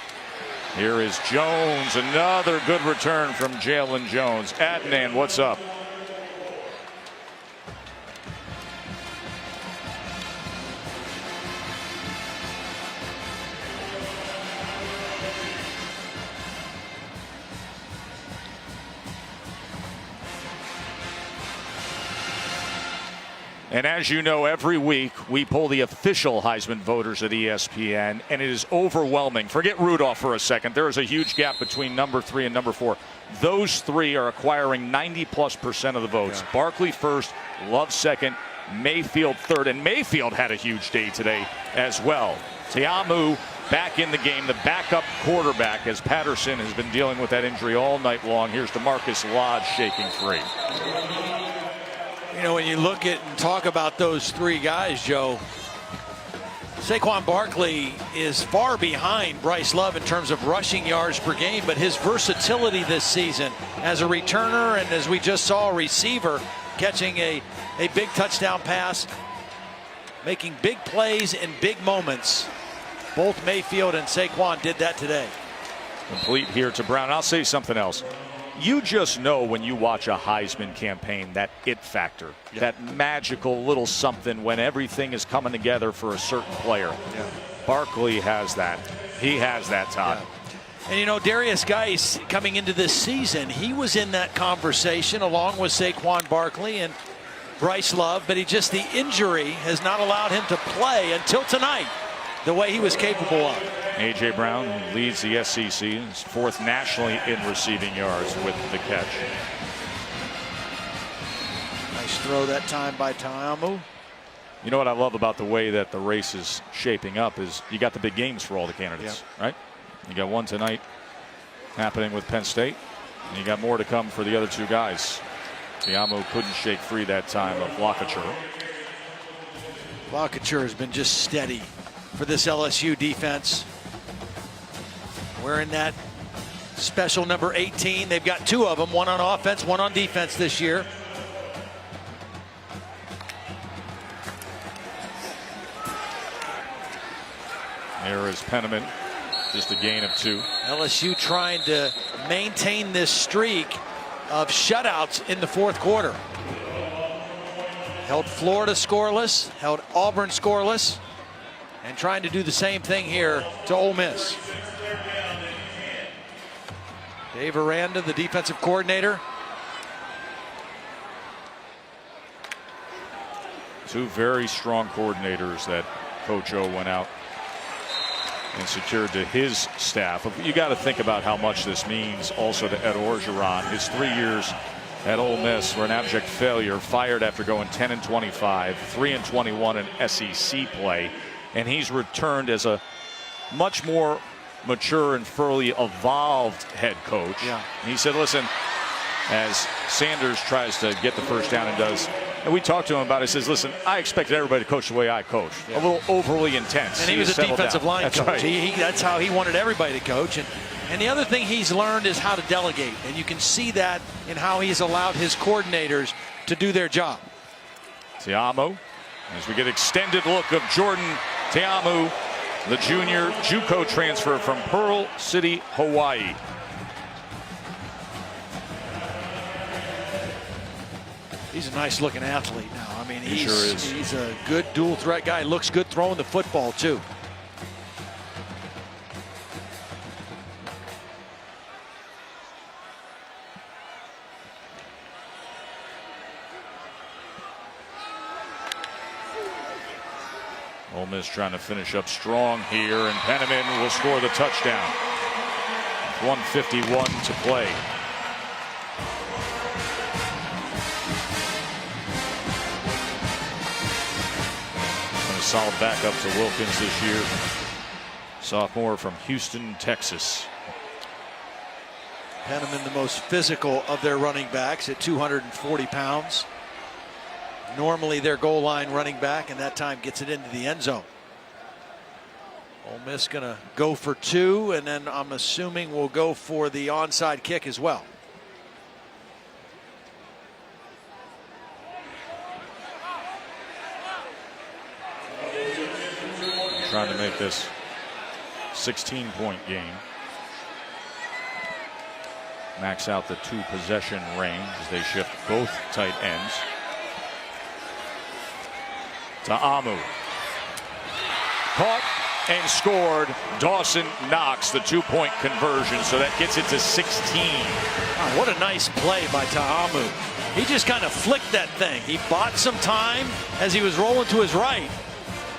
Here is Jones, another good return from Jalen Jones. Adnan, what's up? And as you know, every week we poll the official Heisman voters at ESPN, and it is overwhelming. Forget Rudolph for a second. There is a huge gap between number 3 and number 4. Those 3 are acquiring 90+% of the votes. Yeah. Barkley first, Love second, Mayfield third, and Mayfield had a huge day today as well. Tiamu back in the game, the backup quarterback, as Patterson has been dealing with that injury all night long. Here's DeMarcus Lodge shaking free. You know, when you look at and talk about those 3 guys, Joe, Saquon Barkley is far behind Bryce Love in terms of rushing yards per game, but his versatility this season as a returner and, as we just saw, a receiver catching a big touchdown pass, making big plays in big moments. Both Mayfield and Saquon did that today. Complete here to Brown. I'll say something else. You just know when you watch a Heisman campaign, that it factor, that magical little something when everything is coming together for a certain player. Barkley has that. He has that, Todd. And, you know, Darius Geis, coming into this season, he was in that conversation along with Saquon Barkley and Bryce Love, but the injury has not allowed him to play until tonight the way he was capable of. A.J. Brown leads the SEC, is fourth nationally in receiving yards with the catch. Nice throw that time by Ta'amu. You know what I love about the way that the race is shaping up is you got the big games for all the candidates, right? You got one tonight happening with Penn State, and you got more to come for the other two guys. Ta'amu couldn't shake free that time of Lockature. Lockature has been just steady for this LSU defense. Wearing that special number 18. They've got two of them, one on offense, one on defense this year. There is Penniman, just a gain of 2. LSU trying to maintain this streak of shutouts in the fourth quarter. Held Florida scoreless, held Auburn scoreless, and trying to do the same thing here to Ole Miss. Dave Aranda, the defensive coordinator. Two very strong coordinators that Coach O went out and secured to his staff. You got to think about how much this means also to Ed Orgeron. His 3 years at Ole Miss were an abject failure, fired after going 10-25, 3-21 in SEC play, and he's returned as a much more mature and fully evolved head coach. And he said, listen, as Sanders tries to get the first down and does, and we talked to him about it, he says, listen, I expected everybody to coach the way I coach. A little overly intense. And he was a defensive line That's coach. Right. That's how he wanted everybody to coach. And the other thing he's learned is how to delegate. And you can see that in how he's allowed his coordinators to do their job. Ta'amu, as we get extended look of Jordan Ta'amu, the junior JUCO transfer from Pearl City, Hawaii. He's a nice looking athlete now. I mean, he sure is. He's a good dual threat guy. Looks good throwing the football too. Ole Miss trying to finish up strong here, and Penniman will score the touchdown. 1:51 to play. And a solid backup to Wilkins this year. Sophomore from Houston, Texas. Penniman, the most physical of their running backs at 240 pounds. Normally their goal line running back, and that time gets it into the end zone. Ole Miss gonna go for 2, and then I'm assuming we'll go for the onside kick as well. Trying to make this 16-point game. Max out the 2 possession range as they shift both tight ends. Ta'amu. Caught and scored. Dawson Knox, the 2-point conversion, so that gets it to 16. Oh, what a nice play by Ta'amu. He just kind of flicked that thing. He bought some time as he was rolling to his right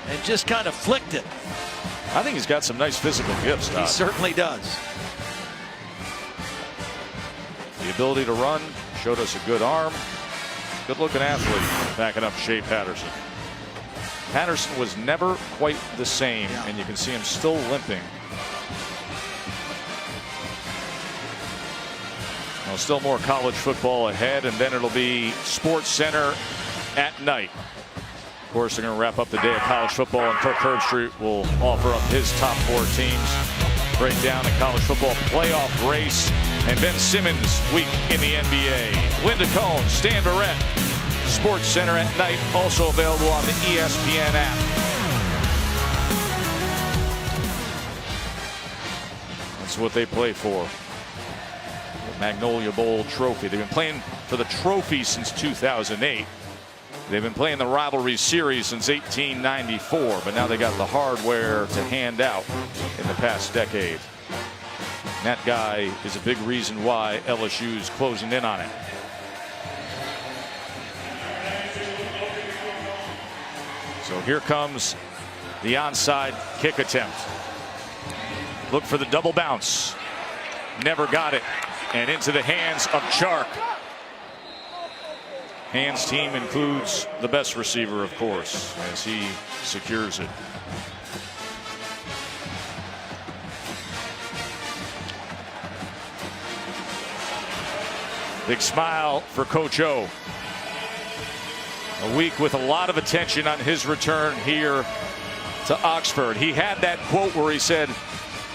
and just kind of flicked it. I think he's got some nice physical gifts, Todd. He certainly does. The ability to run, showed us a good arm. Good looking athlete backing up Shea Patterson. Patterson was never quite the same, and you can see him still limping. Well, still more college football ahead, and then it'll be Sports Center at night. Of course, they're going to wrap up the day of college football, and Kirk Herbstreit will offer up his top 4 teams. Break down the college football playoff race, and Ben Simmons' week in the NBA. Linda Cohn, Stan Barrett. Sports Center at night, also available on the ESPN app. That's what they play for. The Magnolia Bowl trophy. They've been playing for the trophy since 2008. They've been playing the rivalry series since 1894, but now they got the hardware to hand out in the past decade. And that guy is a big reason why LSU is closing in on it. So here comes the onside kick attempt. Look for the double bounce. Never got it. And into the hands of Chark. Hands team includes the best receiver, of course, as he secures it. Big smile for Coach O. A week with a lot of attention on his return here to Oxford. He had that quote where he said,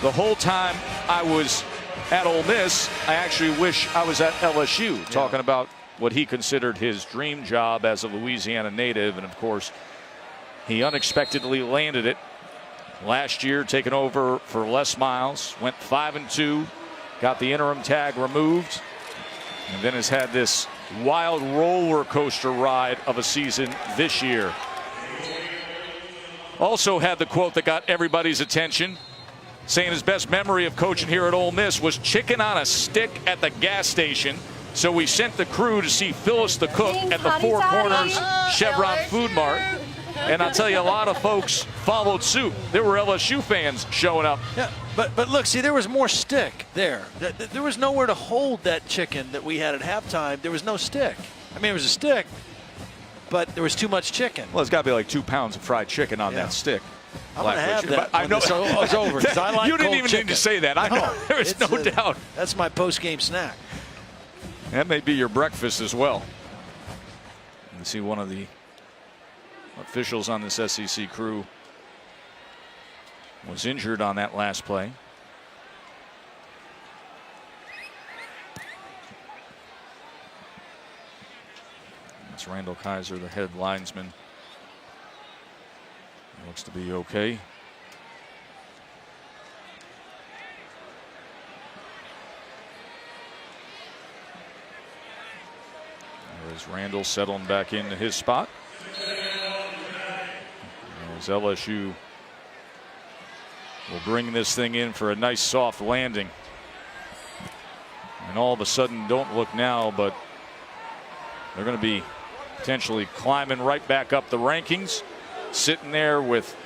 the whole time I was at Ole Miss, I actually wish I was at LSU, talking about what he considered his dream job as a Louisiana native. And of course, he unexpectedly landed it last year, taking over for Les Miles, went 5-2, got the interim tag removed, and then has had this wild roller coaster ride of a season this year. Also had the quote that got everybody's attention, saying his best memory of coaching here at Ole Miss was chicken on a stick at the gas station. So we sent the crew to see Phyllis the cook at the Four Corners Chevron Food Mart. And I'll tell you, a lot of folks followed suit. There were LSU fans showing up. Yeah, but look, see, there was more stick there. There was nowhere to hold that chicken that we had at halftime. There was no stick. I mean, it was a stick, but there was too much chicken. Well, it's got to be like 2 pounds of fried chicken on that stick. I'm going to have that I know it's over. I like you didn't even need to say that. I know. There's no doubt. That's my post-game snack. That may be your breakfast as well. You see one of the officials on this SEC crew was injured on that last play. That's Randall Kaiser, the head linesman. Looks to be okay. There's Randall settling back into his spot. As LSU will bring this thing in for a nice soft landing. And all of a sudden, don't look now, but they're going to be potentially climbing right back up the rankings. Sitting there with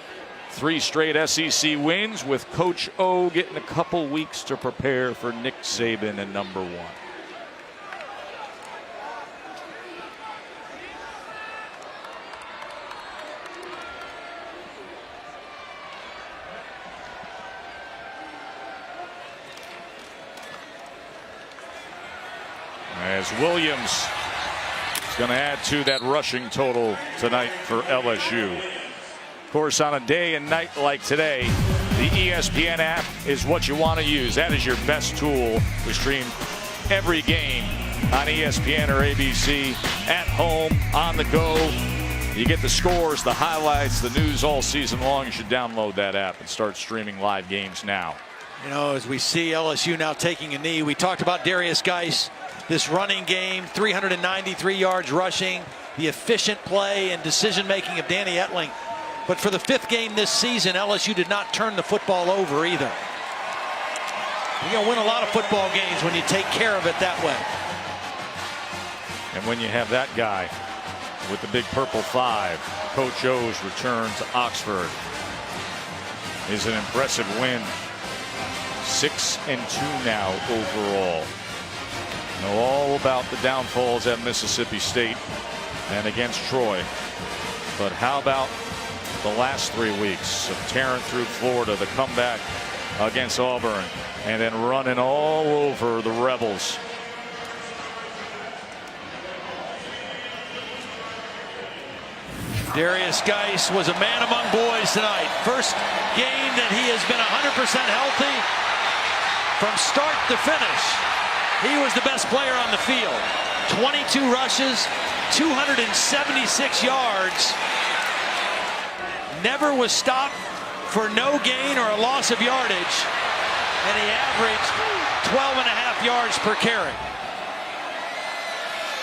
3 straight SEC wins, with Coach O getting a couple weeks to prepare for Nick Saban and number 1. As Williams is going to add to that rushing total tonight for LSU. Of course, on a day and night like today, the ESPN app is what you want to use. That is your best tool to stream every game on ESPN or ABC, at home, on the go. You get the scores, the highlights, the news all season long. You should download that app and start streaming live games now. You know, as we see LSU now taking a knee, we talked about Darius Geis, this running game, 393 yards rushing, the efficient play and decision-making of Danny Etling. But for the 5th game this season, LSU did not turn the football over either. You're going to win a lot of football games when you take care of it that way. And when you have that guy with the big purple 5, Coach O's return to Oxford is an impressive win. 6-2 now overall. Know all about the downfalls at Mississippi State and against Troy. But how about the last 3 weeks of tearing through Florida, the comeback against Auburn, and then running all over the Rebels. Darius Geis was a man among boys tonight. First game that he has been 100% healthy from start to finish. He was the best player on the field. 22 rushes, 276 yards. Never was stopped for no gain or a loss of yardage. and he averaged 12 and a half yards per carry.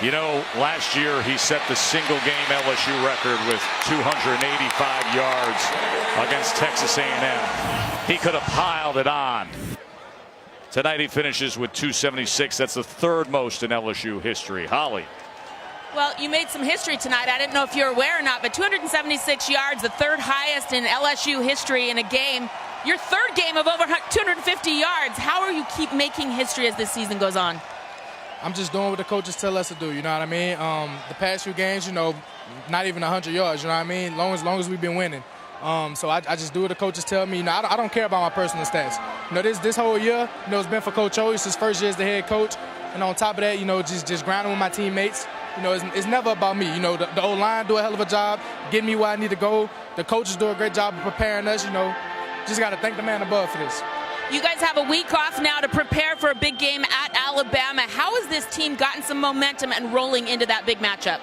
You know, last year he set the single-game LSU record with 285 yards against Texas A&M. He could have piled it on. Tonight he finishes with 276. That's the third most in LSU history. Holly. Well, you made some history tonight. I didn't know if you're aware or not, but 276 yards, the third highest in LSU history in a game. Your third game of over 250 yards. How are you keep making history as this season goes on? I'm just doing what the coaches tell us to do, you know what I mean? The past few games, you know, not even 100 yards, you know what I mean? Long as we've been winning. So I just do what the coaches tell me. You know, I don't care about my personal stats. You know, this whole year, you know, it's been for Coach O. It's his first year as the head coach. And on top of that, you know, just grinding with my teammates. You know, it's never about me. You know, the O-line do a hell of a job getting me where I need to go. The coaches do a great job of preparing us, you know. Just got to thank the man above for this. You guys have a week off now to prepare for a big game at Alabama. How has this team gotten some momentum and rolling into that big matchup?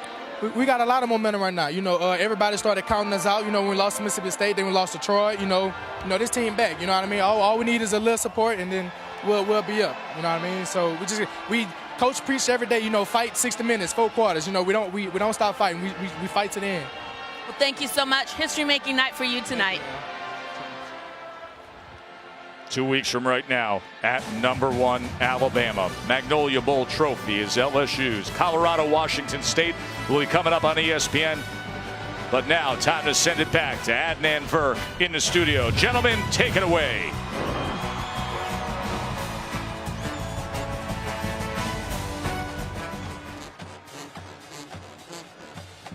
We got a lot of momentum right now. You know, everybody started counting us out. You know, when we lost to Mississippi State, then we lost to Troy. You know, this team back. You know what I mean? All we need is a little support, and then we'll be up. You know what I mean? So we coach preach every day. You know, fight 60 minutes, 4 quarters. You know, we don't stop fighting. We fight to the end. Well, thank you so much. History-making night for you tonight. 2 weeks from right now at #1 Alabama. Magnolia Bowl trophy is LSU's. Colorado-Washington State will be coming up on ESPN. But now time to send it back to Adnan Ver in the studio. Gentlemen, take it away.